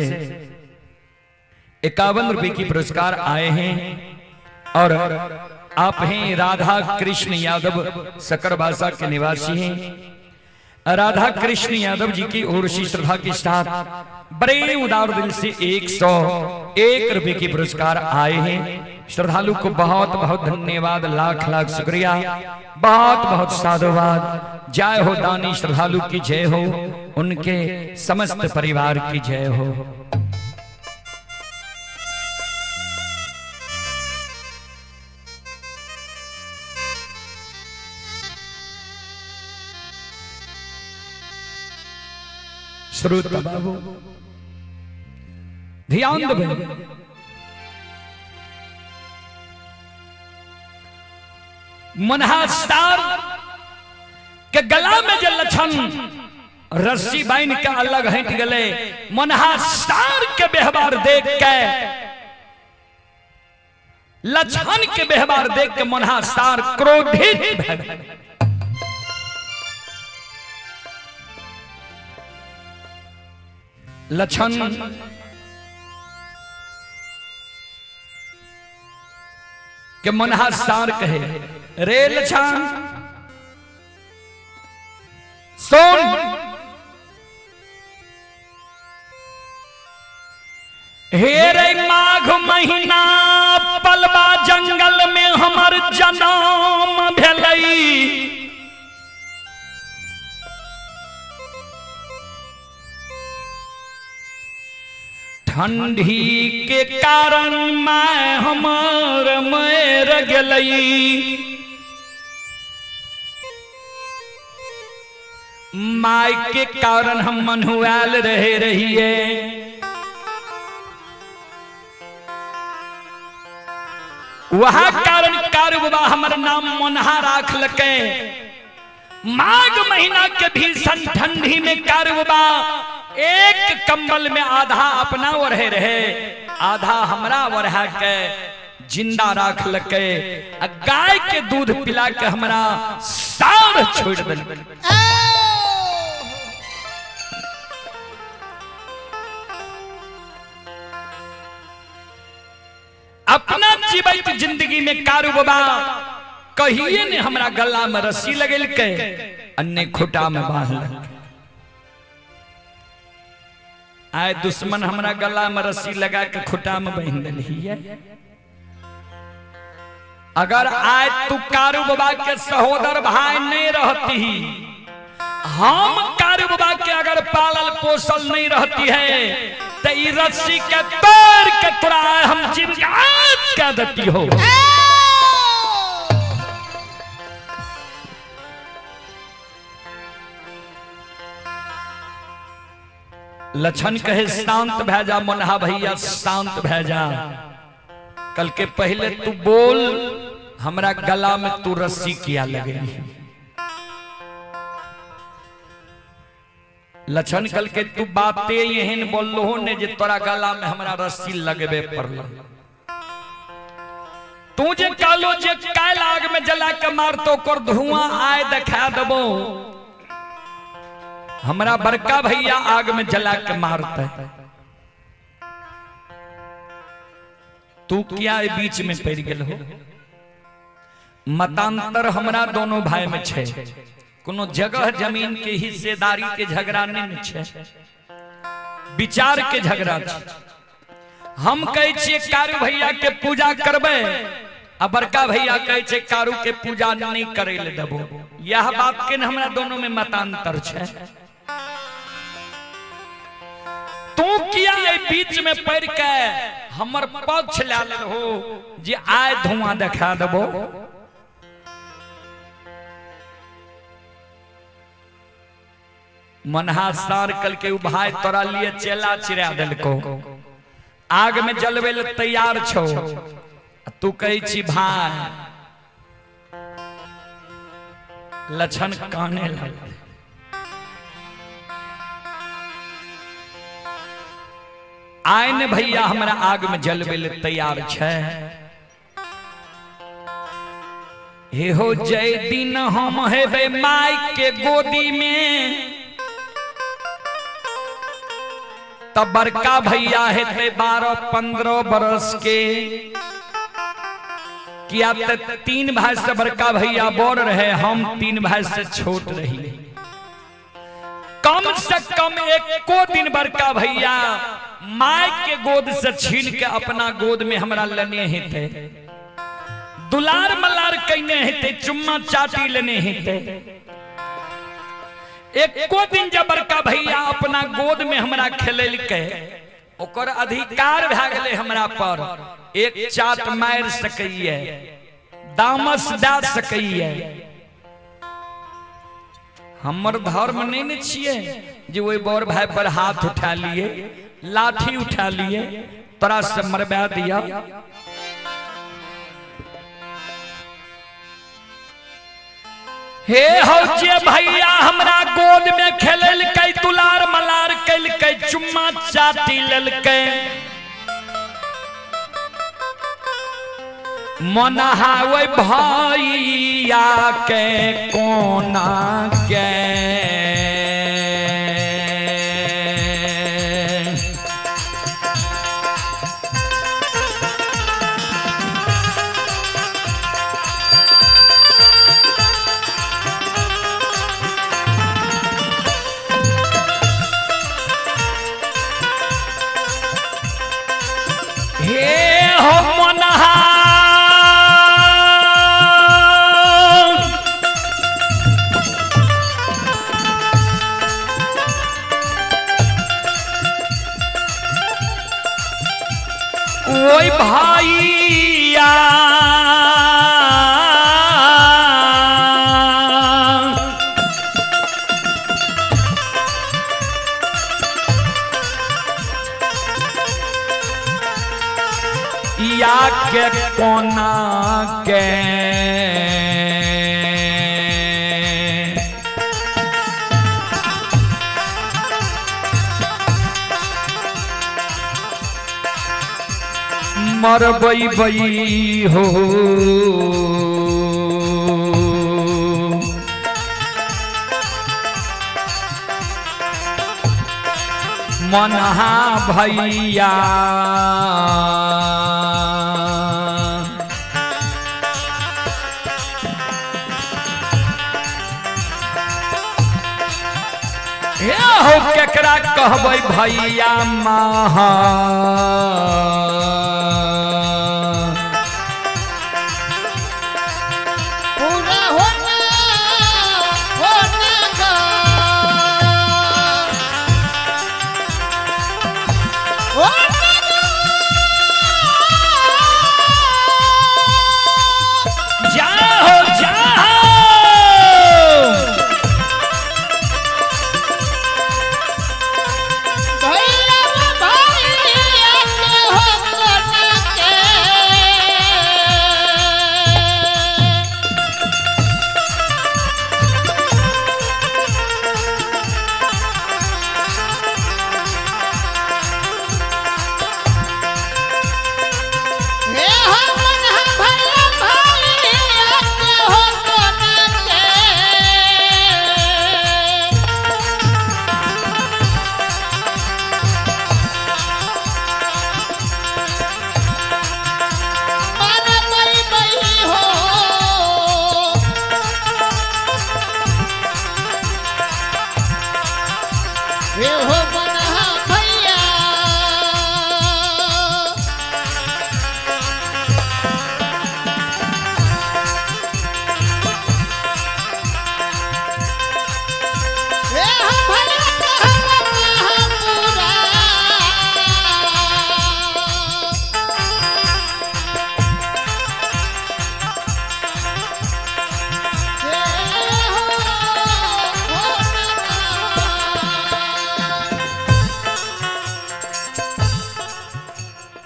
51 रुपए की पुरस्कार आए हैं। और आप हैं राधा कृष्ण यादव सकरबासा के निवासी हैं। राधा कृष्ण यादव जी की ओर से श्रद्धा के साथ बड़े उदार दिल से 101 रुपए की पुरस्कार आए हैं। श्रद्धालु को बहुत बहुत धन्यवाद, लाख लाख शुक्रिया, बहुत बहुत साधुवाद। जय हो दानी श्रद्धालु की जय हो, उनके समस्त परिवार की जय हो। श्रोता बाबू ध्यान दो। मनहासार के गला में जो लछन रस्सी बाइन के अलग हट गले, मनहासार के व्यवहार देख के, लछन के व्यवहार देख के मनहासार क्रोधित भय। लछन के मनहासार कहे, रे लछन सुन, हे रे माघ महीना पलवा जंगल में हमर जन्म भेलई। ठंडी के कारण मैं हमर मर गेलई। माय के कारण हम मनुआल रहे रहिए। वह कारण कारुबा हमर नाम मनहा राख लके। माघ महीना के भीषण ठंडी में कारुबा एक कंबल में आधा अपना ओढ़े रहे, आधा हमरा ओढ़ा के जिंदा राख लके। गाय के दूध पिला के हमरा सार छोड़ दिल। अपना जीवित जिंदगी में कारू बाबा कहिए ने हमरा गला में रस्सी लगेल के, अन्य खुटा में बांध। आए दुश्मन हमरा गला में रस्सी लगा के खुटा में बांध दिलिए। अगर आए तू कारू बाबा के सहोदर भाई नहीं रहती, हम कारू बाबा के अगर पालल पोसल नहीं रहती है, तो ई रस्सी के तोड़ के तोरा हम जीवित कर देती हो। लछन कहे शांत भै जा मनहा भैया, शांत भै जा। कल के पहले तू बोल, हमरा गला में तू रस्सी किया लगेगी। लछन कल के तू बातें यहन बोलो ने जे तोरा गला में हमरा रस्सी लगबे पड़ल। तू जे कालो जे काल आग में जला के मारतो कर धुआं आए दिखा देबो। हमरा बड़का भैया आग में जला के मारते, तू क्या बीच में पड़ गेल हो। मतांतर हमरा दोनों भाई में छे, कोनो जगह जमीन के हिस्सेदारी के झगड़ा नहीं छे, विचार के झगड़ा छे। हम कहे छे कारू भैया के पूजा करबे, आ बड़का भैया कहे छे कारू के पूजा नहीं करे ले देबो। यह बात के हमरा दोनों में मतांतर छे। तू किया ये बीच में पड़ के हमर पक्ष ले ले हो जे आए धुआं दिखा देबो। मनहासार कल के भाई तोरा लिए चेला चिरा दिलको, आग में जलवे ले तैयार छो। तू कही छी भाई, लछन काने लगे। आए ने भैया हमरा आग में जलवे ले तैयार छे। हे हो जय दिन हम हेबे माई के गोदी में, तब बड़का भैया हेते 12-15 बरस के। किया तो 3 भाई से बड़का भैया बड़ रहे, हम 3 भाई से छोट रही। कम से कम एको दिन बड़का भैया माई के गोद से छीन के अपना गोद में हमरा लेने हेते, दुलार मलार कहने हेते, चुम्मा चाटी लेने हेते। एको दिन जब बड़का भैया अपना गोद में हमरा खेलल के, ओकर अधिकार भै गेले हमरा पर। एक चाट मार सकइए, दामस दे सकइए। हमर धर्म नहीं न छिए जे वही बड़ भाई पर हाथ उठा लिए, लाठी उठा लिए, तोरा से मरवा दिया। हे हो जे भैया हमरा गोद में खेलल के, दुलार मलार कैल के, चुम्मा चाटी लेल के, मनहावे भैया के कोना के। हे हो मनहा ओए भैया या के कोना के। मरबई बई हो मनहा भैया हो केकरा कहबै भैया महा पूरा होना का जाओ जाओ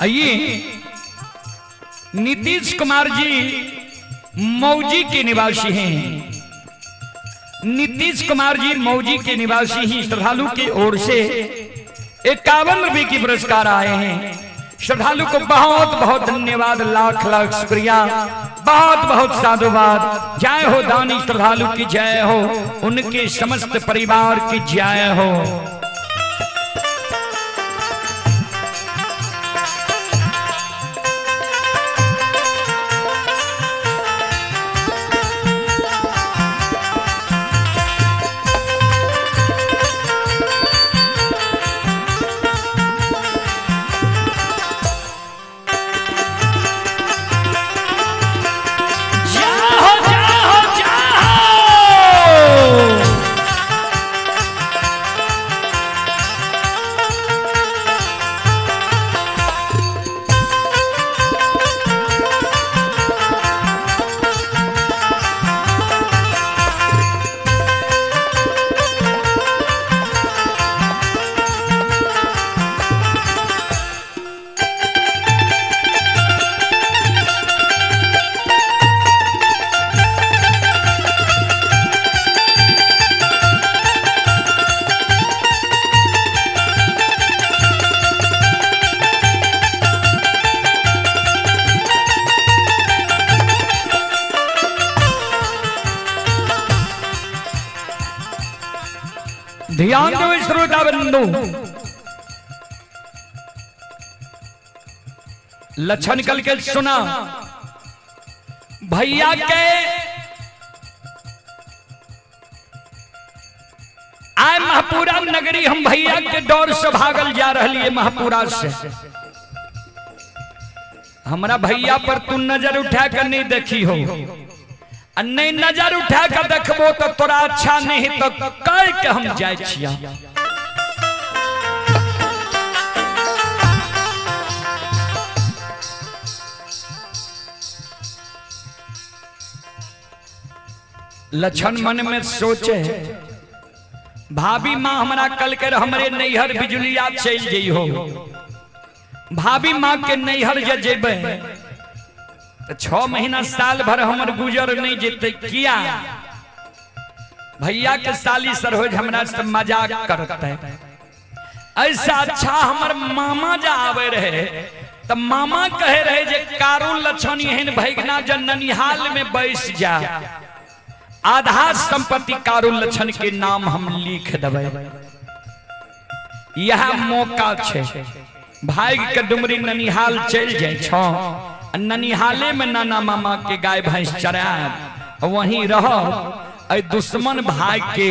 आइए नीतीश कुमार जी मौजी के निवासी हैं। नीतीश कुमार जी मौजी के निवासी ही श्रद्धालु की ओर से 51 रुपए की पुरस्कार आए हैं। श्रद्धालु को बहुत बहुत धन्यवाद, लाख लाख शुक्रिया, बहुत बहुत साधुवाद। जय हो दानी श्रद्धालु की जय हो, उनके समस्त परिवार की जय हो। ध्यान दो श्रोता बंधु, लक्षण कल के सुना भैया के आय महापुरा नगरी हम भैया के दौर से भागल जा रही है महापुरा से। हमरा भैया पर तू नजर उठा कर नहीं देखी हो, नहीं नजर उठा कर देखबो तो तोरा अच्छा नहीं तो कह के हम जाय छिया। लक्षण मन में सोचे भाभी माँ हमारा कल कर हमरे नैहर बिजुलिया चल जाइ हो, भाभी माँ के नैहर जेबे तो 6 महीना साल भर हमर गुजर नहीं जेते किया। भैया के साली सरोज हमरा से मजाक करते, ऐसा अच्छा हमर मामा जा आवे रहे तो मामा कहे रहे जे कारू लक्षण एहन भैगना जन ननिहाल में बैस जा, आधा संपत्ति कारू लक्षण के नाम हम लिख देबै। यह मौका छे भाई के डुमरी ननिहाल चल जाए छो, ननिहाले में नाना मामा के गाय भैंस चराए वहीं रहो, दुश्मन भाई के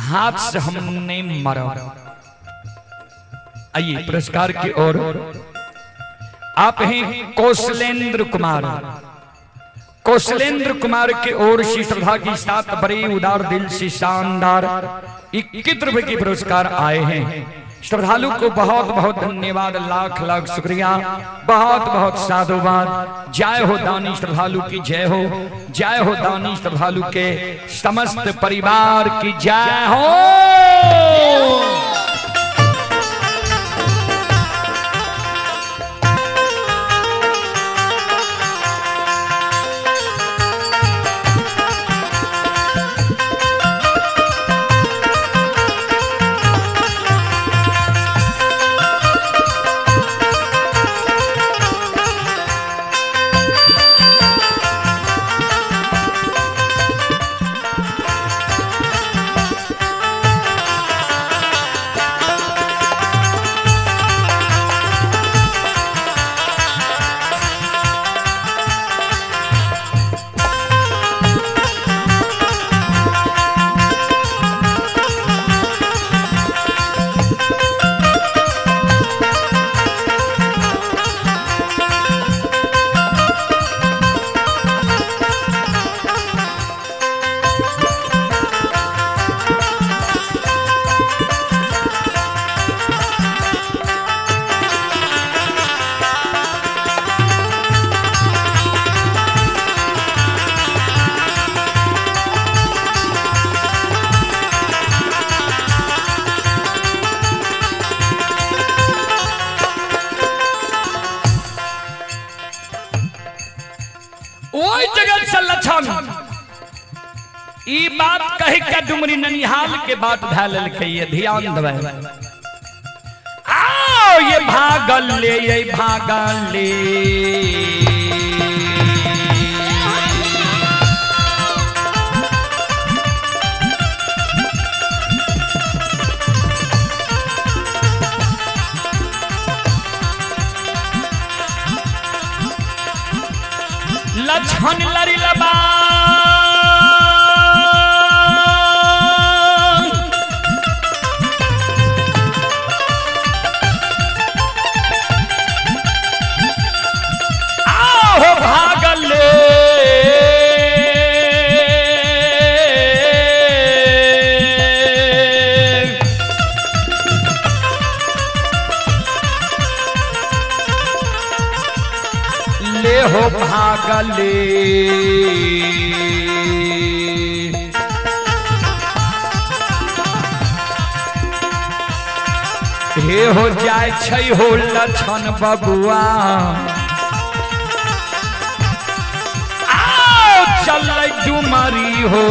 हाथ से हम नहीं मरो। आइए पुरस्कार की ओर आप हैं कौशलेंद्र कुमार, कौशलेंद्र कुमार के ओर से श्रद्धा की साथ बड़े उदार दिल से शानदार 21 रुपए के पुरस्कार आए हैं। श्रद्धालु को बहुत बहुत धन्यवाद, लाख लाख शुक्रिया, बहुत बहुत साधुवाद। जय हो दानी श्रद्धालु की जय हो, जय हो दानी श्रद्धालु के समस्त परिवार की जय हो। ई बात कह के डुमरी ननिहाल के बात भैल के ये ध्यान देवे। आओ ये भागल ले, ये भागल ले, लक्षण लड़ी लबा ले हो भागले, हे हो जाय छै हो लक्षण बबुआ, आओ चल डुमरी हो,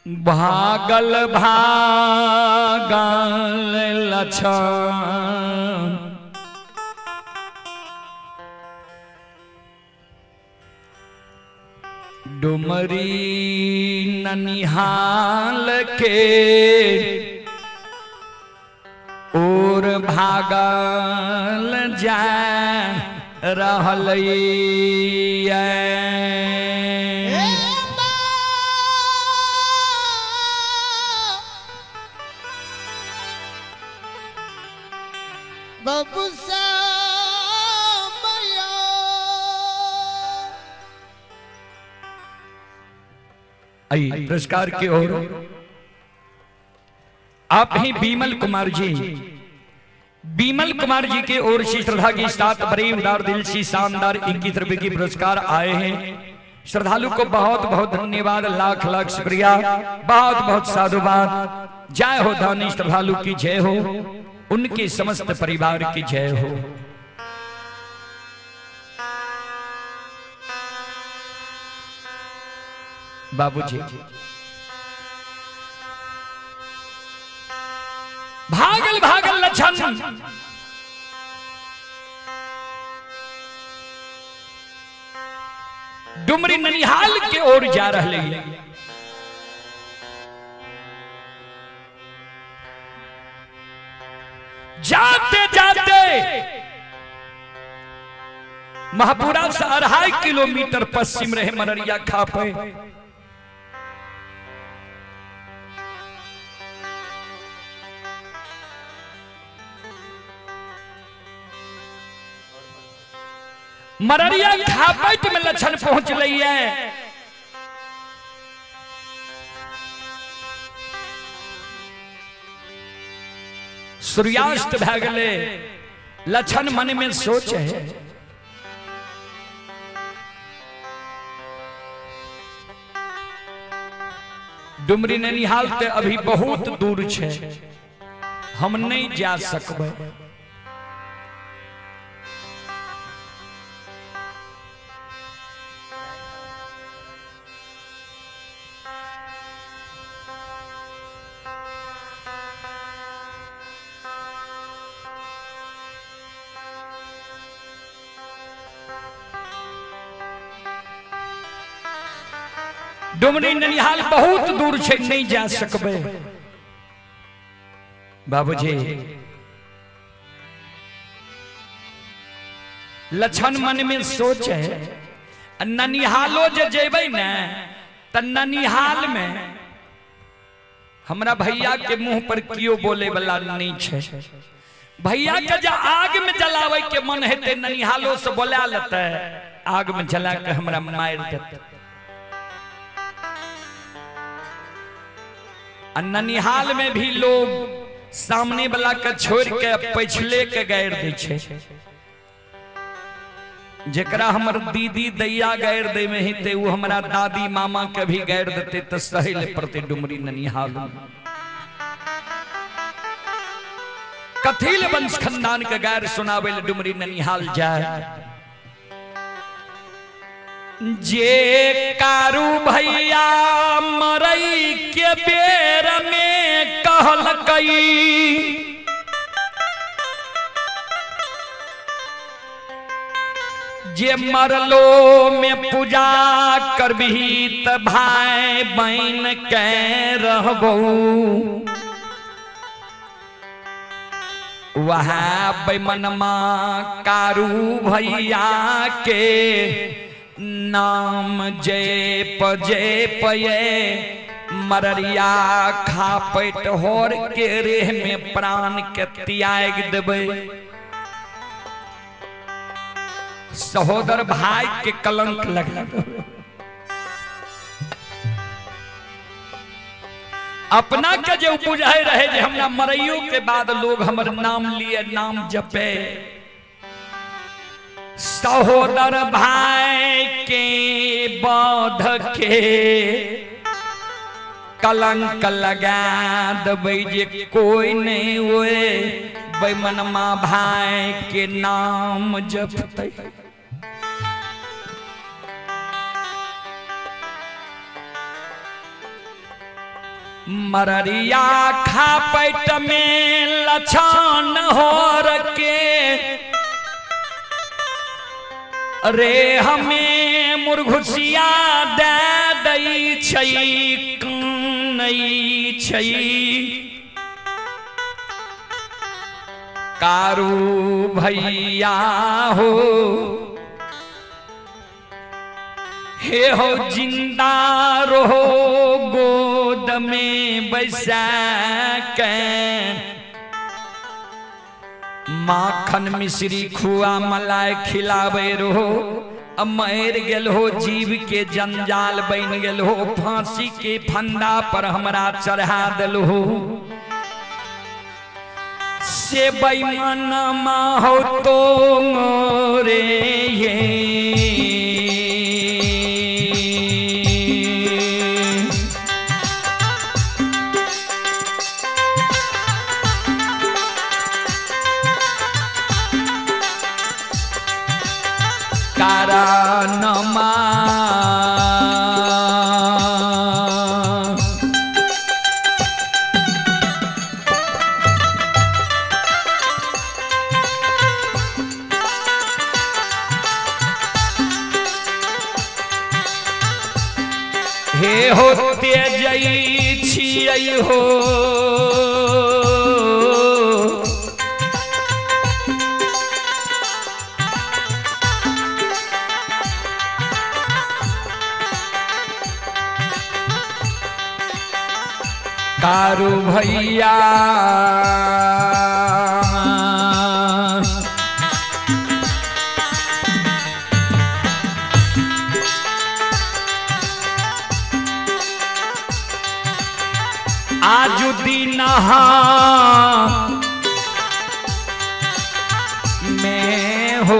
भागल भागल लछन डुमरी ननिहाल के और भागल जा रहल बाबू आइए पुरस्कार की ओर आप ही बीमल कुमार जी की ओर से श्रद्धा की साथ बड़े उदार दिल से शानदार 21 रुपए की पुरस्कार आए हैं। श्रद्धालु को बहुत बहुत धन्यवाद, लाख लाख शुक्रिया, बहुत बहुत साधुवाद। जय हो दानी श्रद्धालु की जय हो, उनके समस्त परिवार की जय हो। बाबूजी भागल भागल लछन डुमरी ननिहाल के ओर जा रहे हैं। जाते जाते महापुरा से 2.5 किलोमीटर पश्चिम रहे मररिया खापे। मररिया खापट में लछन पहुंच रही है। सूर्यास्त भै गले। लछन मन में सोच है डुमरी ननिहाल ते अभी बहुत दूर छे, हम नहीं जा सकबे। डुमरी ननिहाल बहुत दूर छे, नहीं जा सकबे। बाबूजी लछन मन में सोच है ननिहालो जे जेबै न त ननिहाल में हमरा भैया के मुंह पर कियो बोले वाला नहीं छे। भैया के जा आग में जलावे के मन हेते ननिहालो से बोला लेते, आग में जला के हमरा मार देते। ननिहाल में भी लोग सामने वाला के छोड़ के पिछले के गायर दे छे। जेकरा हमर दीदी दैया गायर दे में ही ते वो हमरा दादी मामा के भी गायर देते तो सहेल पड़ते डुमरी ननिहाल। कथिल वंश खानदान के गायर सुनावे डुमरी ननिहाल जाए। जे कारू भैया मरई के बेर में कहलकई, जे मरलो में पूजा करबही त भाई बहन के रहबो। वहाँ बैमनमा कारू भैया के नाम जय पये मररिया खापट होर के रेह में प्राण के त्याग देवे। सहोदर भाई के कलंक लगा। अपना के जो बुझाई रहे जे हमरा मरइयो के बाद लोग हमर नाम लिए नाम जपे। सहोदर भाई के बाध के कलंक लगा दबे जे कोई नहीं हुए बैमनमा भाई के नाम जपते। मररिया खा पैट में लछन हो रखे रे हमें मुर्घुसिया दे दई छई कनई छई कारू भैया हो हे हो जिंदा रहो गोद में बैसा के माखन मिश्री खुआ मलाई खिलावे रहो अब मर गेल हो जीव के जंजाल बन गेल हो फांसी के फंदा पर हमरा चढ़ा दिल हो से बेईमानमा हो तो रे ये कारणमा हे हो तेजई छियै हो कारू भैया आज दिन में हो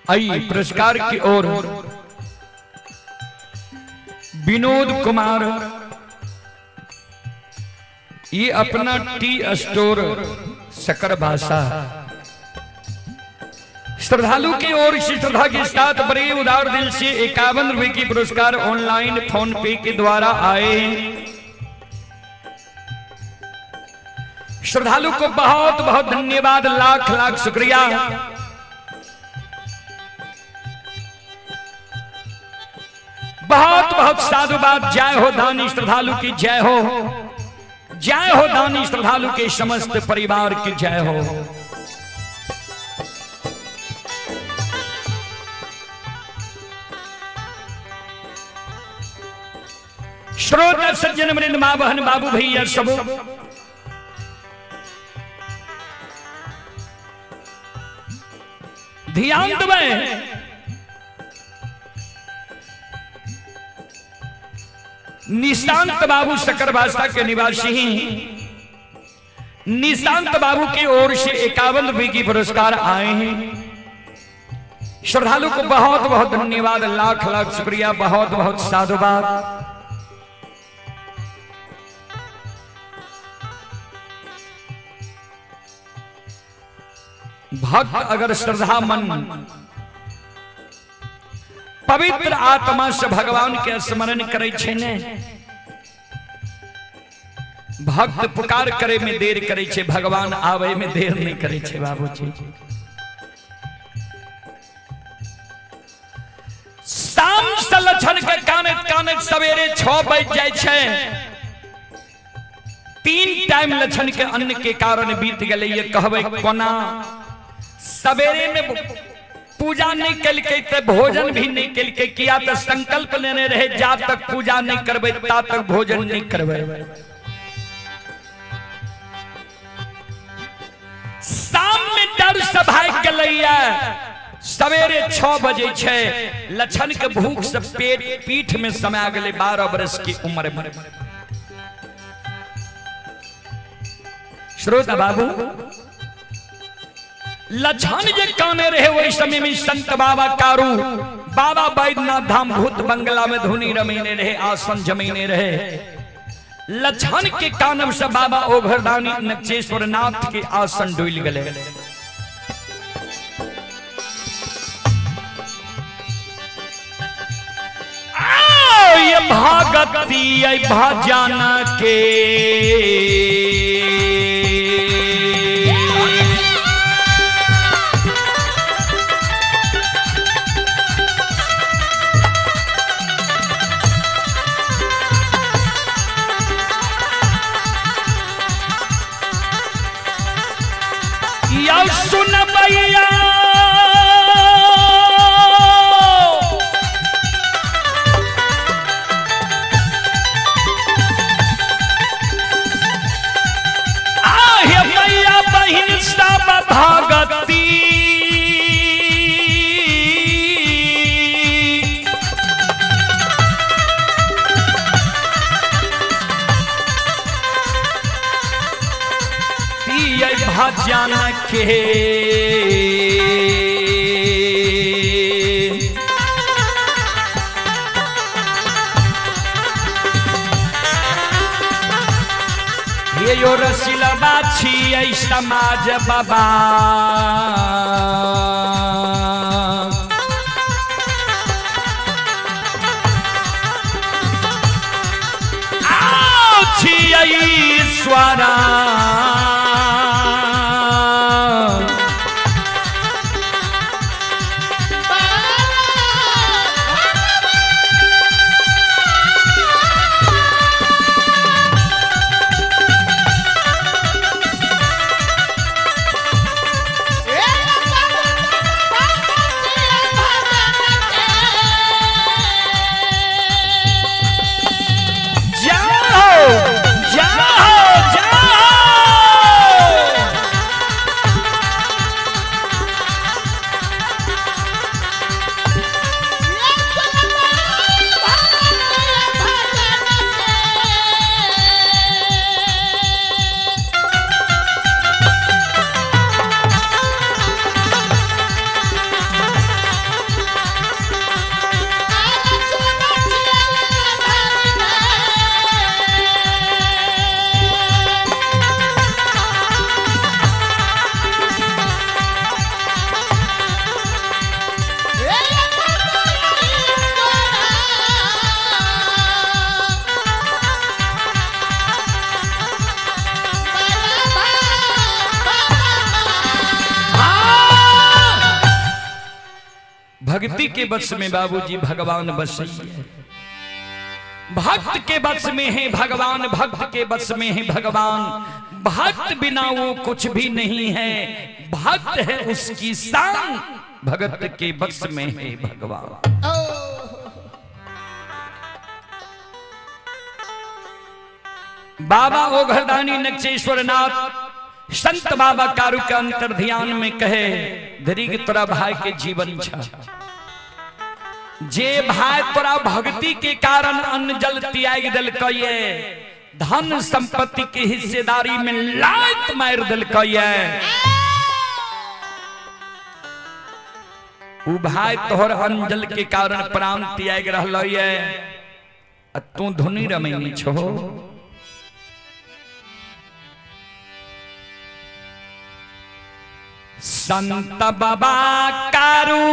आइए पुरस्कार की ओर विनोद कुमार ये अपना टी स्टोर शक्कर भाषा श्रद्धालु की ओर से श्रद्धा के साथ बड़े उदार दिल से 51 रुपए की पुरस्कार ऑनलाइन फोन पे के द्वारा आए। श्रद्धालु को बहुत बहुत धन्यवाद, लाख लाख शुक्रिया। बहुत बहुत साधुवाद। जय हो दानी श्रद्धालु की जय हो, जय हो दानी श्रद्धालु के समस्त परिवार की जय हो। श्रोता सज्जन वृंद, मां बहन बाबू भैया सब ध्यान दें। निशांत बाबू शक्कर भाषा के निवासी निशांत बाबू की ओर से 51 रुपए की पुरस्कार आए हैं। श्रद्धालु को बहुत बहुत धन्यवाद, लाख लाख शुक्रिया, बहुत बहुत साधुवाद। भक्त अगर श्रद्धा मन पवित्र आत्मा से भगवान के स्मरण करे छे ने, भक्त पुकार करे में देर करे छे, भगवान आवे में देर नहीं करे छे बाबूजी। शाम से लछन के कानत कानत सवेरे 6 बज जाए छे। 3 टाइम लछन के अन्न के कारण बीत गए। ये कहबे कोना सवेरे में पूजा नहीं कल के, भोजन भी नहीं कल के, किया तो संकल्प लेने रहे जा तक पूजा नहीं करबे ता तक भोजन नहीं करबे। शाम में डर सभा के लैया सवेरे 6 बजे छे। लछन के भूख से पेट पीठ में समा गए। 12 वर्ष की उम्र में। श्रोता बाबू, लछन जे काने रहे वही समय में संत बाबा कारू, बाबा बैद्यनाथ धाम भूत बंगला में धुनी रमीने रहे, आसन जमीने रहे। लछन के कानव से बाबा ओघरदानी नक्षेश्वर नाथ के आसन डोल गए। ये भागती भाजाना के सुन भैया आहे भैया बहिन सब भागती भजन के ये यो रसीला बाछी समाज बाबा ईश्वरा जाओ जाओ जाओ भक्ति के बस में बाबूजी भगवान बस है, भक्त के बस में है भगवान, भक्त के बस में है भगवान, भक्त बिना वो कुछ भी नहीं है, भक्त है उसकी शान, भगत के बस में है भगवान। बाबा ओघरदानी नक्षेश्वर नाथ संत बाबा कारू के अंतर ध्यान में कहे धरीग तोरा भाई के जीवन छा, जे भाई तोरा भक्ति के कारण अन्न जल त्याग दल कये, धन संपत्ति के हिस्सेदारी में लात मार दल कये, उ भाई तोहर अन्न जल के कारण प्राण त्याग रहल ये, तू धुनी रमैनी छो। संत बाबा कारू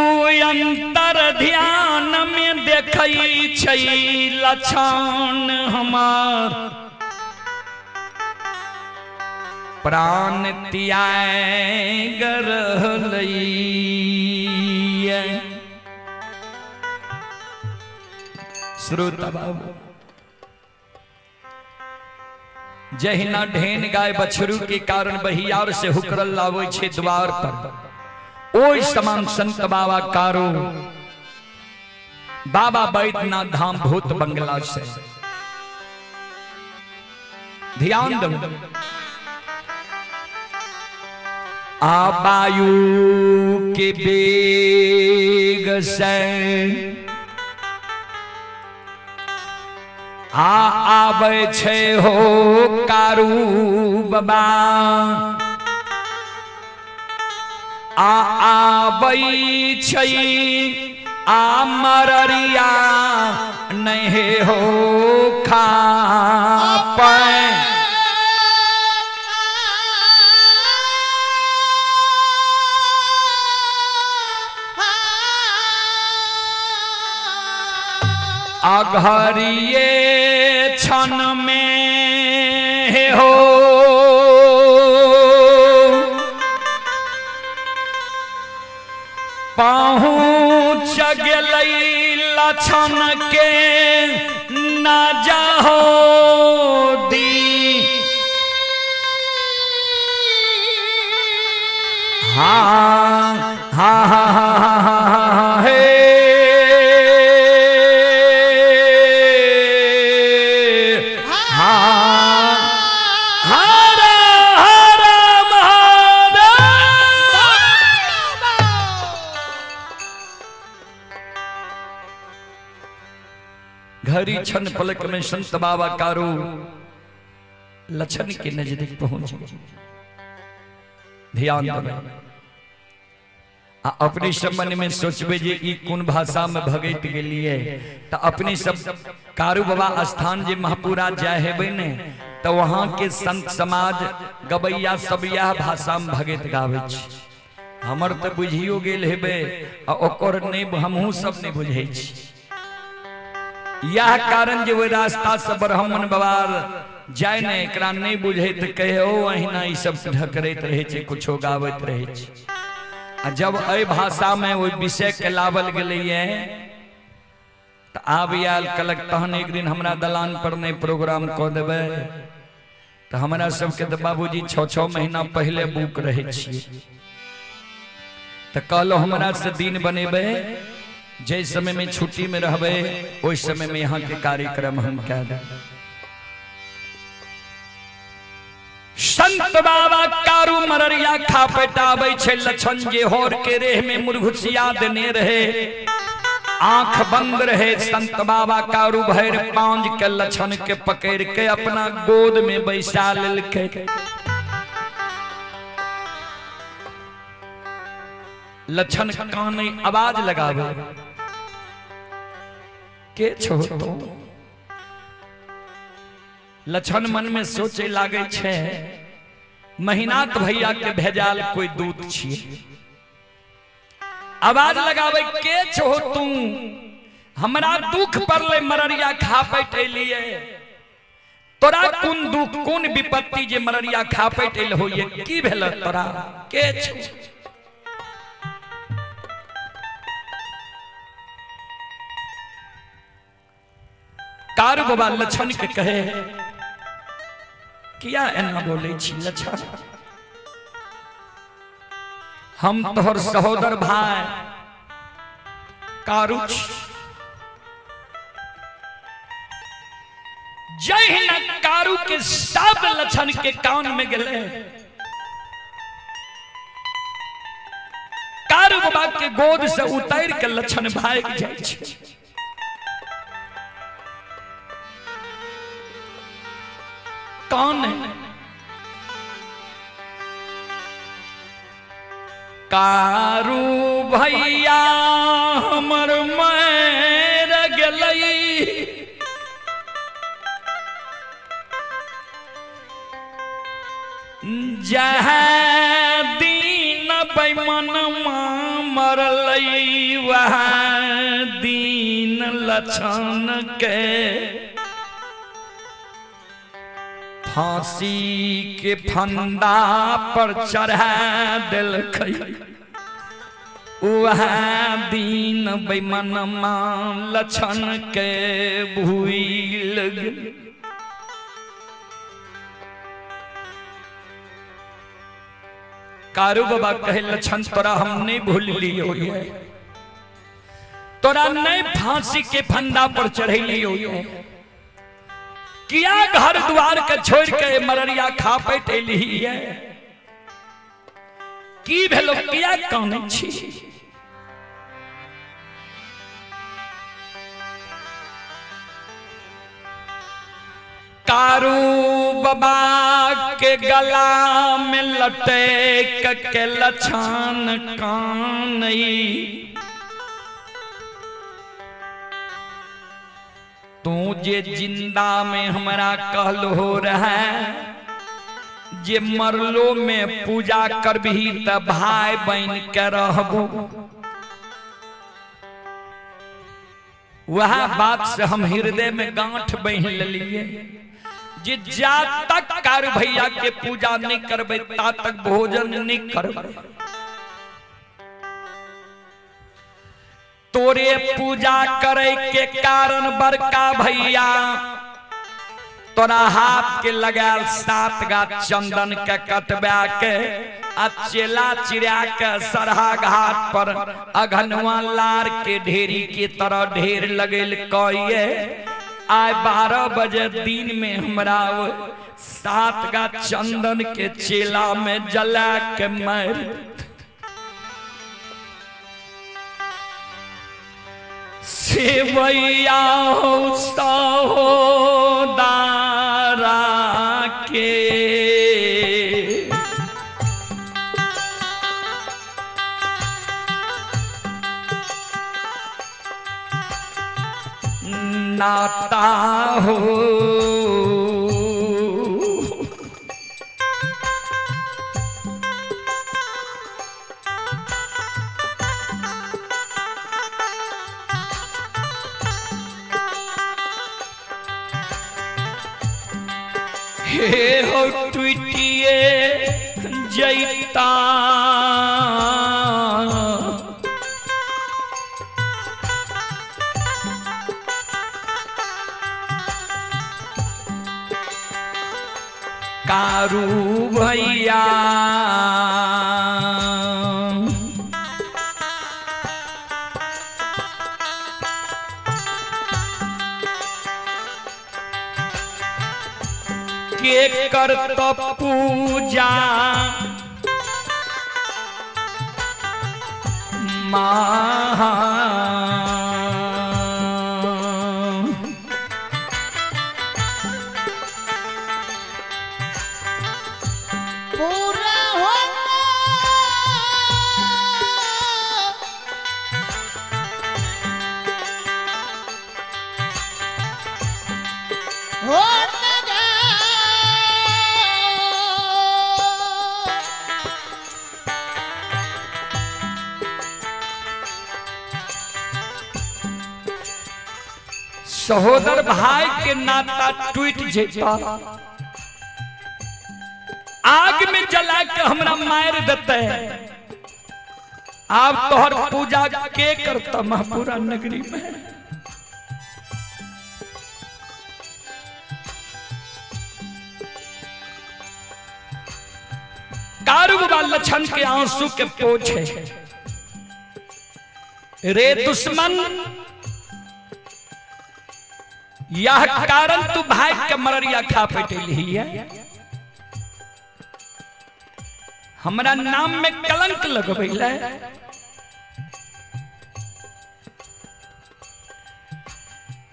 अंतर ध्यान में देखई छई लक्षण हमार, प्राण त्याग रहलई। श्रोता बाबू जहिना ढेन गाय बछरू के कारण बहियार से हुकरल लावे छे द्वार पर, ओई समान संत बाबा कारो बाबा बैद्यनाथ धाम भूत बंगला से ध्यान दो। आबायु के बेग से आवे छे हो कारू बाबा, आबै छई मररिया नहीं हो खा पाए, अघरिए क्षण में हो पहुँच गेलई लक्षण के न जाहो दी। हाँ हाँ हाँ हाँ हाँ हे घड़ी क्षण पलक में संत बाबा कारू लक्षण के नजदीक पहुंच गए। ध्यान देवे अपने संबंध में सोचबे जे ई कौन भाषा में भगत गेलिए, तो अपने सब कारू बाबा स्थान जे महापुरा जाए हेबे ने, तो वहां के संत समाज गबैया सब यह भाषा में भगत गावे छी। हमर तो बुझियो गेल हेबे ओकर नहीं, हमहू सब नहीं बुझे छी। यह कारण जो रास्ता से ब्राह्मण बवार जाए ने एकरा नहीं बुझे तो कहे ओ अहिना ई सब ढकरैत रहे छे, कुछो गावत रहे छे। जब अय भाषा में वो विषय के लावल गेलैये तो आब आयल कलक तहन एक दिन हमरा दलान पर नहीं प्रोग्राम क देबे, तो हमरा सबके तो बाबूजी 6-6 महीना पहले बुक रहे छिए, तो कहलो हमरा से दिन बनेबे, जै समय में छुट्टी में रहबे उस समय में यहाँ के कार्यक्रम हम कह दे। संत बाबा कारू मररिया खा पेटावे छे लक्षण जे होर के रेह में मुरघुसिया देने रहे, आंख बंद रहे। संत बाबा कारू भैर पांज के लक्षण के पकड़ के अपना गोद में बैसा लेलके। लक्षण कान आवाज लगावे के छोड़ो। लक्षण मन में सोचे लागे छे महीनात भैया के भेजाल कोई दूत छिए। आवाज लगावे के छो तू, हमरा दुख पड़ले मररिया खा पैटलिए, तोरा कौन दुख कौन विपत्ति जे मररिया खा पैटल होइए, की भेल तोरा के छो। कार बाबा लछन के कहे किया एना बोले छी लछन, हम तोहर सहोदर भाई कारू जय हिना कारू के शब्द लछन के कान में गले। कारू बाबा के गोद से उतर के लछन भाग जाय छै। कौन है कारू भैया हमर मर गेलई, जह दिन बैमन मरलई वह दिन लछन के फांसी के फंदा पर चढ़ा दिलखई, वह दिन बैमन लछन के भूल गेल। कारू बाबा कहे लछन तोरा हम नहीं भूल लियो, तोरा नहीं फांसी के फंदा पर चढ़ेलियो, किया घर द्वार के छोड़ के मररिया खा पैठ एली है, की भेलो किया कानै छी। कारू बाबा के गला में लटेक के लछन कानई, तू जे जिंदा में हमरा कहलो हो रहा, जे मरलो में पूजा करबही त भाई बन के रहबो। वह बात से हम हृदय में गांठ बहिन लेलिए, जे जा तक कारू भैया के पूजा नहीं करबे ता तक भोजन नहीं करबे। तोरे पूजा करे के कारण बड़का भैया तोरा हाथ के लगाल 7 गाछ चंदन के कटबा के आ चेला चिड़ा के सरहा घाट पर अघनवा लार के ढेरी के तरह ढेर लगेल कहिए। आय 12 बजे दिन में हमरा 7 गाछ चंदन के चेला में जला के मार सेवैया सहोदारा के नाता हो। हे हो ट्विटिए जैता कारू भैया के करत पूजा महा पूरा हो सहोदर भाई के नाता टूट जेता, आग में जला के हमरा मार देते। आप तोहर पूजा के करता महपुरा नगरी में कारू बाबा लछन के आंसू के पोछे रे दुश्मन यह कारण तू भाई के मररिया खा पेटली है हमरा नाम में कलंक लगबैल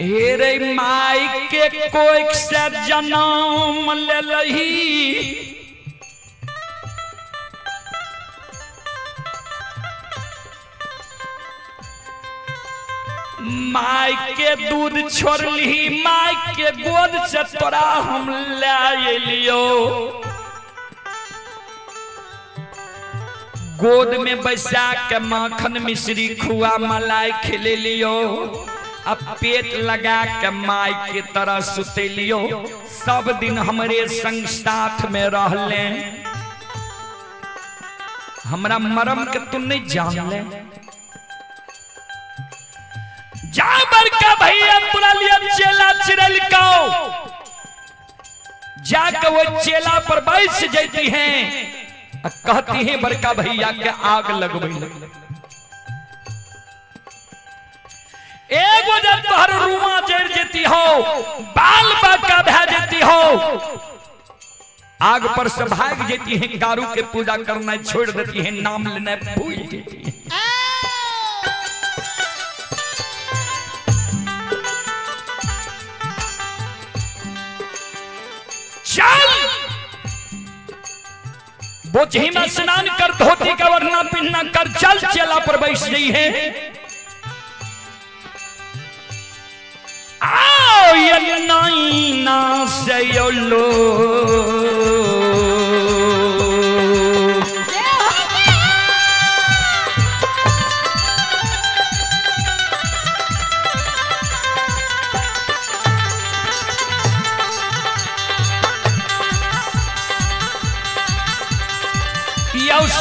हे रे माई के कोई से जन्म ले लही माई के दूध छोड़ ली माई के गोद से तोरा हम ले लियो गोद में बैसा के माखन मिश्री खुआ मलाई खिले लियो अब पेट लगा के माई के तरह सुते लियो सब दिन हमरे संग साथ में रहले हमरा मरम के तू नहीं जान ले जा बड़का भैया तोरा लिए चेला चिरल को जाके वो चेला पर बैठ जाती हैं कहती हैं बड़का भैया के आग लगबई एक वजह तोहर रूमा जड़ जेती हो बाल बाका भे जेती हो आग पर से भाग जेती हैं दारू के पूजा करना छोड़ देती हैं नाम लेना भूल जेती हैं चल बोझी में स्नान कर धोती का वरना पहनना कर चल चेला पर बैठ गई है आओ ये नाइना से यो लो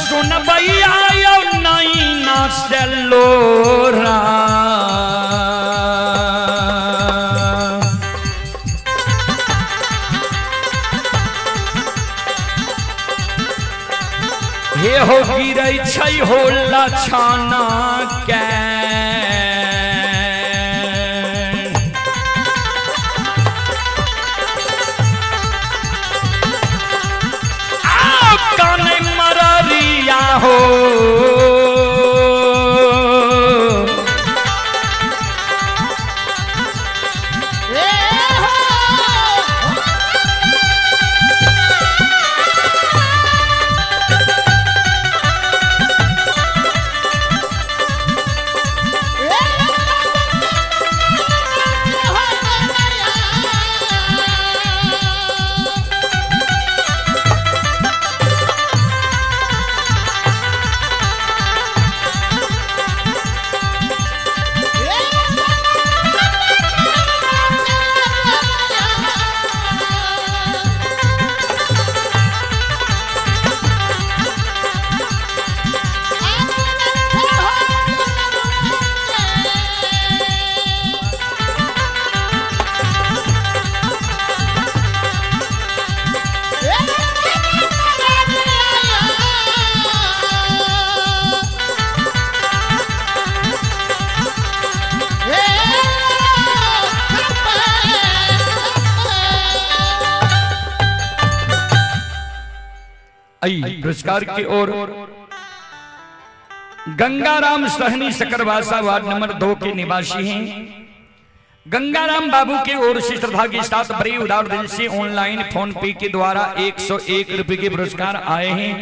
सुन भैया यो नैना से लोरा हे हो गिरै छै हो लछाना के हो पुरस्कार की ओर गंगाराम सहनी सकरवासा वार्ड नंबर 2 के निवासी हैं गंगाराम बाबू की ओर से श्रद्धा के साथ बड़ी उदार दिल से ऑनलाइन फोन पे के द्वारा 101 रुपए के पुरस्कार आए हैं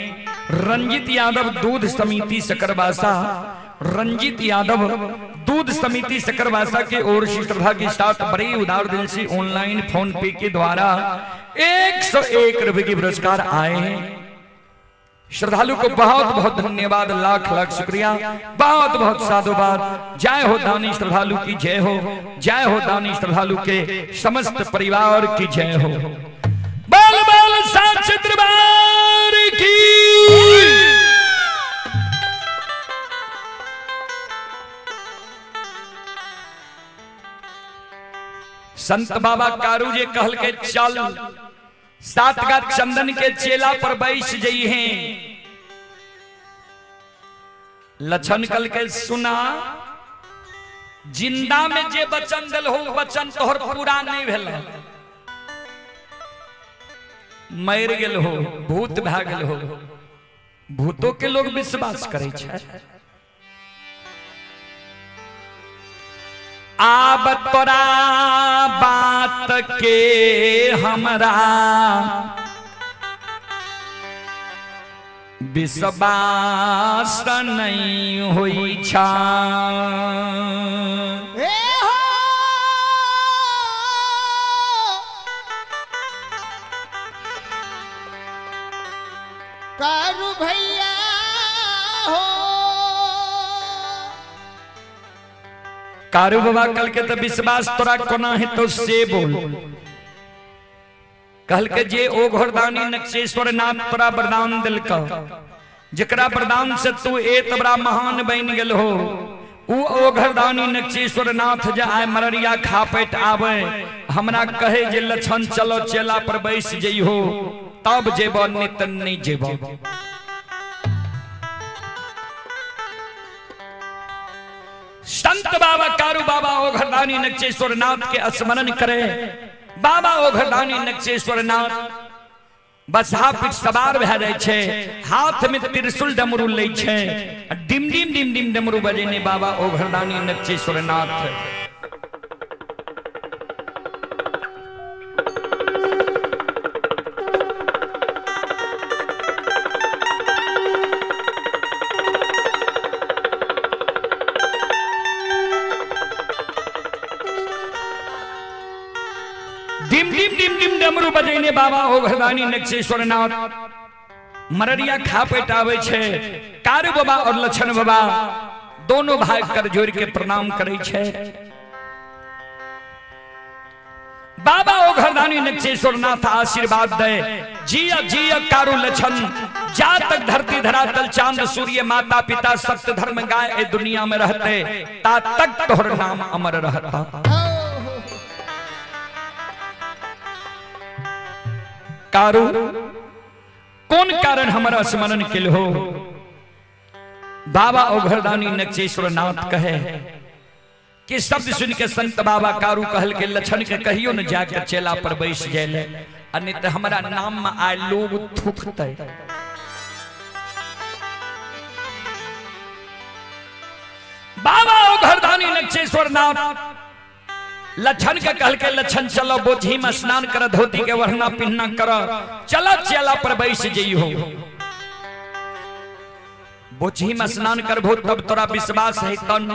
रंजित यादव दूध समिति सकरवासा रंजित यादव दूध समिति सकरवासा के ओर से श्रद्धा के साथ बड़ी उदार दिल से ऑनलाइन फोन पे के द्वारा 101 रुपए के पुरस्कार आए हैं श्रद्धालु को बहुत बहुत धन्यवाद लाख लाख शुक्रिया बहुत बहुत साधुवाद जय हो दानी श्रद्धालु की जय हो दानी श्रद्धालु के समस्त परिवार की जय हो बाल बाल साक्षी दरबार की संत बाबा कारू जे कहल के चल सात गात चंदन के चेला पर बैठ जई हैं। लछन कल के सुना जिंदा में जे बचन दिल हो बचन तोहर पूरा नहीं भेल, मर गेल हो, भूत भा गेल हो। भूतों के लोग विश्वास करे छै। आब तोरा बात के हमरा विश्वास नहीं होई छा। कारू भैया हो कारू बाबा कल के तो विश्वास तोरा कोना है तो से बोल। कल के जे ओ घरदानी नक्षेश्वर नाथ तोरा वरदान दिलका, जकरा वरदान से तू एत बड़ा महान बन गेल हो, ओ घरदानी नक्षेश्वर नाथ जे आय मररिया खापैत आवे हमरा कहे जे लछन चलो चेला पर बैस जई हो, तब जेबो नित नहीं जेबो। संत बाबा कारू बाबा ओ घरदानी नक्षेश्वर नाथ के स्मरण करे। बाबा ओ घरदानी नक्षेश्वर नाथ बसहा पीठ सवार भए जाय छै, हाथ में त्रिशूल डमरू लै छै, डिम डिम डिम डिम डमरू बजेने बाबा ओ घरदानी नक्षेश्वर नाथ। डिम डिम डिम डिम डमरू बजेने बाबा ओ घरदानी नक्षेश्वर नाथ मररिया खा पेटावे छे। कारू बाबा और लछन बाबा दोनों भाई कर जोड़ के प्रणाम करे छे। बाबा ओ घरदानी नक्षेश्वर नाथ आशीर्वाद दे, जिया जिया कारू लछन, जा तक धरती धरातल चांद सूर्य माता पिता सत्य धर्म गाय ए दुनिया में रहते, ता तक तोहर नाम अमर रहता। कारू कौन कारण हमारा स्मरण किल हो? बाबा ओ घरदानी नक्षेश्वर नाथ कहे कि शब्द सुन के संत बाबा कारू कहल के लछन के कहियो न जाकर चेला पर बैस जाए, अन्यथा हमारा नाम में आए लोग थूकते। बाबा ओ घरदानी नक्षेश्वर नाथ लछन के कहल के लछन चलो बोझी में स्नान कर, धोती के वरना पिन्ना कर, चला चेला पर बैस जई हो। बोझी में स्नान करबो तब तोरा विश्वास है तन।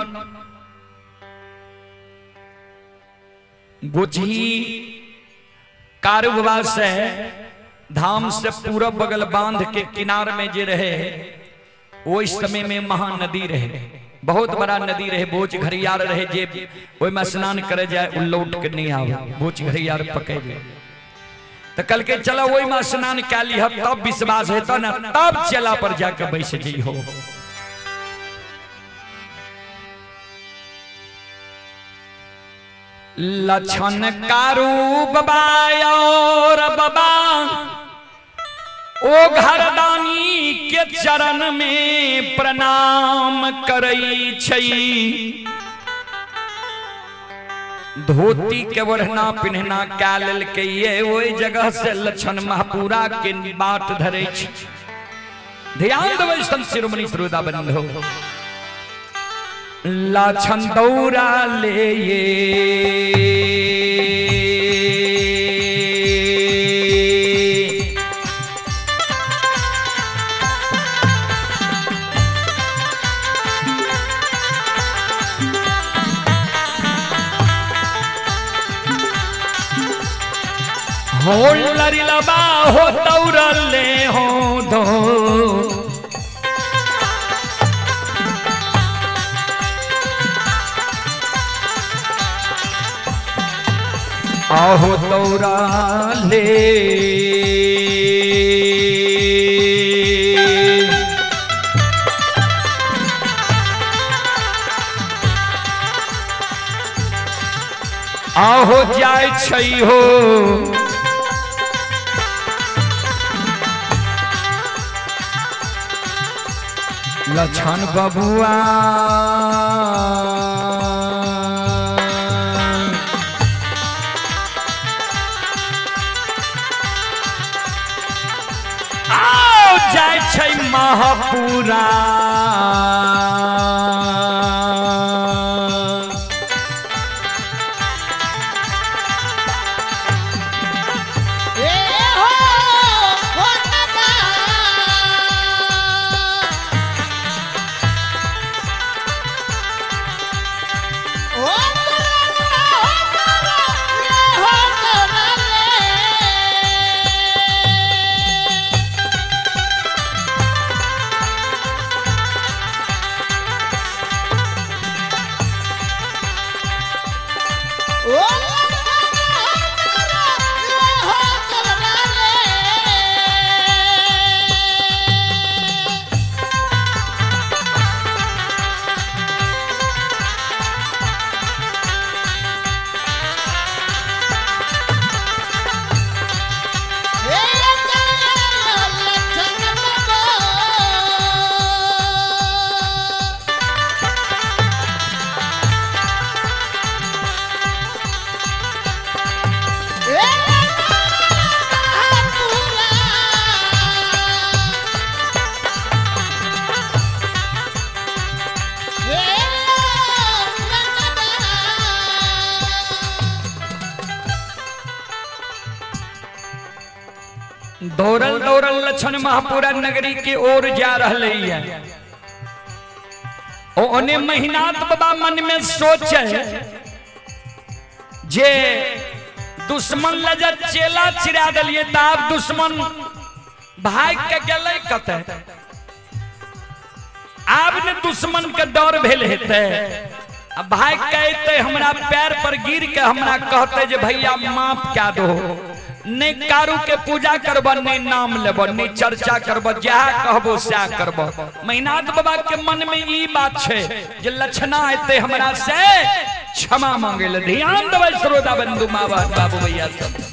बोझी कारू बाबा से धाम से पूरब बगल बांध के किनार में जे रहे, वो इस समय में महानदी रहे, बहुत बड़ा नदी रहे, बोझ घरियार रहे, जे ओय में स्नान करे जाए उ लौट के नहीं आवे, बोझ घरियार पकड़ ले। तो कल के चला ओय में स्नान कर ली, तब विश्वास है तो ना, तब चेला पर जाकर बैठ जी हो। लछन कारू बाबा और बाबा ओ घरदानी के चरण में प्रणाम करई छई। धोती के वरना पिन्हना क्या लेल के ये ओई जगह से लछन महापुरा के बात धरे छी। ध्यान देबै संत शिरोमणि श्रोता बंधु, लछन दौरा ले ये हो लरिलबा हो दौड़ले हो दो, आहो दौड़ा ले आहो जाय छई हो। लछन बबुआ आओ जाय छै महापुरा दौड़ल दौड़ल लछन महापुरा नगरी के ओर जा रहे हैं। ओने महिनाथ बाबा मन में सोचे जे दुश्मन लजा चेला चिरा दिलिए त आब दुश्मन भाग के गेलै कते आब ने दुश्मन के डर भेल हेते भाग के अते हमरा पैर पर गिर के हमरा कहते जे भैया माफ क्या दो नहीं कारू के पूजा करब नहीं नाम लेब नहीं चर्चा करब जहाँ कहबो सह करब। महिनाथ बाबा के मन में ई बात छे जे लक्षणा अते हमरा से क्षमा मांगे ले। ध्यान देबै श्रोता बंधु माँ बाबू भैया सब।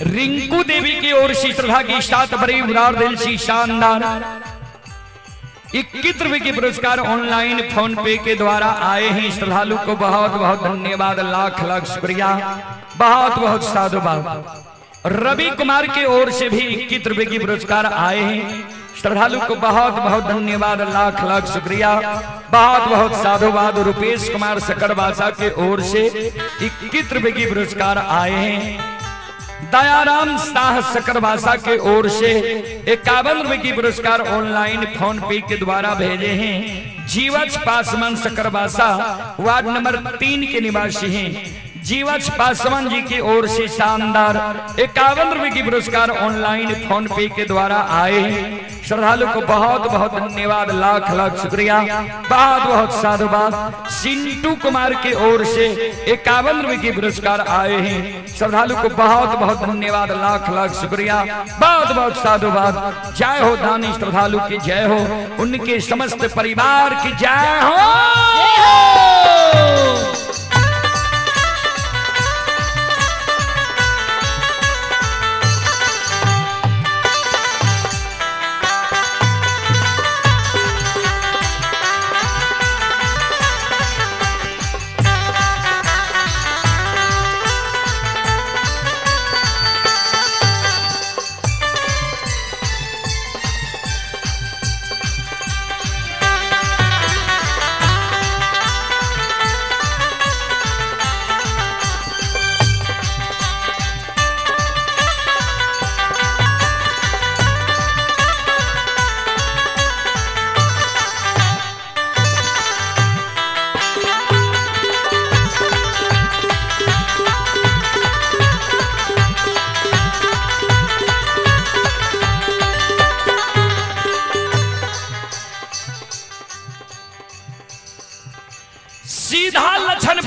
रिंकू देवी की ओर से श्रद्धा की सात बड़ी उड़ार दिल से शानदार 21 रुपए की पुरस्कार ऑनलाइन फोन पे के द्वारा आए हैं। श्रद्धालु को बहुत बहुत धन्यवाद, लाख लाख शुक्रिया, बहुत बहुत साधुवाद। रवि कुमार की ओर से भी 21 रुपए की पुरस्कार आए हैं। श्रद्धालु को बहुत बहुत धन्यवाद, लाख लाख शुक्रिया, बहुत बहुत साधुवाद। रुपेश कुमार सकरवासा के ओर से 21 रुपए की पुरस्कार आए हैं। दयाराम शाह सकरवासा के ओर से 51 रुपए की पुरस्कार ऑनलाइन फोन पे के द्वारा भेजे हैं। जीवच पासवान सकरवासा वार्ड नंबर 3 के निवासी हैं। जीवच पासवान जी की ओर से शानदार 51 रुपए की पुरस्कार ऑनलाइन फोन पे के द्वारा आए हैं। श्रद्धालु को बहुत बहुत धन्यवाद, लाख लाख शुक्रिया, बहुत बहुत साधुवाद। सिंटू कुमार के ओर से 51 रुपए की पुरस्कार आए हैं। श्रद्धालु को बहुत बहुत धन्यवाद, लाख लाख शुक्रिया, बहुत बहुत साधुवाद। जय हो दानी श्रद्धालु की जय हो, उनके समस्त परिवार की जय हो।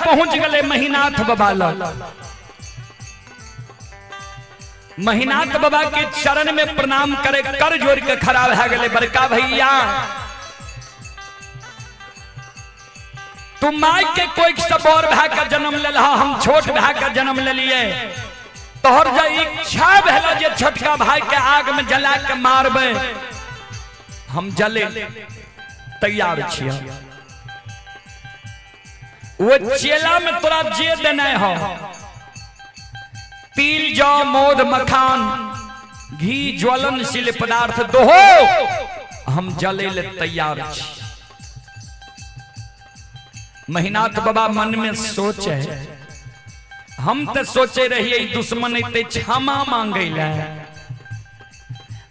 पहुंच गए महीनाथ बाबा लग। महीनाथ बाबा के चरण में प्रणाम करे, कर जोड़ के खड़ा भे गए। बड़का भैया तुम माई के कोई सबौर भे के जन्म ले, हम छोट भे के जन्म ले लिए। तोहर जो इच्छा भेल जे छोटका भाई के आग में जला के मारबे, हम जले तैयार छिया। वो चेला में तोरा जे देना हो, तिल जौ मोद मखान घी ज्वलनशील पदार्थ दोहो, हम जले ले तैयार छी। महीनाथ बाबा मन में सोचे, हम तो सोचे रहिए दुश्मन अते क्षमा मांगे ला,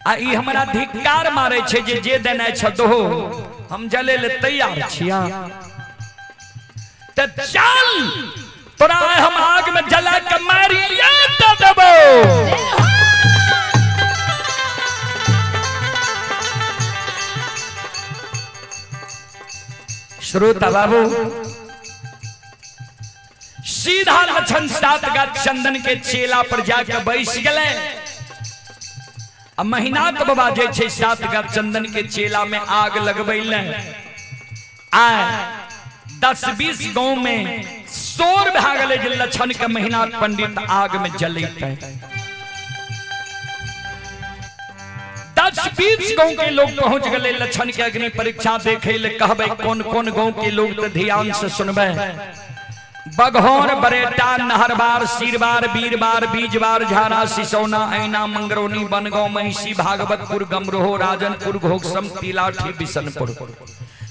आ ई हमरा धिक्कार मारे छे जे देना छ दोहो, हम जले ले तैयार छिया। तो चल तोरा हम आग में जला के मारिए तो देबो। श्रोता बाबू सीधा लक्षण 7 गाछ चंदन के चेला पर जाके बैस गए। अब महीनाथ बाबा जे छे 7 गाछ चंदन के चेला में आग लगबैले। आय 10-20 गांव में शोर भे गए जे लक्षण के महीनाथ पंडित आग में जलते। 10-20 गांव के लोग पहुंच गए लक्षण के अग्नि परीक्षा देखे ले। कहबे कौन कौन गांव के लोग तो ध्यान से सुनबे। बघौर, बरेटा, नहरबार, सिरबार, बीरबार, बीजबार, झारा, सिसौना, ऐना, मंगरौनी, बनगांव, महिषी, भागवतपुर, गमरोह, राजनपुर, घोकसम, तिलाठी, बिशनपुर,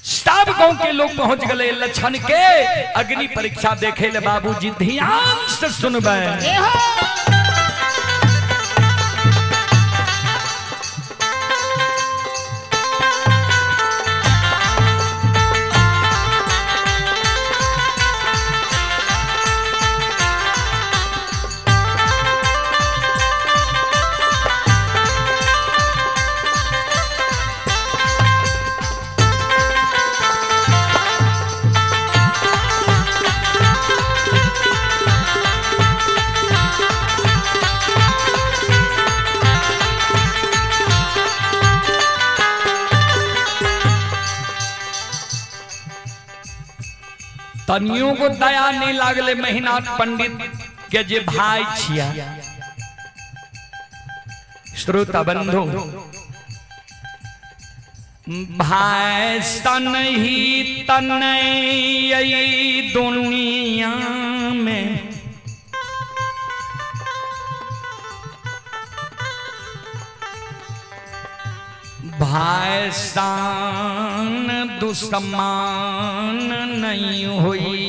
सब गांव के लोग पहुंच गए लक्षण के अग्नि परीक्षा देखे ले। बाबूजी ध्यान से सुनबे। तनियों को दया नहीं लागले महीनाथ पंडित के जे भाई छिया। श्रोता बंधु भाई सन ही तन दुनिया में, भाई सान दुश्मन नहीं हुई।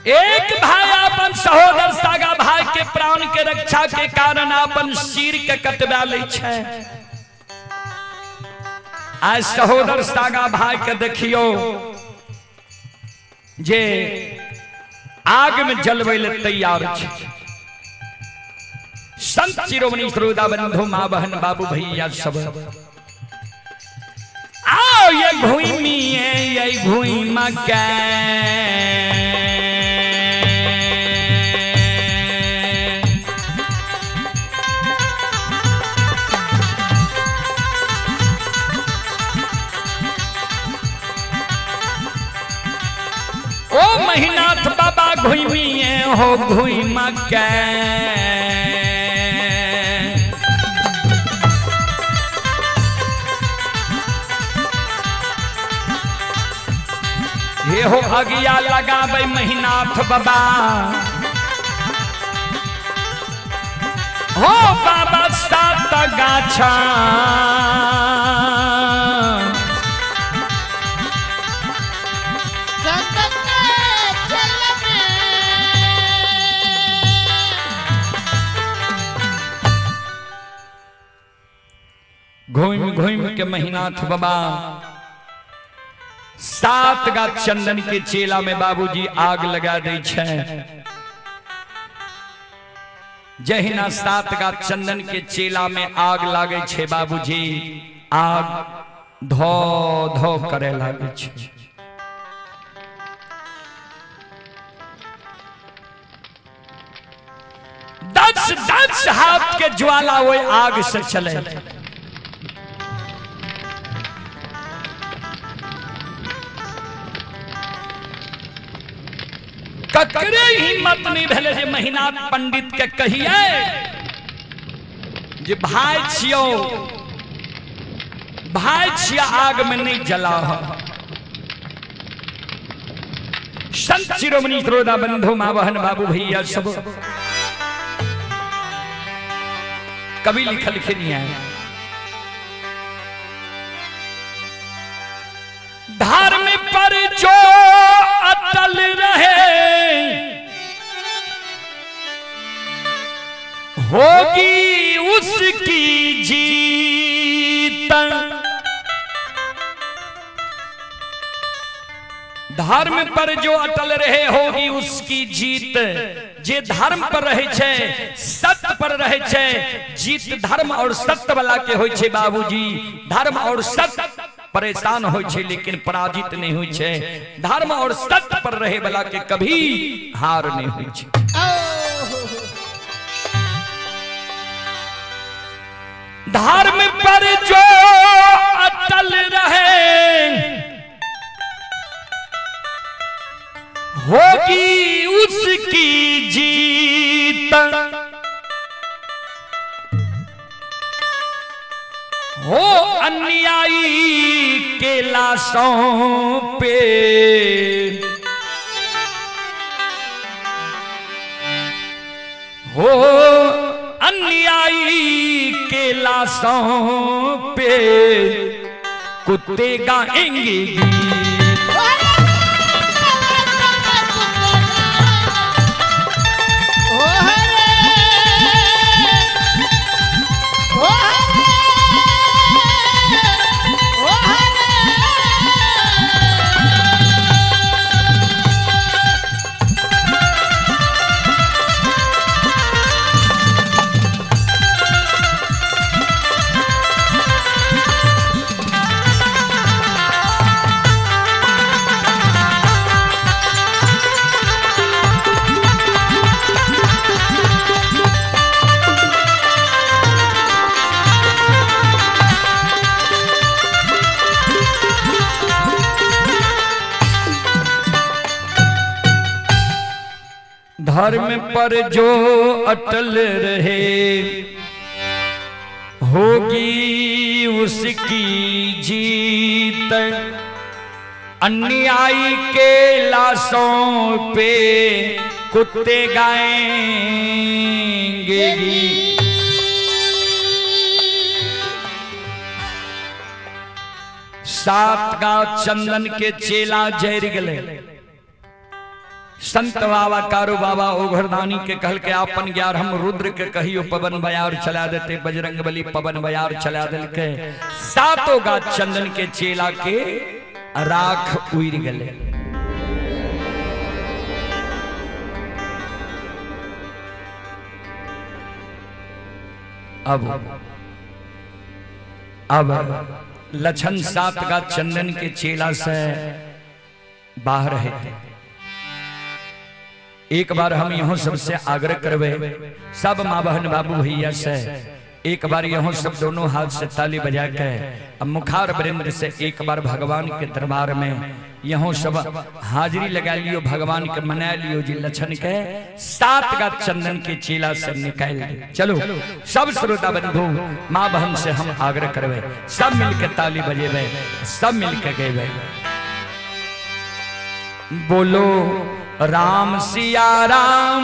एक भाई अपन सहोदर सागा भाई के प्राण के रक्षा के कारण अपन सिर के कटवा ले छे। आज सहोदर सागा भाई के देखियो जे आग में जलवे ले तैयार छे। संत शिरोमणि श्रोता बंधु माँ बहन बाबू भैया सब आओ ये भूमि है, ये भूमि के ओ महीनाथ बाबा घूमी हो घूम के ये हो अगिया लगाबे महीनाथ बाबा हो बाबा 7 गाछा घूम घूम के महीनाथ बाबा 7 गाछ चंदन के चेला में बाबूजी आग लगा दे छे। जहिना 7 गाछ चंदन के चेला में आग लागे छे बाबूजी, आग धो धो करे लागे छे। दस दस हाथ के ज्वाला वो आग से चले। ककरे हिम्मत नहीं भेले जे महीना पंडित के कहिए जे भाई छियो, भाई छिया आग में नहीं जला। संत शिरोमणि श्रोता बंधु मां बहन बाबू भैया सब कभी लिखल नहीं है। धर्म पर जो अटल रहे होगी उसकी जीत। धर्म पर जो अटल रहे होगी उसकी जीत। जे धर्म पर रहे छे, सत्य पर रहे छे, जीत धर्म और सत्य वाला के होय छे। बाबूजी धर्म और सत्य परेशान होय छे लेकिन पराजित नहीं होय छे। धर्म और सत्य पर रहे वाला के कभी हार नहीं होय छे। धर्म पर जो अटल रहे होगी उसकी जीत। हो अन्यायी के लाशों पे हो अन्यायी के लाशों पे कुत्ते गाएंगे गीत। धर्म पर जो अटल रहे होगी उसकी जीत। अन्यायी के लाशों पे कुत्ते गाएंगे गीत। सात गांव चंदन के चेला जैर गले। संत बाबा कारू बाबा ओघरदानी के कहल के आपन ग्यार हम रुद्र के कहियो पवन बयार चला देते। बजरंग बली पवन बयार चला दिल के। सातों गा चंदन के चेला के राख उड़ गले। अब लछन सात गा चंदन के चेला से बाहर रहते। एक बार हम यहाँ सबसे आग्रह करवे सब माँ बहन बाबू भैया से एक बार यहाँ सब दोनों हाथ से ताली बजा के अब मुखार वृंद से एक बार भगवान के दरबार में यहाँ सब हाजिरी लगा लियो। भगवान के मना लियो जी लछन के सात का चंदन के चेला से निकाल दे। चलो सब श्रोता बंधु माँ बहन से हम आग्रह करवे सब मिलकर ताली बजेबे, सब मिलकर गए बोलो राम सिया राम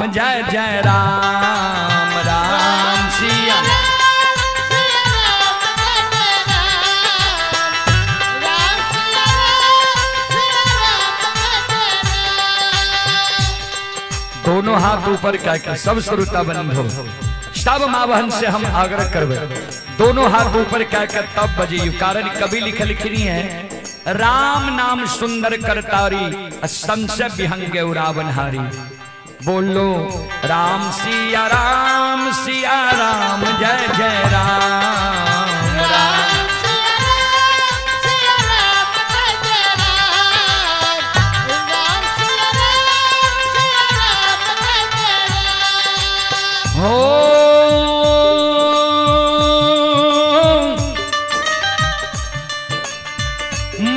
जय जय राम राम सिया। दोनों हाथ ऊपर करके सब श्रोता बंधु सब माँ बहन से हम आग्रह करवे दोनों हाथ ऊपर करके तब बजियो। कारण कभी लिखनी है राम नाम सुंदर करतारी संशय विहंग उरावनहारी। बोलो राम सिया राम जय जय राम राम। हो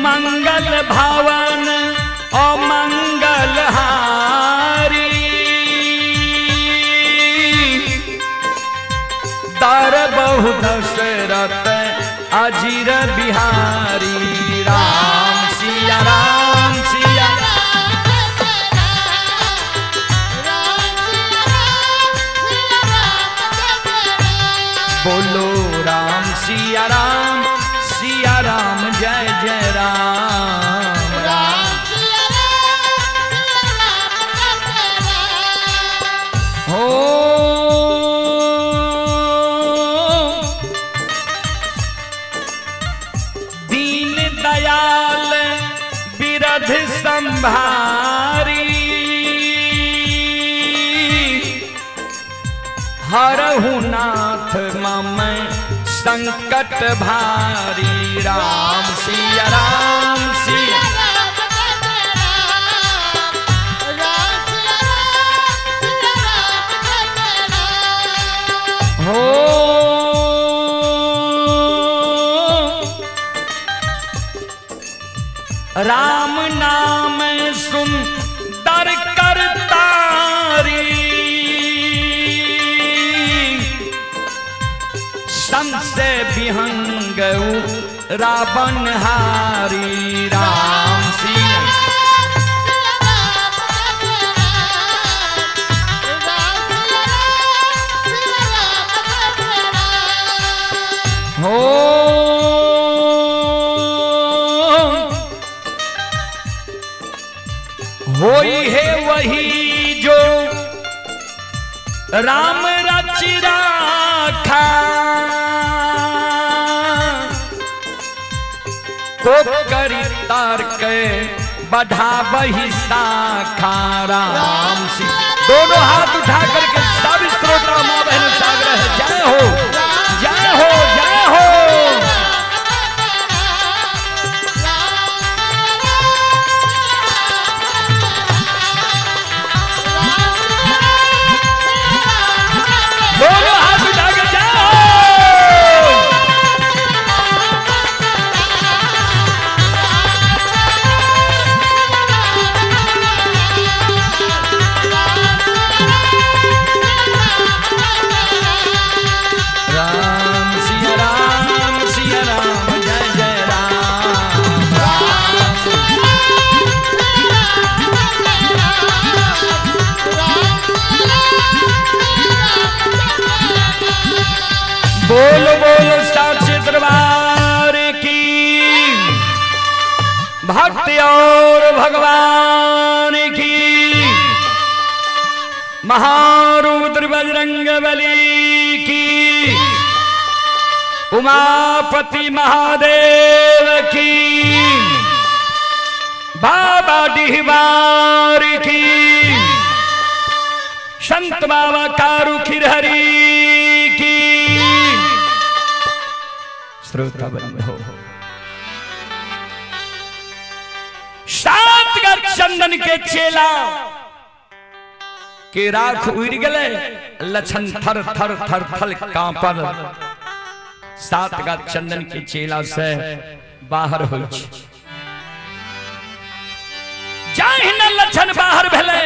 मंगल भवन अमंगल हारी दर बहु दशरथ अजीर बिहारी राम सिया राम सिया बोलो राम सिया राम जय जय राम राम हो दीन दयाल बिरध संभारी हरहु नाथ मम संकट भारी राम सिया राम सिया हो राम नाम सुंदर करतारी संसे विहंग रावण हारी राम सिया हो होई है वही जो राम रचि राखा को करी तार के बढ़ा वही शाखा राम सी दोनों हाथ उठा करके सब श्रोता माँ बहन सागर है जय हो जय हो जय हो दोनों हाथ उठा के जय हो बोलो बोलो साक्षी दरबार की भक्ति और भगवान की महारुद्र बजरंग बली की उमापति महादेव की बाबा डिहबार की संत बाबा कारू खिरहरी की श्रोता बंद हो सात गज चंदन के चेला के राख उड़ गले लछन थर थर थर थल कांपल सात गज चंदन के चेला से बाहर हो जाहि न लछन बाहर भेले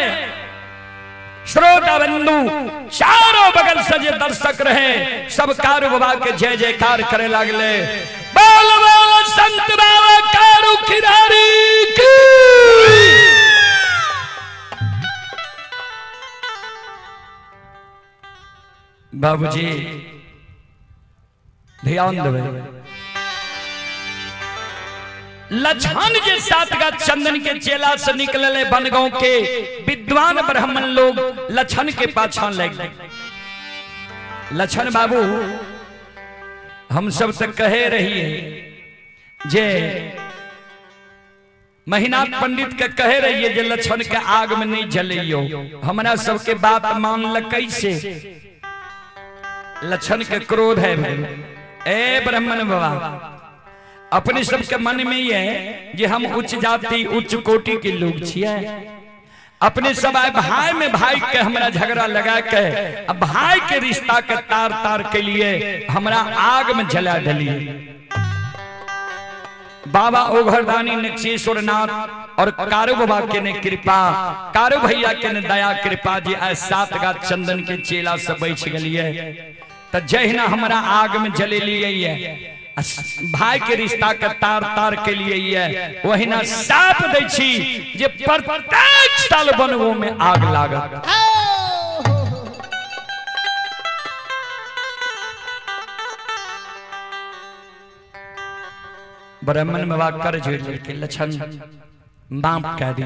श्रोता बंधु चारों बगल से जे दर्शक रहे सब कारू बाबा के जय जयकार करे लागले बोल बोल संत बाबा कारू खिरारी की बाबूजी ध्यान देवे लछन जे सात गज चंदन के चेला से निकलले बनगांव के विद्वान ब्राह्मण लोग लछन के पाछा लग गए लछन बाबू हम सब तक कहे रही है जे महीनाथ पंडित के कहे रही है जे लछन के आग में नहीं जलियो हमरा सबके बात मान ल कैसे लछन के क्रोध है ए ब्राह्मण बाबा अपने सबके मन में ही है जे हम उच्च जाति उच्च कोटि के लोग छिए अपने सब भाई में भाई के हमरा झगड़ा लगा के अब भाई के रिश्ता के तार तार के लिए हमरा आग में जला डलिए। बाबा ओघरदानी नक्षेश्वर नाथ और कारू बाबा के ने कृपा, कारू भैया के ने दया कृपा जी आज 7 गाछ चंदन के चेला से बैठ गलिए तो जहिना हमरा आग में जले लिए भाई के रिश्ता के तार तार के लिए ये वही ना साप दै छी जे प्रत्येक साल बनवो में आग लागत। ब्राह्मण में वाक कर जोड़ के लक्षण माफ कह दी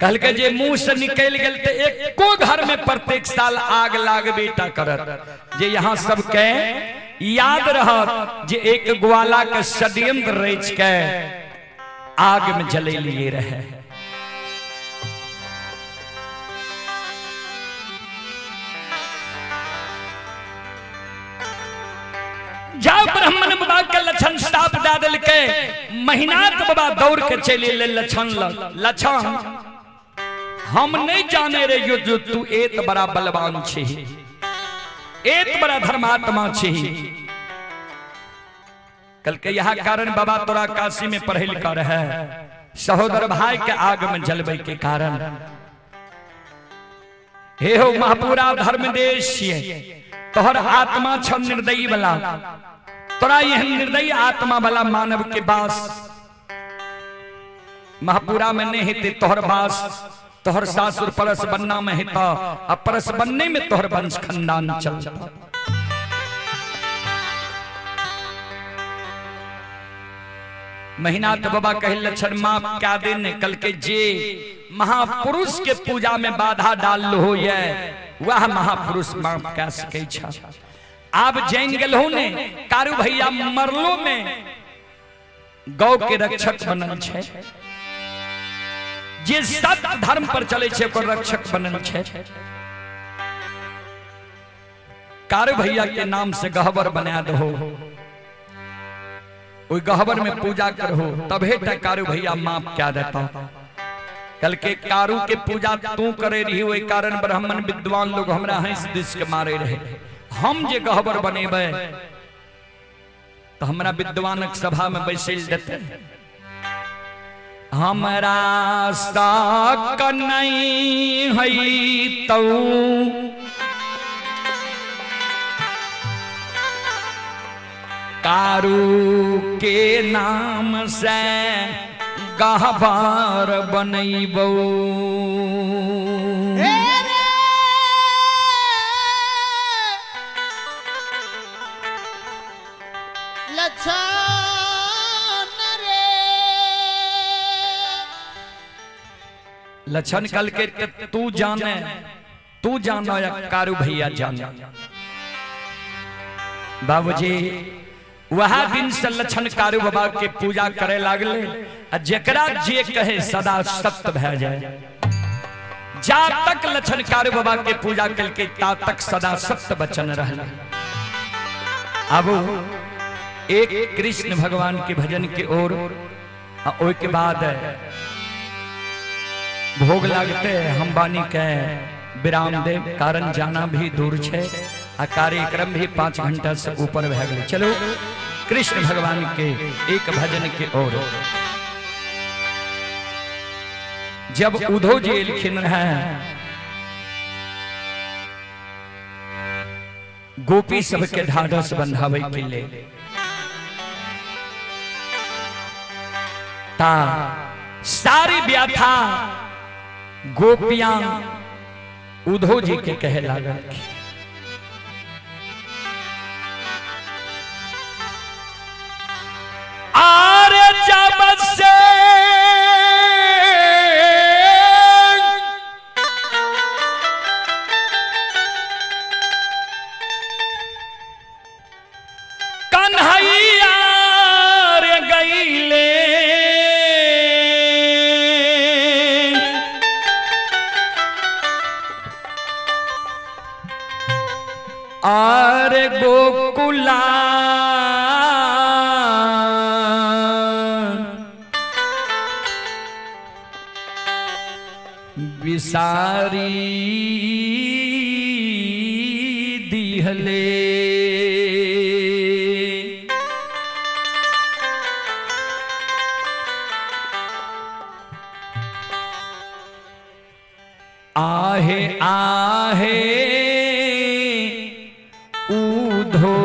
कल के जे मुंह से निकल गल ते एको घर में प्रत्येक साल आग लाग बेटा करत जे यहाँ सब के याद रहत जे एक ग्वाला के षड्यंत्र रच के आग में जले लिए रहे। जाओ ब्राह्मण बाबा के लक्षण साफ दे दिल के महीनात बाबा दौड़ के चले ले लक्षण हम नहीं जाने रे जो तू एक बड़ा बलवान छे एक बड़ा धर्मात्मा छे। कल के यह कारण बाबा तोरा काशी में पढ़े लिखा रहे सहोदर भाई के आग में जलबे के कारण हे हो महापुरा धर्म देश तोहर आत्मा छ निर्दयी वाला तोरा यह निर्दयी आत्मा वाला मानव के बास महापुरा में नहीं हेते तोहर बास तोहर सासुर परस बनना में हेता अब परस बनने में तोहर वंश खंडान चलता। महीना तो बाबा कहे लक्षण माफ क्या देने कल के जे महापुरुष के पूजा में बाधा डाल हो ये वह महापुरुष माफ क्या सके छा। आप जैन गल हो ने कारू भैया मरलो में गौ के रक्षक बनल छे जे सत्य धर्म पर चले छे को रक्षक बनल छे। कारू भैया के नाम से गहबर बना दो ओई गहबर में पूजा करहो तबे तक कारू भैया माफ क्या देता। कल के कारू के पूजा तू करे रही ओई कारण ब्राह्मण विद्वान लोग हमरा हंस दिस के मारे रहे। हम जे गहबर बनेबे तो हमरा विद्वानक सभा में बैसल देते हमरा साक नहीं हई तो कारू के नाम से गहबर बनैबो। लक्षण कल के तू जानो या कारू भैया जाने। बाबूजी वह दिन से लक्षण कारू बाबा के पूजा करे लागले जेकरा जे कहे सदा सत्य भै जाए। जा तक लक्षण कारू बाबा के पूजा कल के ता तक सदा सत्य वचन रहला। अब एक कृष्ण भगवान के भजन के ओर ओई के बाद भोग लागते हम बानी के विराम दे कारण जाना भी दूर छे आ कार्यक्रम भी 5 घंटा से ऊपर भै गेल। चलो कृष्ण भगवान के एक भजन के ओर जब उधो जी एलखिन है गोपी सब के ढाढ़स बंधावे के लिए ता सारी व्याथा गोपियां उधो जी के कहे लागल। आरे जब से कन्हैया रे गईले आरे गोकुला विसारी दिहले आहे आहे ऊधो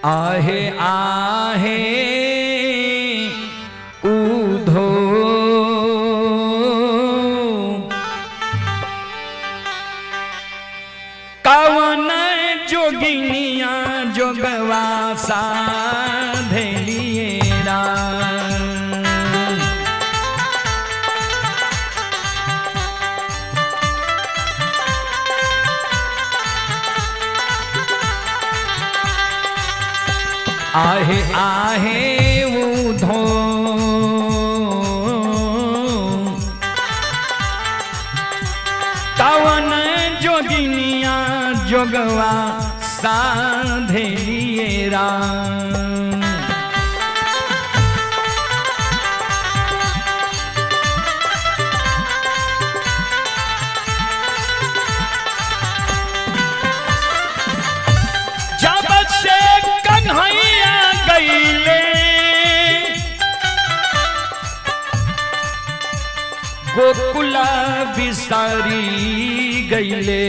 आहे आहे ऊधो कवन जोगिनिया जोगवा साधलिएरा आहे आहे ऊधो कवन जोगिनिया जोगवा साधलिएरा जब से कन्हैया गईले गोकुला बिसारी गईले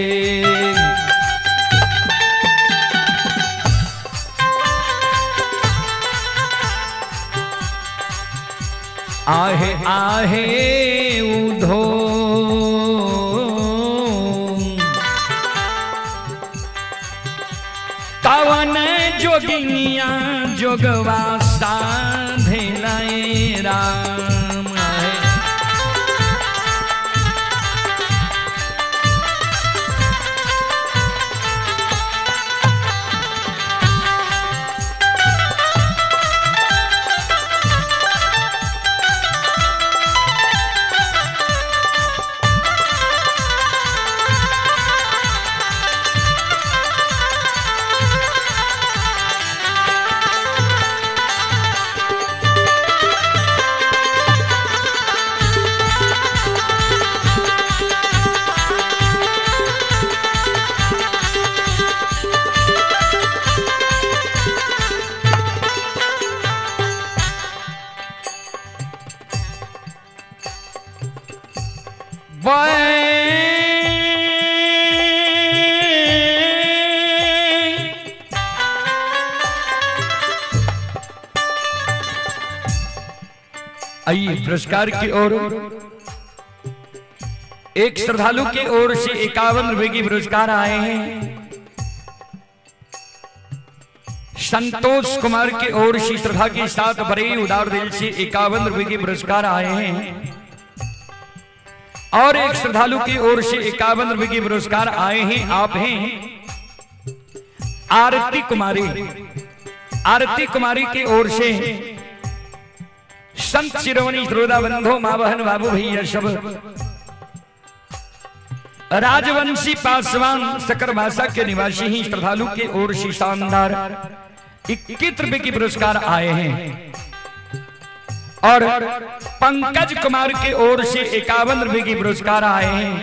आहे आहे ऊधो कवन जोगिनिया जोगवा साधेलाए राम आहे आइए पुरस्कार की ओर एक श्रद्धालु की ओर से 51 रुपए की पुरस्कार आए हैं। संतोष कुमार की ओर से श्रद्धा के साथ बड़े उदार दिल से 51 रुपए की पुरस्कार आए हैं और एक श्रद्धालु की ओर से 51 रुपए की पुरस्कार आए हैं। आप हैं आरती कुमारी। आरती कुमारी की ओर से संत शिरोमणि श्रोता बंधु मां बहन बाबू भैया सब राजवंशी पासवान सकर भाषा के निवासी ही श्रद्धालु के ओर से शानदार 21 रुपए की पुरस्कार आए हैं और पंकज कुमार के ओर से 51 रुपए की पुरस्कार आए हैं।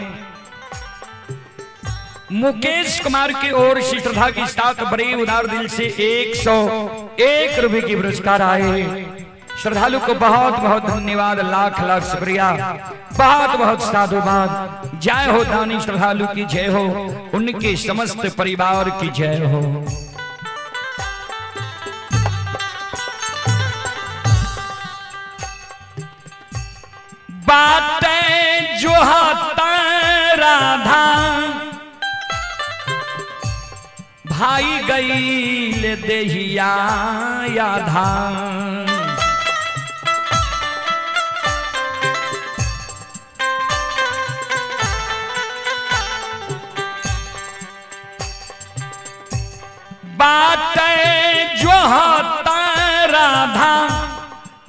मुकेश कुमार की ओर से श्रद्धा के साथ बड़े उदार दिल से 101 रुपए की पुरस्कार आए हैं। श्रद्धालु को बहुत बहुत धन्यवाद, लाख लाख शुक्रिया, बहुत बहुत साधुवाद। जय हो दानी श्रद्धालु की जय हो, उनके समस्त परिवार की जय हो। बातें जो हाथा राधा भाई गई देहिया याधा बातें जो हाथा राधा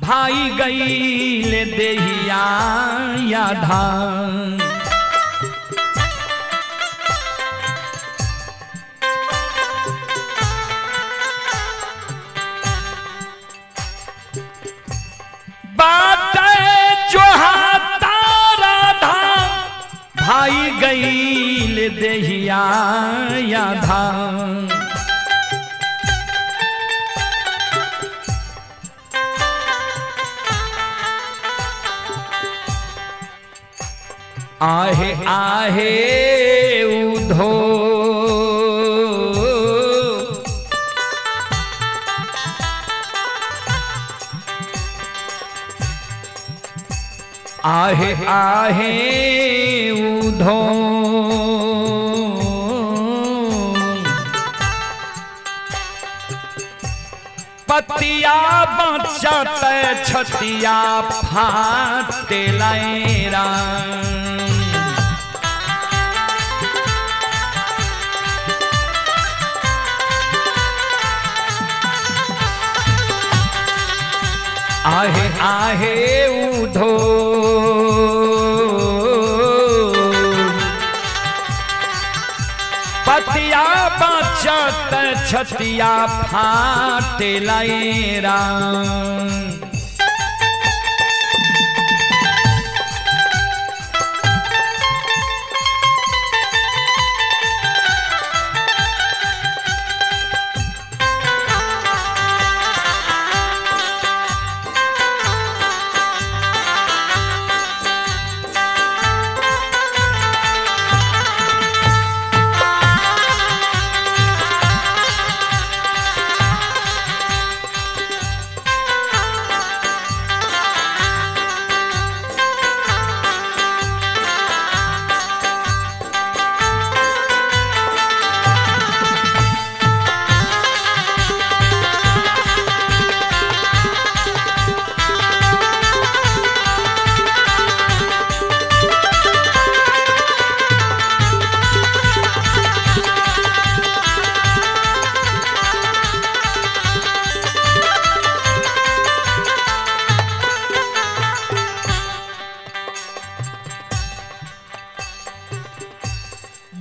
भाई गई देहिया याधा देहिया आधा आहे आहे उधो आहे आहे उधो पतिया बचत छतिया फाटे लैरा आहे आहे उधो पतिया बचत छतिया फाटे लैरा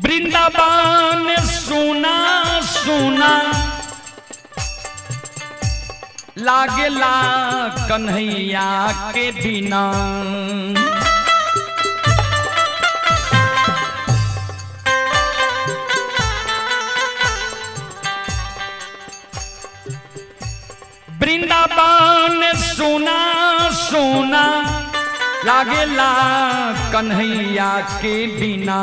वृंदावन सुना सुना लागेला कन्हैया के बिना वृंदावन सुना सुना लागेला कन्हैया के बिना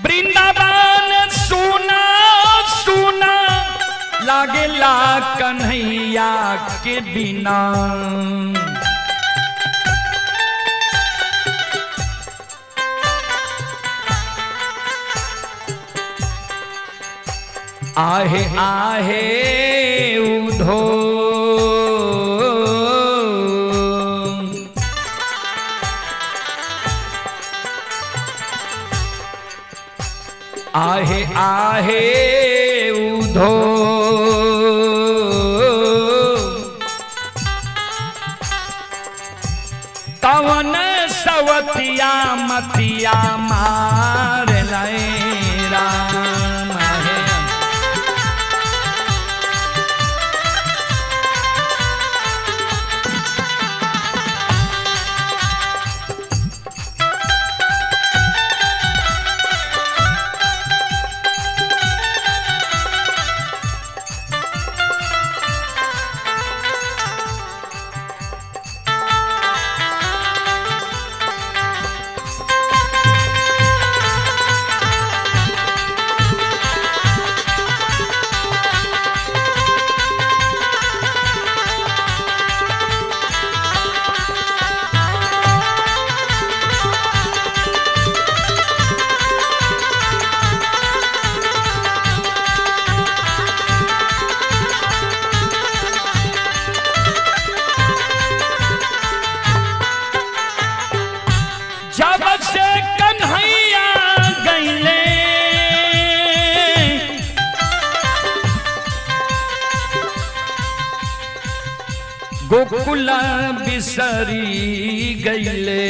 वृंदावन सुना सुना लागेला कन्हैया के बिना आहे आहे उधो आहे आहे उधो कवन सवतिया मतिया मार लैरा गोकुल बिसरी गईले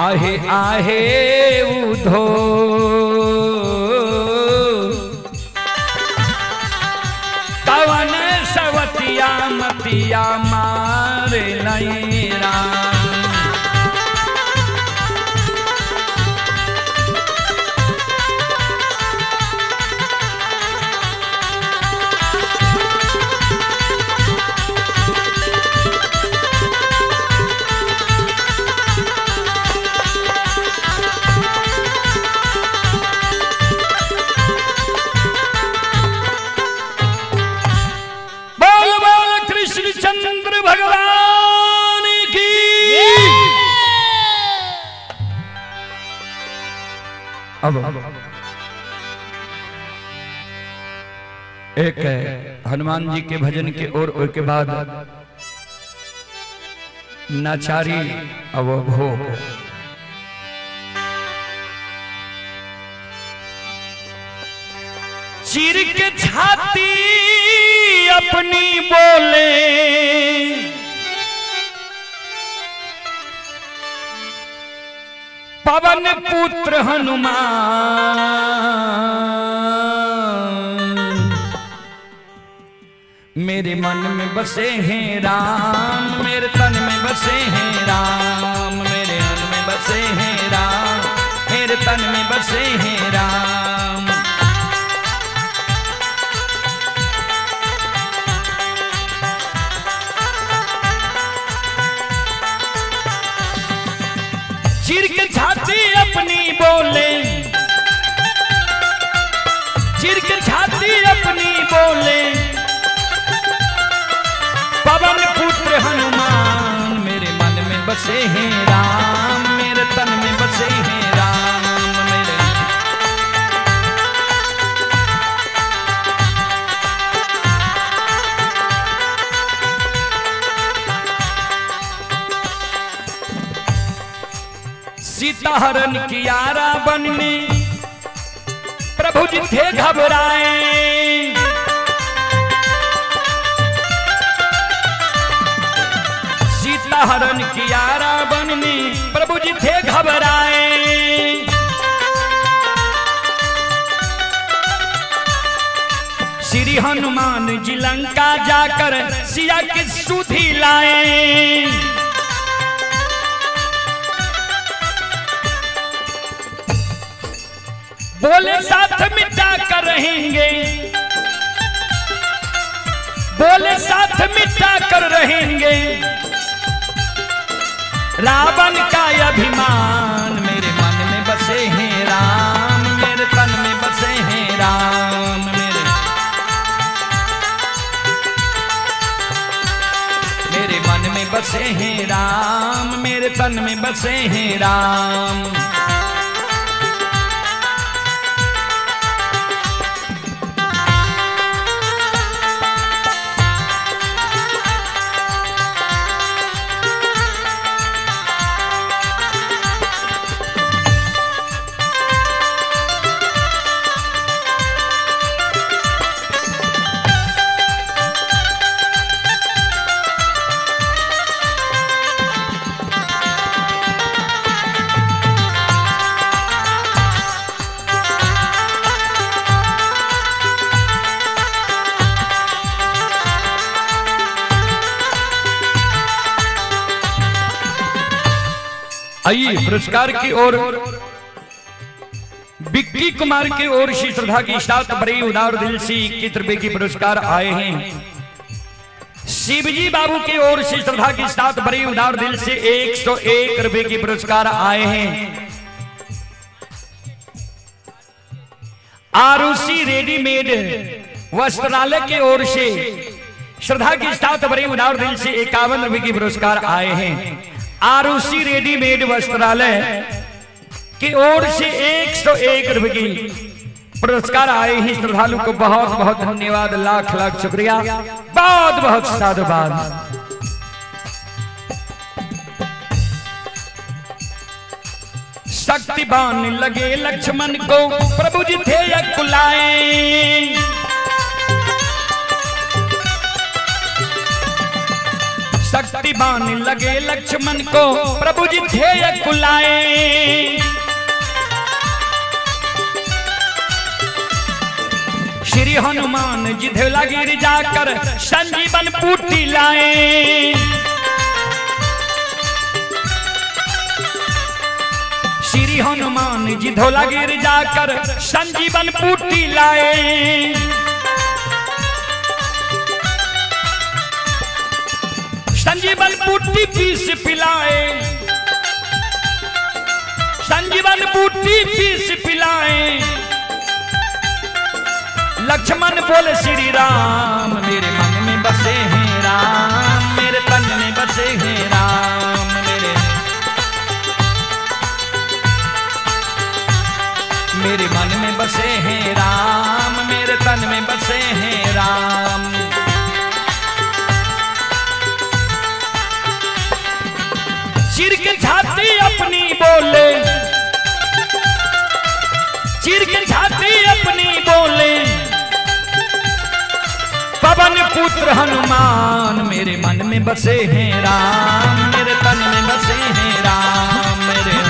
आहे आहे उधो कवन सवतिया मतिया मारे नहीं राम। चंद्र भगवान की अब एक हनुमान जी के भजन के और के बाद नाचारी अवभोग। चीर के छाती अपनी बोले पवन पुत्र हनुमान मेरे मन में बसे हैं राम मेरे तन में बसे हैं राम मेरे मन में बसे हैं राम मेरे तन में बसे हैं राम। चीर के छाती अपनी बोले चीर के छाती अपनी बोले पवन पुत्र हनुमान मेरे मन में बसे हैं राम मेरे तन में बसे हैं राम मेरे। सीता हरण किया रावण ने प्रभु जी थे घबराए सीता हरण किया रावण ने प्रभु जी थे घबराए श्री हनुमान जी लंका जाकर सिया की सुधि लाए बोले साथ मिटा कर रहेंगे बोले साथ मिटा कर रहेंगे रावण का अभिमान मेरे मन में बसे हैं राम मेरे तन में बसे हैं राम मेरे मन में बसे हैं राम मेरे तन में बसे हैं राम। आइए पुरस्कार की ओर विक्की कुमार की ओर से श्रद्धा की साथ बड़े उदार दिल से 21 रुपए की पुरस्कार आए हैं। शिवजी बाबू की ओर से श्रद्धा की साथ बड़े उदार दिल से 101 रुपए की पुरस्कार आए हैं। आरुषि रेडीमेड वस्त्रालय की ओर से श्रद्धा की साथ बड़े उदार दिल से 51 रुपए की पुरस्कार आए हैं। आरुषि रेडीमेड वस्त्रालय की ओर से 101 रुपए की पुरस्कार आए हैं। श्रद्धालु को बहुत बहुत धन्यवाद लाख लाख शुक्रिया बहुत बहुत साधुवाद। शक्तिवान लगे लक्ष्मण को प्रभु जी थे कुलाए शक्ति की बाण लगे लक्ष्मण को प्रभु जी ध्येय कुलाए। श्री हनुमान जी धौलागिरी जाकर संजीवन बूटी लाए। श्री हनुमान जी धौलागिरी जाकर संजीवन बूटी लाए। संजीवन बूटी पीस पिलाए। संजीवन बूटी पीस पिलाए। लक्ष्मण बोले श्री राम मेरे मन में बसे हैं राम, मेरे तन में बसे हैं राम, मेरे मन में बसे हैं राम, मेरे तन में बसे हैं राम। चीर के छाती अपनी बोले, चीर के छाती अपनी बोले, पवन पुत्र हनुमान मेरे मन में बसे हैं राम, मेरे तन में बसे हैं राम, मेरे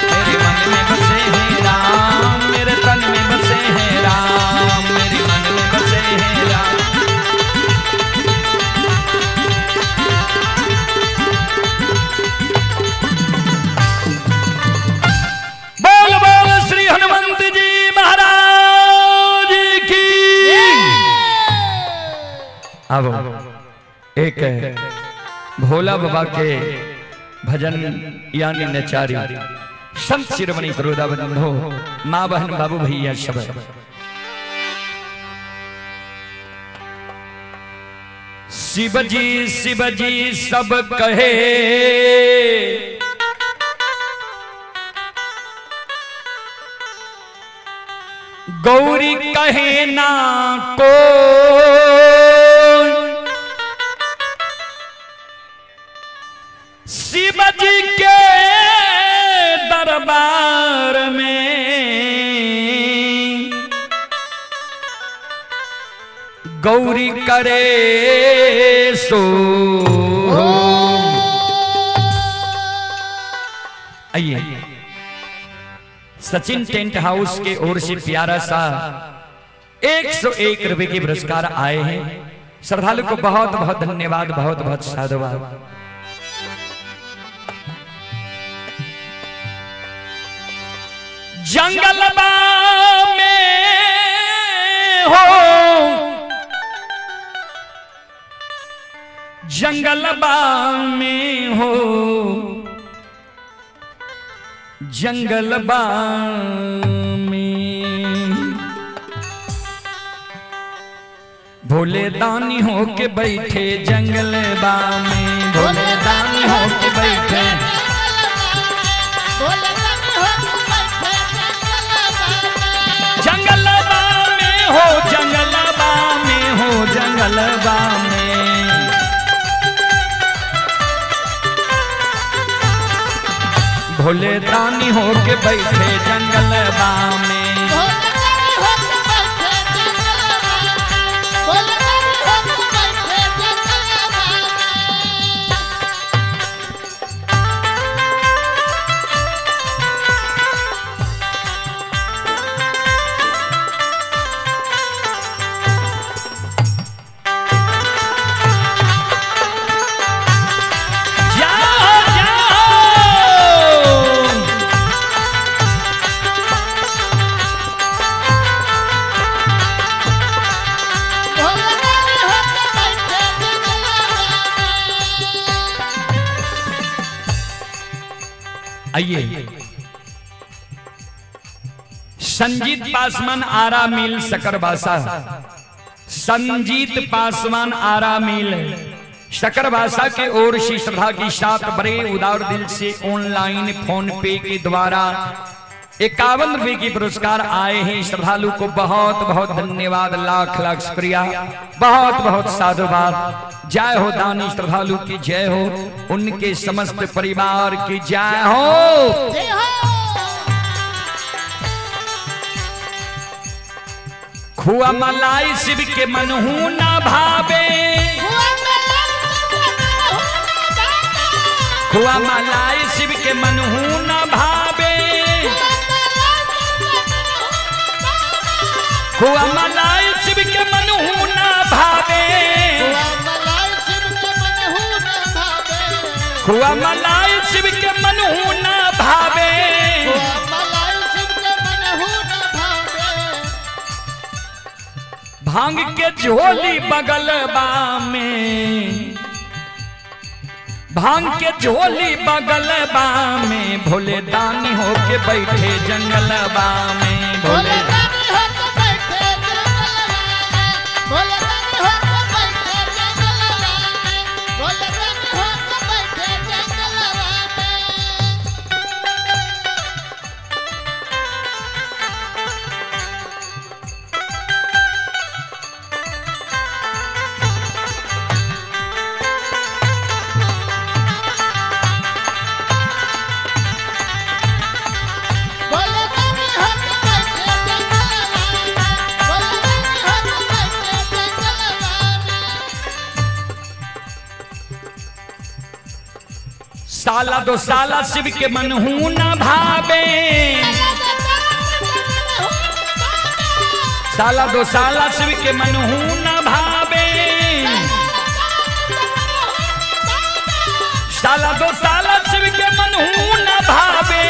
मेरे मन में बसे हैं राम, मेरे तन में बसे हैं राम, मेरे मन में बसे हैं राम। बोल बोल श्री हनुमंत जी महाराज की। अब एक भोला बाबा के भजन यानी नचारी संत शिरोमणि गुरुदावन हो, माँ बहन बाबू भैया सब। शिव जी सब कहे, गौरी कहे ना को, शिव जी के दरबार में गौरी करे सो। आइए सचिन टेंट हाउस के ओर से प्यारा सा 101 रुपए के पुरस्कार आए हैं। श्रद्धालु को बहुत बहुत धन्यवाद, बहुत बहुत साधुवाद। जंगलबा में हो, जंगलबा में हो, जंगलबा में भोले दानी हो के बैठे जंगलबा में, भोले दानी हो के बैठे, जंगलबा में हो, जंगलबा में हो, जंगलबा में भोले दानी हो के बैठे जंगलबा में। आइए संजीत पासवान आरा मिल सकरबासा, संजीत पासवान आरा मिल सकरबासा के ओर से श्रद्धा की साथ बड़े उदार दिल से ऑनलाइन फोन पे के द्वारा 51 रुपए की पुरस्कार आए हैं। श्रद्धालु को बहुत बहुत धन्यवाद, लाख लाख शुक्रिया, बहुत बहुत साधुवाद। जय हो दानी श्रद्धालु की जय हो, उनके समस्त परिवार की जय हो। खुआ मलाई शिव के मनहू ना भावे, खुआ मलाई शिव के मनहू ना भावे, खुआ मलाई शिव के मनहू ना भावे, खुआ मलाई शिव के मनहू ना भावे। भांग के झोली बगलबा में, भांग के झोली बगलबा में भोले दानी होके बैठे जंगलबा में, भोले साला दो साला शिव के मनहू न भावे, साला दो साला शिव के मनहू न भावे, साला दो साला शिव के मनहू न भावे,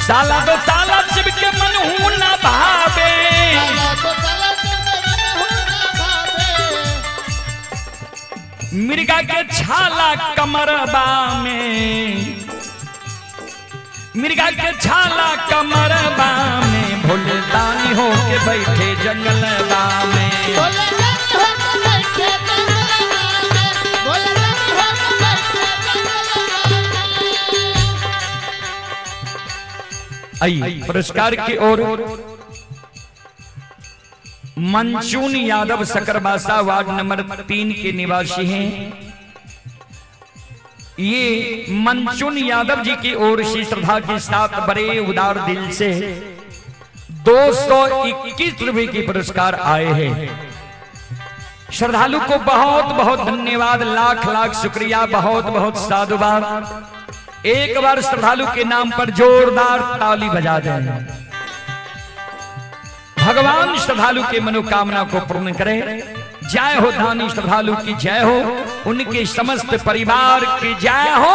साला दो साला शिव के मनहू न भावे। मिर्गा के छाला कमरबा में, मिर्गा के छाला कमरबा में भोले दानी होके बैठे जंगलबा में, आइए पुरस्कार की ओर मंचून यादव सकरबासा वार्ड नंबर 3 के निवासी हैं। ये मंचून यादव जी की ओर से श्रद्धा के साथ बड़े उदार दिल से 221 रुपए की पुरस्कार आए हैं। श्रद्धालु को बहुत बहुत धन्यवाद, लाख लाख शुक्रिया, बहुत बहुत साधुवाद। एक बार श्रद्धालु के नाम पर जोरदार ताली बजा दें। भगवान श्रद्धालु के मनोकामना को पूर्ण करे। जय हो दानी श्रद्धालु की जय हो, उनके समस्त परिवार की जय हो।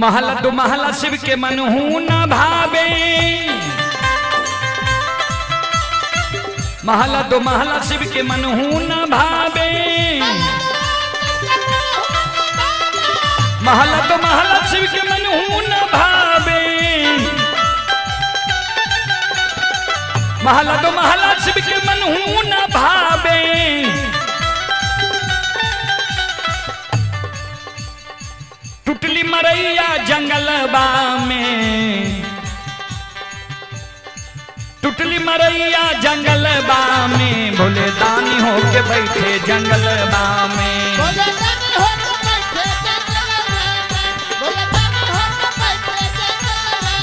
महला दो महला शिव के मनहू न भावे, महला दो महला शिव के मनहू न भावे, महला दो महला शिव के मनहू न भावे, महला दो महला शिव के मनहू न भावे। टुटली मरैया जंगलबा में, टुटली मरैया जंगलबा में भोले दानी होके बैठे जंगलबा में, भोले दानी होके बैठे जंगलबा में, भोले दानी होके बैठे जंगलबा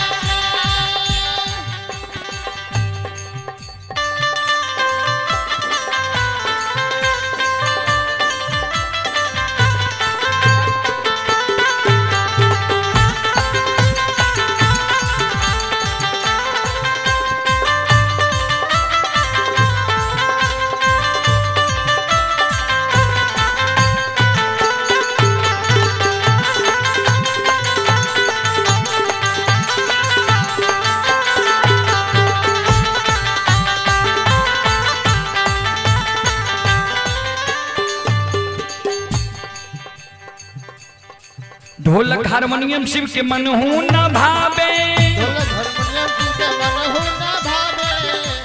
हारमोनियम शिव के मनहू न भावे,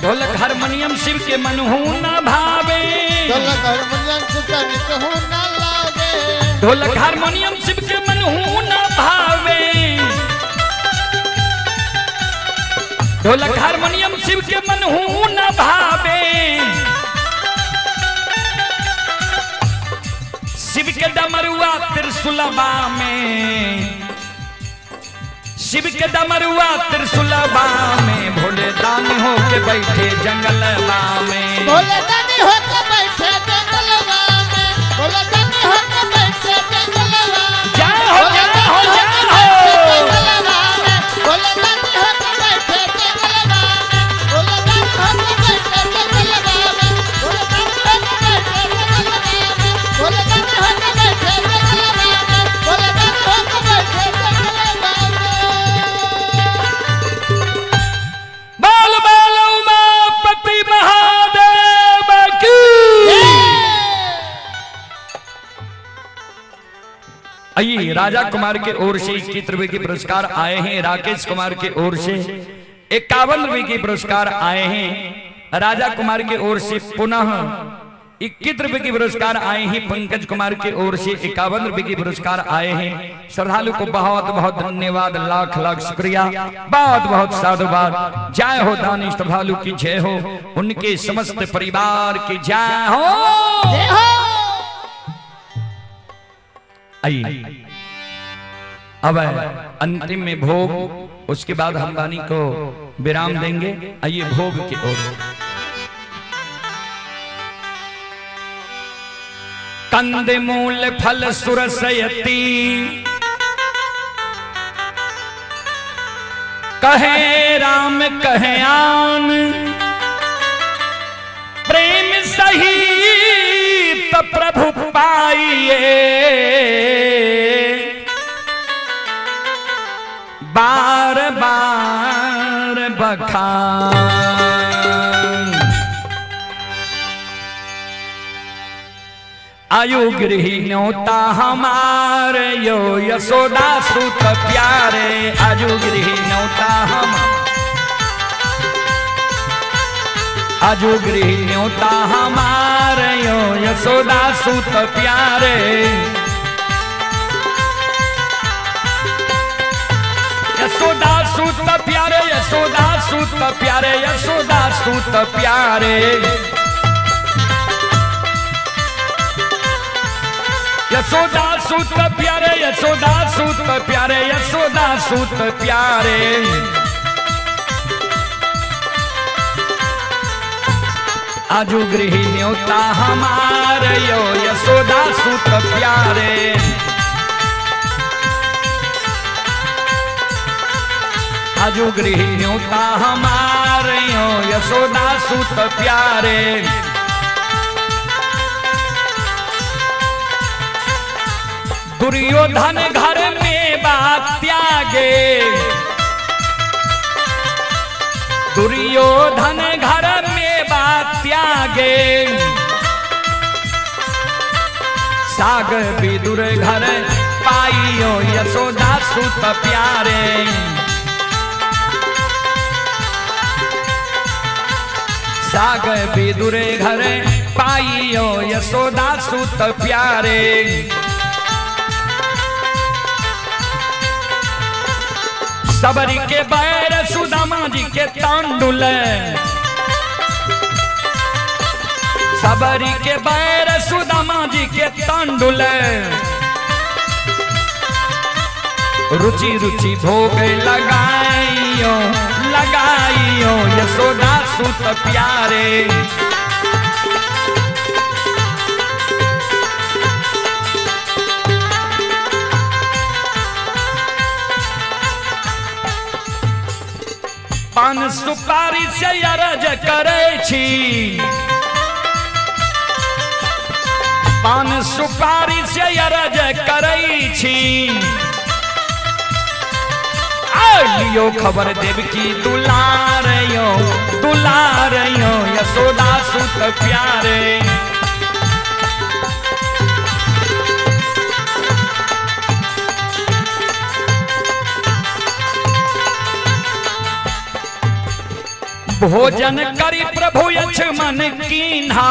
ढोलक हारमोनियम शिव के मनहू न भावे, ढोलक हारमोनियम शिव के मनहू न भावे, ढोलक हारमोनियम शिव के मनहू न लागे, ढोलक हारमोनियम शिव के मनहू न भावे, शिव के डमरुआ त्रिशूलबा में, शिव के डमरुआ त्रिशूलबा में, भोले दानी होके बैठे जंगलबा में, भोले दानी होके बैठे जंगलबा में, भोले दानी होके बैठे जंगलबा में, जय हो जय हो जय हो, भोले दानी होके बैठे जंगलबा में, भोले दानी होके बैठे जंगलबा में, भोले दानी होके बैठे जंगलबा में, भोले दानी होके बैठे जंगलबा में, भोले दानी होके बैठे जंगलबा में। बाल बाल उमापति महादेव की। आइए राजा कुमार के ओर से 21 रुपए के पुरस्कार आए हैं, राकेश कुमार के ओर से 51 रुपए के पुरस्कार आए हैं, राजा कुमार के ओर से पुनः 21 रुपए के पुरस्कार आए हैं, पंकज कुमार के ओर से 51 रुपए के पुरस्कार आए हैं। श्रद्धालु को बहुत बहुत धन्यवाद, लाख लाख शुक्रिया, बहुत बहुत साधुवाद। जय हो दानी श्रद्धालु की जय हो, उनके समस्त परिवार की जय हो, जय हो। आइए अब अंतिम में भोग, उसके बाद हम वाणी को विराम देंगे। आइए भोग की ओर। कंदमूल फल सुरसयती, कहे राम कहे आन, प्रेम सहित प्रभु पाइए, बार बार बखान। आयु गृही न्योता हमार यो यशोदा सुत प्यारे, आयु गृही न्योता हमार, आजू गृही न्योता हमार यो यशोदा सुत प्यारे, यशोदा सूत प्यारे, यशोदा सूत प्यारे, यशोदा सूत प्यारे, यशोदा सूत प्यारे, यशोदा सूत प्यारे, यशोदा सूत प्यारे। आजू गृही न्योता हमार यो यशोदा सूत प्यारे, आजू गृही न्योता हमार यो यशोदा सूत प्यारे। दुर्योधन घर में बात त्यागे, दुर्योधन घर में बात त्यागे, साग विदुर घर पाइयो यशोदा सूत प्यारे, साग विदुर घर पाइयो यशोदा सूत प्यारे। सबरी के बैर सुदामा जी के तांडुल, सबरी के बैर सुदामा जी के तांडुल, रुचि रुचि भोग लगाइयो लगाइयो यशोदा सूत प्यारे। पान सुपारी से अरज करे छी, पान सुपारी से अरज करे छी, लियो खबर देव की दुलार यो दुलार यो यशोदा सूत प्यारे। भोजन करी प्रभु यछ मन कीन्हा,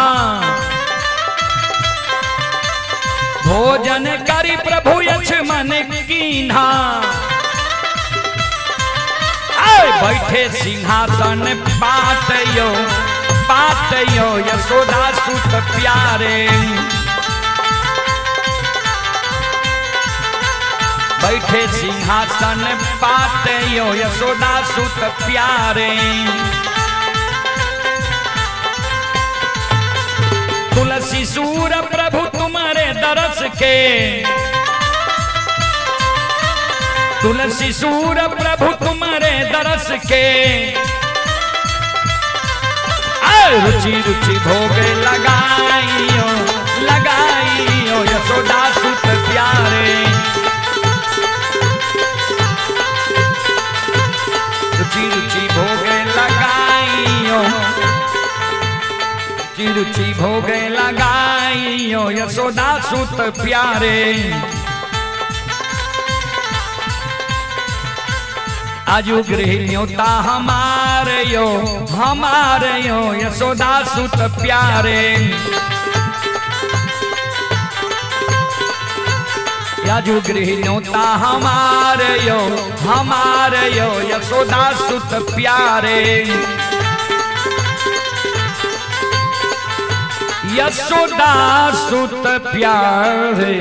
भोजन करी प्रभु यछ मन कीन्हा। बैठे सिंहासन पातयो पातयो यशोदा सुत प्यारे। बैठे सिंहासन पातयो यशोदा सुत प्यारे। तुलसी सूर प्रभु तुम्हारे दरस के, तुलसी सूर प्रभु तुम्हारे दरस के। रुचि रुचि भोग लगाइयो लगाइयो यशोदा सुत प्यारे। रुचि रुचि भोग लगाइयो, रुचि रुचि भोग लगाइयो यशोदा सुत प्यारे। आजू गृहिण्योता हमारे यो यशोदा सुत प्यारे। आजू गृहिण्योता हमारे यो यशोदा सुत प्यारे। यशोदा सुत प्यारे।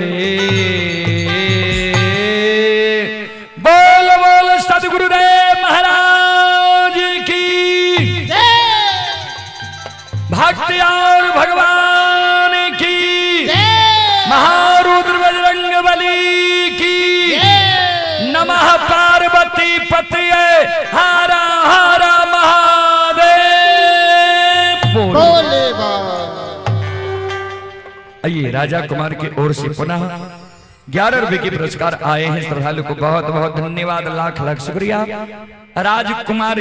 बोल बोल सदगुरुदेव महाराज की भक्ति और भगवान की, महारुद्र बजरंग बली की। नमः पार्वती पतये हर हर महादेव। बोले बाबा। आइए राजा कुमार की ओर से पुनः 11 रुपए के पुरस्कार आए हैं। श्रद्धालु को बहुत बहुत धन्यवाद, लाख लाख शुक्रिया। राजकुमार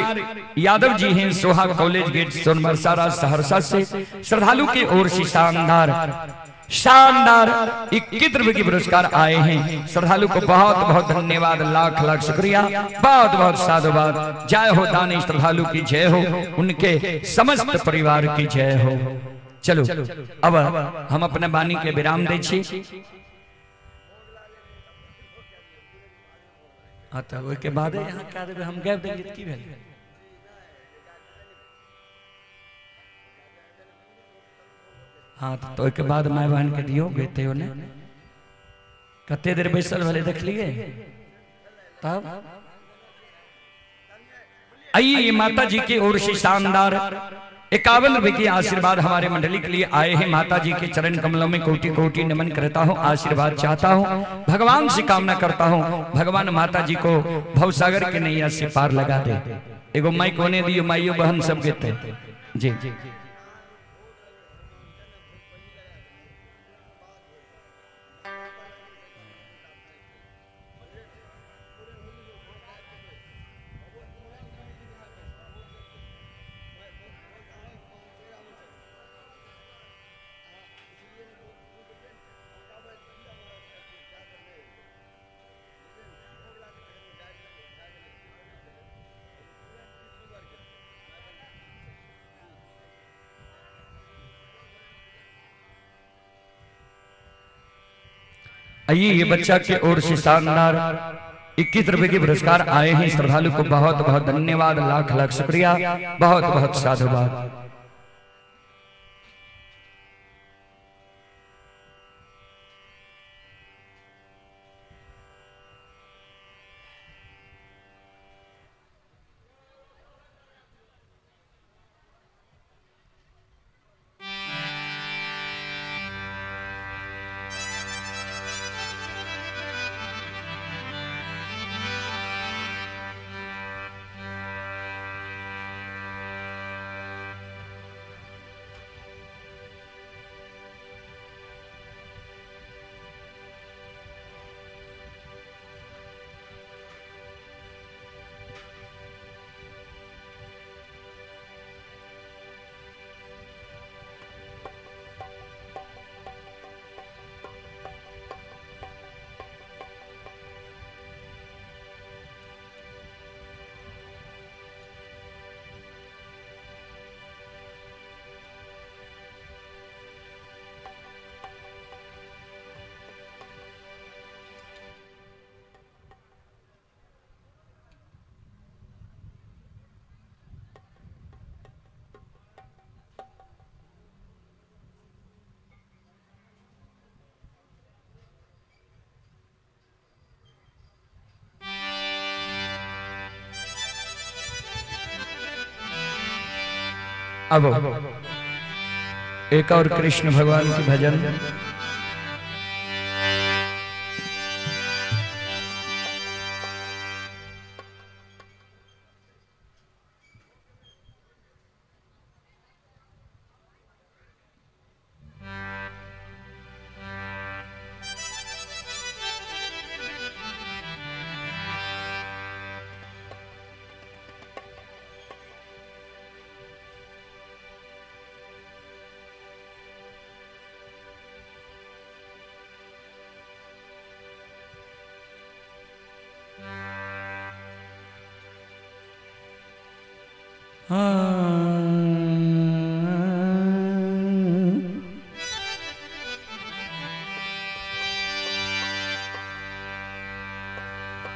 यादव जी हैं, सोहा कॉलेज गेट सोनमरसा सहरसा से। श्रद्धालु की ओर से शानदार शानदार 21 रुपए के पुरस्कार आए हैं। श्रद्धालु को बहुत बहुत धन्यवाद, लाख लाख शुक्रिया, बहुत बहुत साधुवाद। जय हो दानी श्रद्धालु की जय हो, उनके समस्त परिवार की जय हो। चलो अब हम अपने वाणी के विराम दे छी। हाँ तो के बाद यहाँ क्या देवे हम गैप देंगे की भेल। हाँ तो के बाद माय बहन के दियो बेटे ने कते देर बैसल भले देख लिए। तब आइए माता जी की ओर से शानदार 51 रुपए की आशीर्वाद हमारे मंडली के लिए आए हैं। माता जी के चरण कमलों में कोटि कोटि नमन करता हूँ, आशीर्वाद चाहता हूँ, भगवान से कामना करता हूँ भगवान माता जी को भवसागर के नैया से पार लगा दे। एगो माई कोने दियो, माइयो बहन सब कहते जी। आइए ये बच्चा के ओर से शानदार 21 रुपए के पुरस्कार आए हैं। श्रद्धालु को बहुत बहुत धन्यवाद, लाख लाख शुक्रिया, बहुत बहुत साधुवाद। अब एक और कृष्ण भगवान की भजन।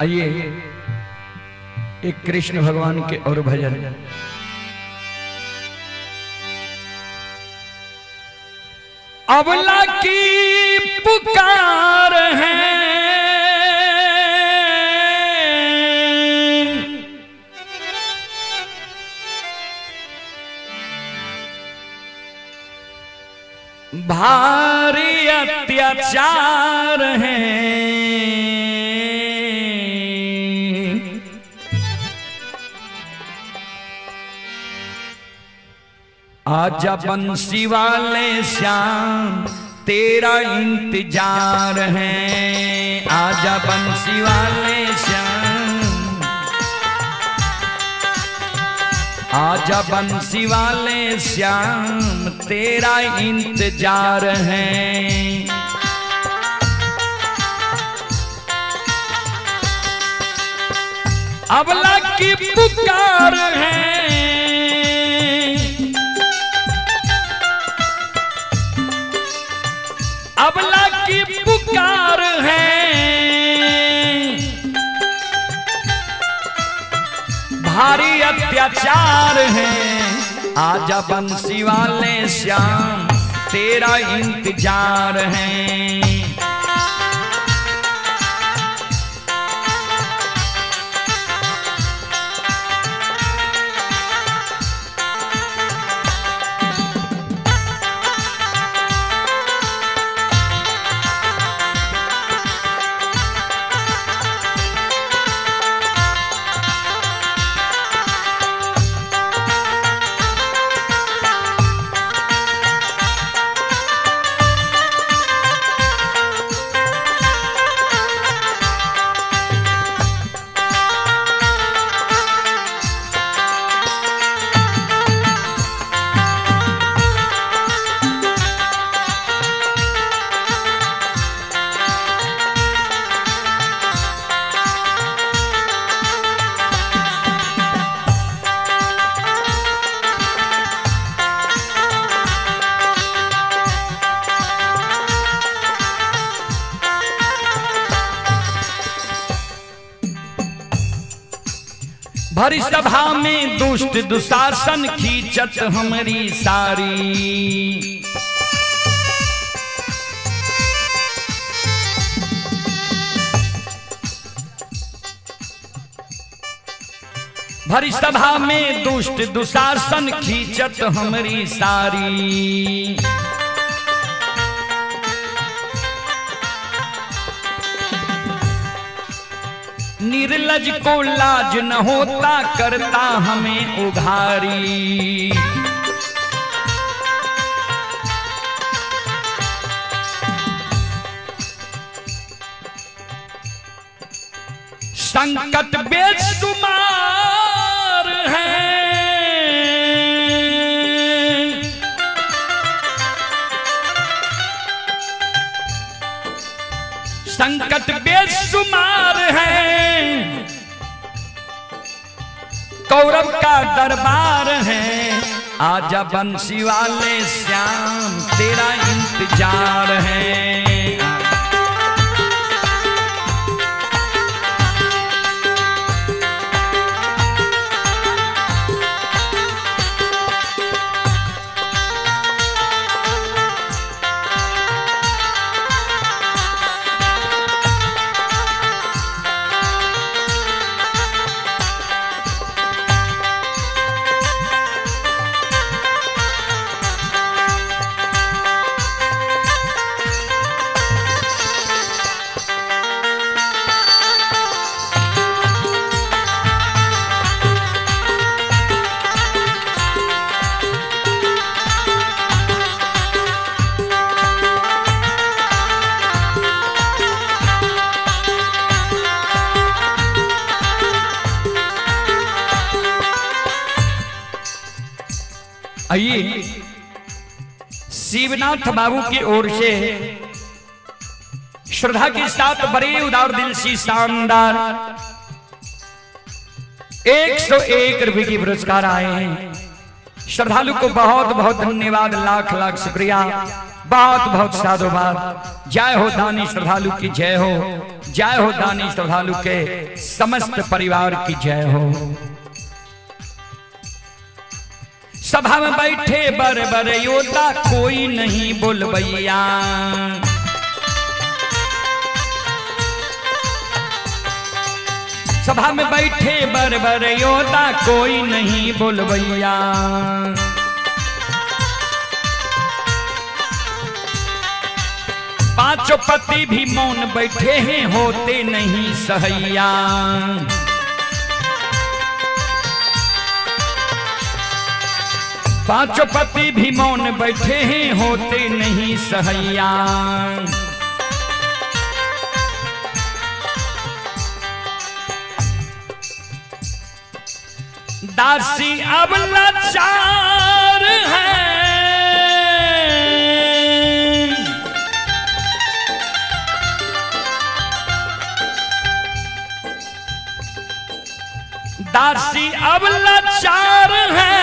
आइए एक कृष्ण भगवान के और भजन। अबला की पुकार है, भारी अत्याचार है, आजा बंसी वाले श्याम तेरा इंतजार है, आजा बंसी वाले श्याम, आजा बंसी वाले श्याम तेरा इंतजार है। अबला की पुकार है, अबला की पुकार है, भारी अत्याचार है, आजा बंसी वाले श्याम तेरा इंतजार है। भरी सभा में दुष्ट दुशासन खींचत हमारी सारी, भरी सभा में दुष्ट दुशासन खींचत हमारी सारी, निर्लज को लाज न होता करता हमें उघारी, संकट बेशुमार है, संकट बेशुमार है, कौरव का दरबार है, आजा बंसी वाले श्याम तेरा इंतजार है। आइए शिवनाथ बाबू की ओर से श्रद्धा के साथ बड़े उदार दिल से शानदार 101 रुपए की पुरस्कार आए हैं। श्रद्धालु को बहुत बहुत धन्यवाद, लाख लाख शुक्रिया, बहुत बहुत साधुवाद। जय हो दानी श्रद्धालु की जय हो, जय हो दानी श्रद्धालु के समस्त परिवार की जय हो। सभा में बैठे बर बर योद्धा कोई नहीं बोलबैया, सभा में बैठे बर बर योद्धा कोई नहीं बोलबैया। पांचों पति भी मौन बैठे हैं होते नहीं सहैया। पांचों पति भी मौन बैठे हैं होते नहीं सहैया। दासी अब लाचार है, दासी अब लाचार है।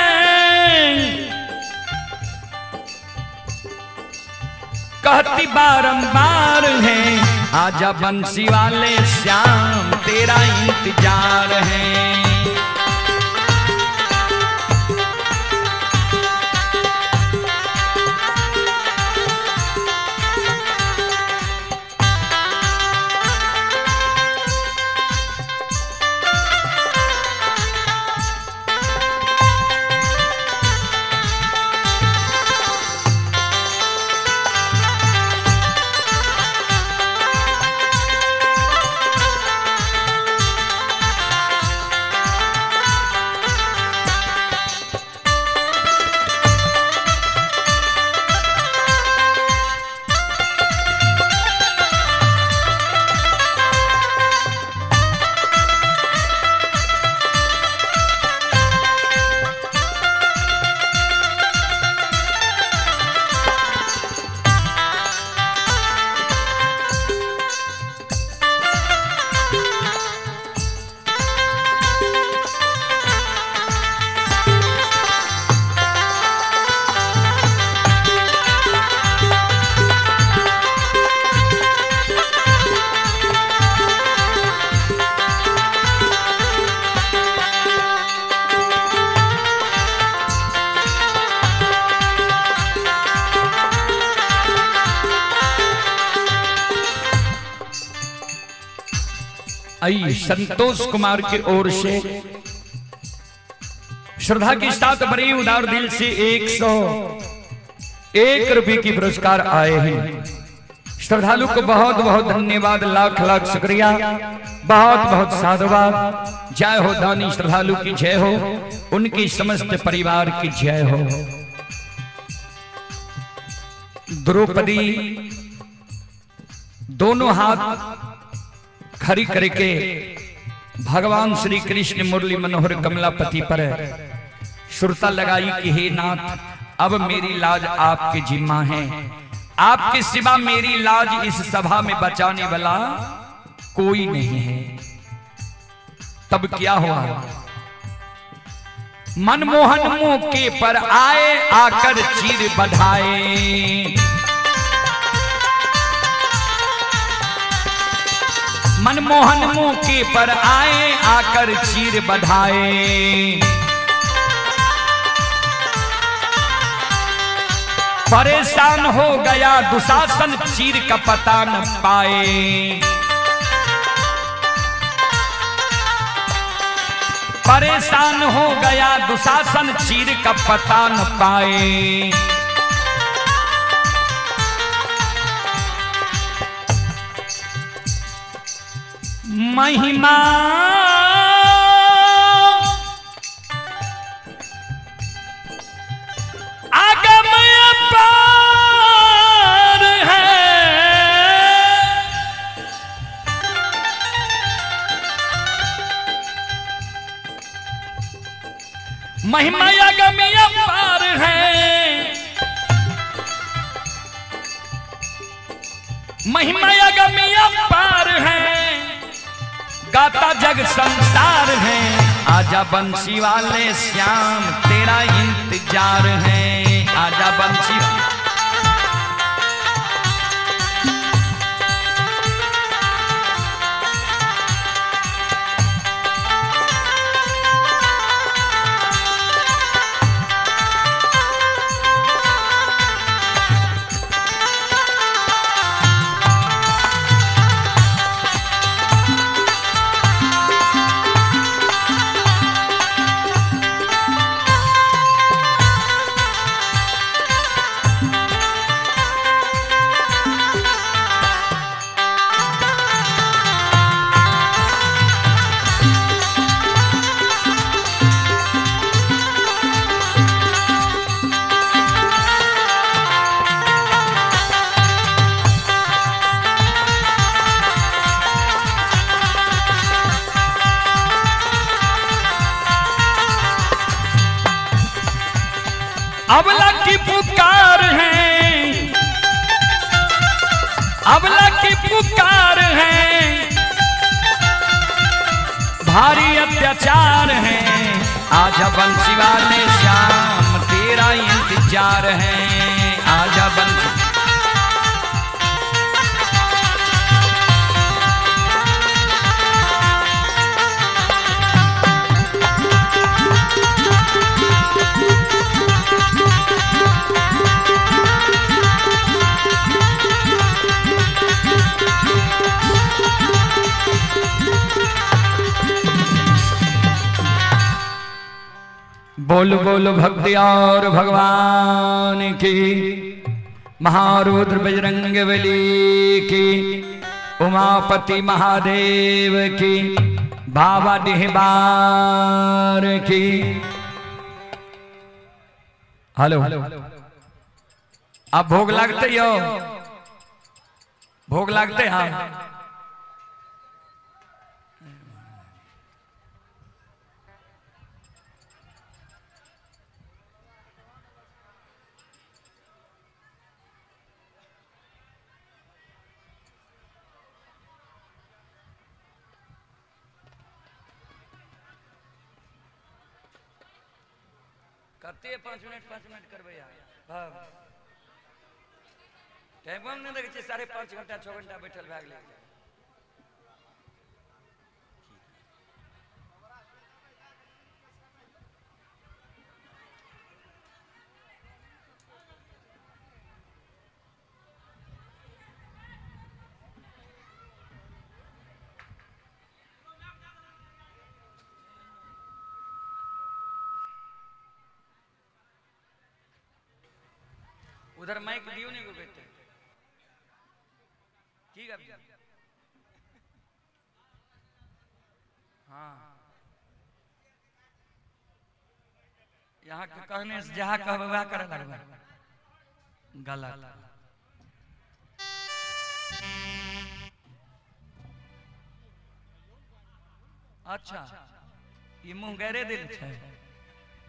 कहती बारंबार है आजा बंसी वाले श्याम तेरा इंतजार है। आई संतोष कुमार की ओर से श्रद्धा के साथ बड़े उदार दिल से 101 रुपए की पुरस्कार आए हैं। श्रद्धालु को बहुत बहुत धन्यवाद, लाख लाख शुक्रिया, बहुत बहुत साधुवाद। जय हो दानी श्रद्धालु की जय हो, उनकी समस्त परिवार की जय हो। द्रौपदी दोनों हाथ खड़ी करके भगवान श्री कृष्ण मुरली मनोहर कमलापति पर सुरता लगाई कि हे नाथ, अब मेरी लाज आपके जिम्मा है, आपके सिवा मेरी लाज इस सभा में बचाने वाला कोई नहीं है। तब क्या हुआ? मनमोहन मौके पर आए, आकर चीर बढ़ाए। मनमोहन मौके पर आए, आकर चीर बढ़ाए। परेशान हो गया दुशासन, चीर का पता न पाए। परेशान हो गया दुशासन, चीर का पता न पाए। महिमा आगम अपार है, महिमा अगमिया पार है, महिमा अगमिया पार है, गाता जग संसार है। आजा बंसी वाले श्याम तेरा इंतजार है, आजा बंसी। अबला की पुकार है, अबला की पुकार है, भारी अत्याचार है। आजा बंसी वाले श्याम तेरा इंतजार है, आजा बंसी। बोल बोल भक्ति और भगवान की, महारुद्र बजरंग बली की, उमापति महादेव की, बाबा डिहबार की। हेलो, आप भोग लगते हो, भोग लगते हैं। करते 5 मिनट करबे यार। टाइम नहीं देखे 5.5 घंटा 6 घंटा बैठल भाग ले। उधर माइक दियो नहीं को बेटे ठीक है। हाँ यहाँ के कहने से जहाँ कहबे वह करे लगबे गलत। अच्छा ये मुंह गहरे दिल है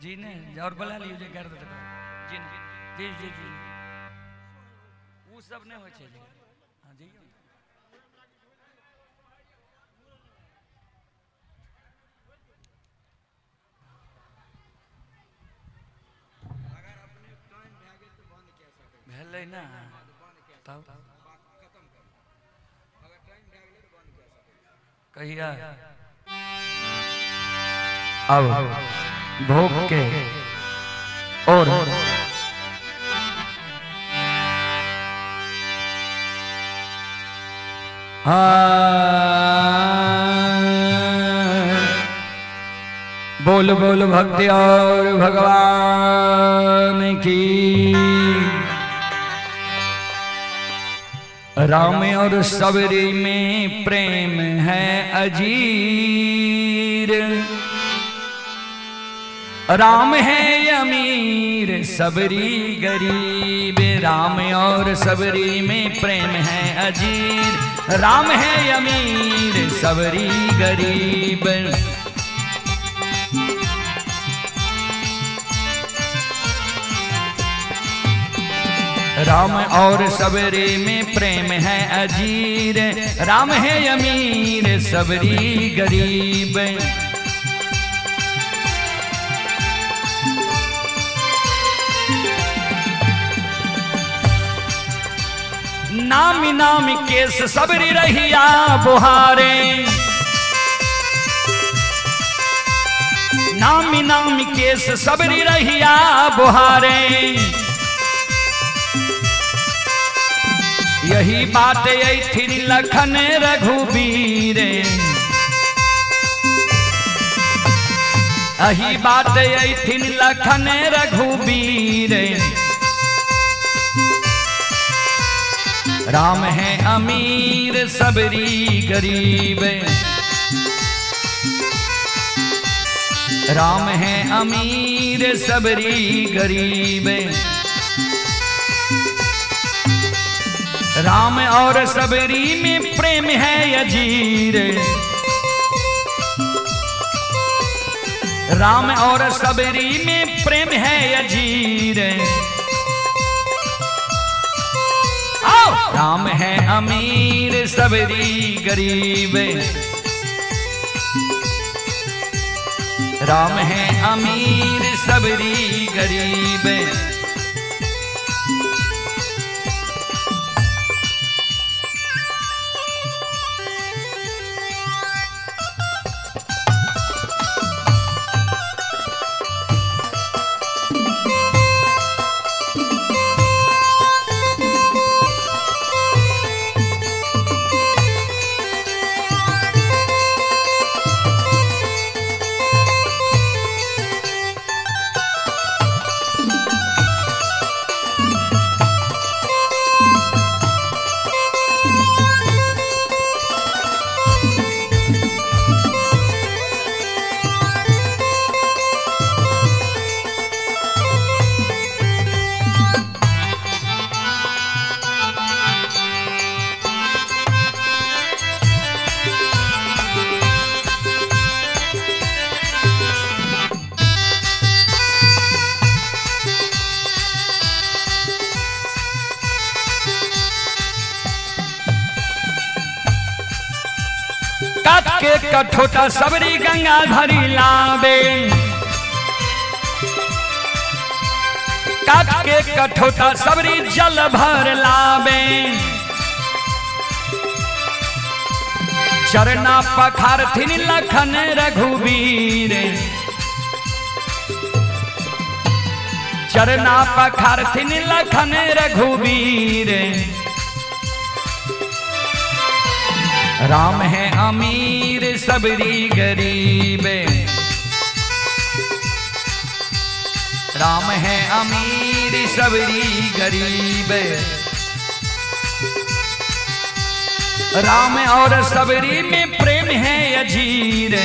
जी ने और बुला लियो जे कर दे जी जी जी जी वो सब नहीं हो चाहिए। हाँ जी अगर अपने टाइम भागे तो बंद कैसे सकते भेले ना तब खत्म कर अगर टाइम भागे तो बंद कैसे सकते कहिया अब भोग के और बोल बोल भक्ति और भगवान की। राम और सबरी में प्रेम है अजीर, राम है अमीर सबरी गरीब। राम और सबरी में प्रेम है अजीर, राम है अमीर सबरी गरीब। राम और सबरी में प्रेम है अजीर, राम है अमीर सबरी गरीब। नामी नामी केस सबरी रहिया बुहारे, नामी नामी केस सबरी रहिया बुहारे। यही बात थी लखन रघुबीर, यही बात थी लखन रघुबीर। राम है अमीर सबरी गरीब, राम है अमीर सबरी गरीब। राम और सबरी में प्रेम है अजीर, राम और सबरी में प्रेम है अजीर। राम है अमीर सबरी गरीब, राम है अमीर सबरी गरीब। काट के कठोटा सबरी गंगा धरी लावे, काट के कठोटा सबरी जल भर लावे। चरना पखार थिन लखन रघुबीर, चरना पखार थिन लखन रघुबीर। राम है अमीर सबरी गरीब, राम है अमीर सबरी गरीब। राम और सबरी में प्रेम है अजीर,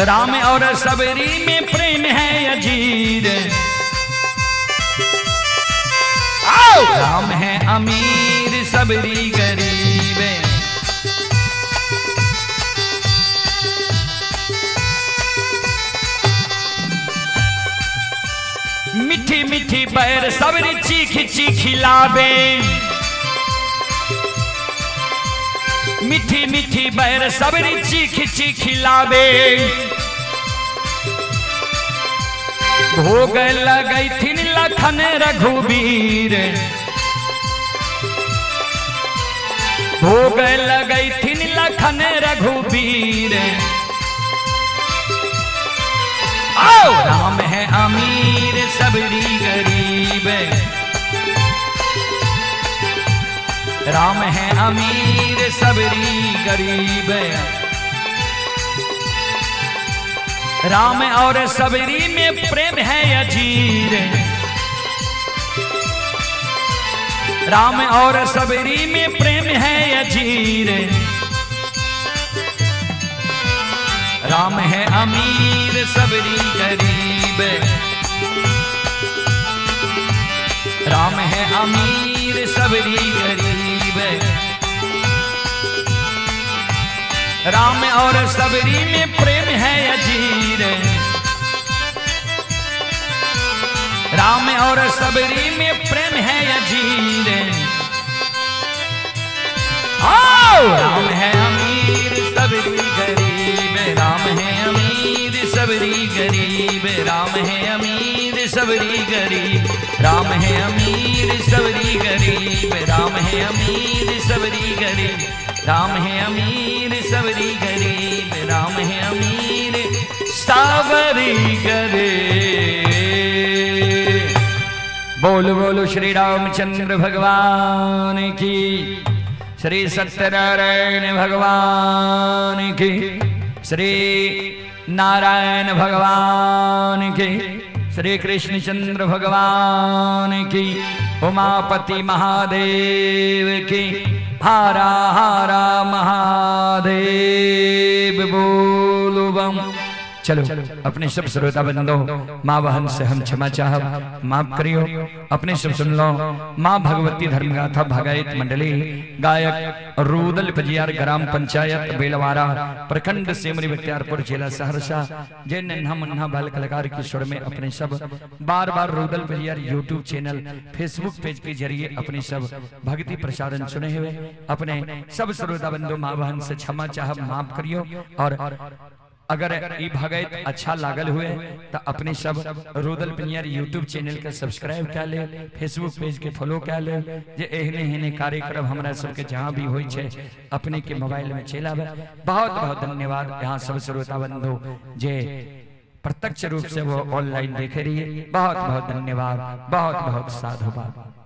राम और सबरी में प्रेम है अजीर। राम है अमीर सबरी गरीब, मीठी मीठी बैर सबरी चीख चीखी लावे, मीठी मीठी बैर सबरी चीख चीखी लावे। भोग लगई थिन लखन रघुबीर, भोग लगई थिन लखन रघुबीर। राम है अमीर सबरी गरीब, राम है अमीर सबरी गरीब। राम और सबरी में प्रेम है अजीर, राम और सबरी में प्रेम है अजीर। राम है अमीर सबरी गरीब, राम है अमीर सबरी गरीब। राम और सबरी में प्रेम है अजीर, राम और सबरी में प्रेम है अजीर। आओ राम है अमीर सबरी गरीब, राम है अमीर सबरी गरीब, राम है अमीर सबरी गरीब, राम है अमीर सबरी गरीब, राम है अमीर सबरी गरीब, राम है अमीर सबरी गरीब, राम है अमीर सबरी गरीब। बोलो बोलो श्री रामचंद्र भगवान की, श्री सत्यनारायण भगवान की, श्री नारायण भगवान की, श्री कृष्णचंद्र भगवान की, उमापति महादेव की, हारा हारा महादेव बोलो बम। चलो अपने सब श्रोता बंदो, माँ बहन से हम क्षमा चाह माफ करियो। अपने सब सुन लो, माँ भगवती धर्मगाथा भागायत मंडली गायक रूदल पजियार ग्राम पंचायत बेलवारा प्रखंड सेमरी बख्तियारपुर जिला सहरसा जे नन्हा मुन्हा बाल कलाकार की स्वर में अपने सब बार बार Rudal Pajiyar YouTube channel Facebook page के जरिए अपने सब भक्ति प्रसारण सुने हुए अपने सब श्रोता बंदो माँ बहन से क्षमा चाह माफ करियो। और अगर ई भगत अच्छा लागल हुए तो अपने सब रूदल पिनियर यूट्यूब चैनल के सब्सक्राइब कर ले, फेसबुक पेज के फॉलो कर ले, जे एहने एहने कार्यक्रम हमरा सबके जहाँ भी होई छे अपने के मोबाइल में चलावे। बहुत बहुत धन्यवाद यहाँ सब श्रोता बंधु जे प्रत्यक्ष रूप से वो ऑनलाइन देखे रहिए। बहुत बहुत धन्यवाद, बहुत बहुत साधुवाद।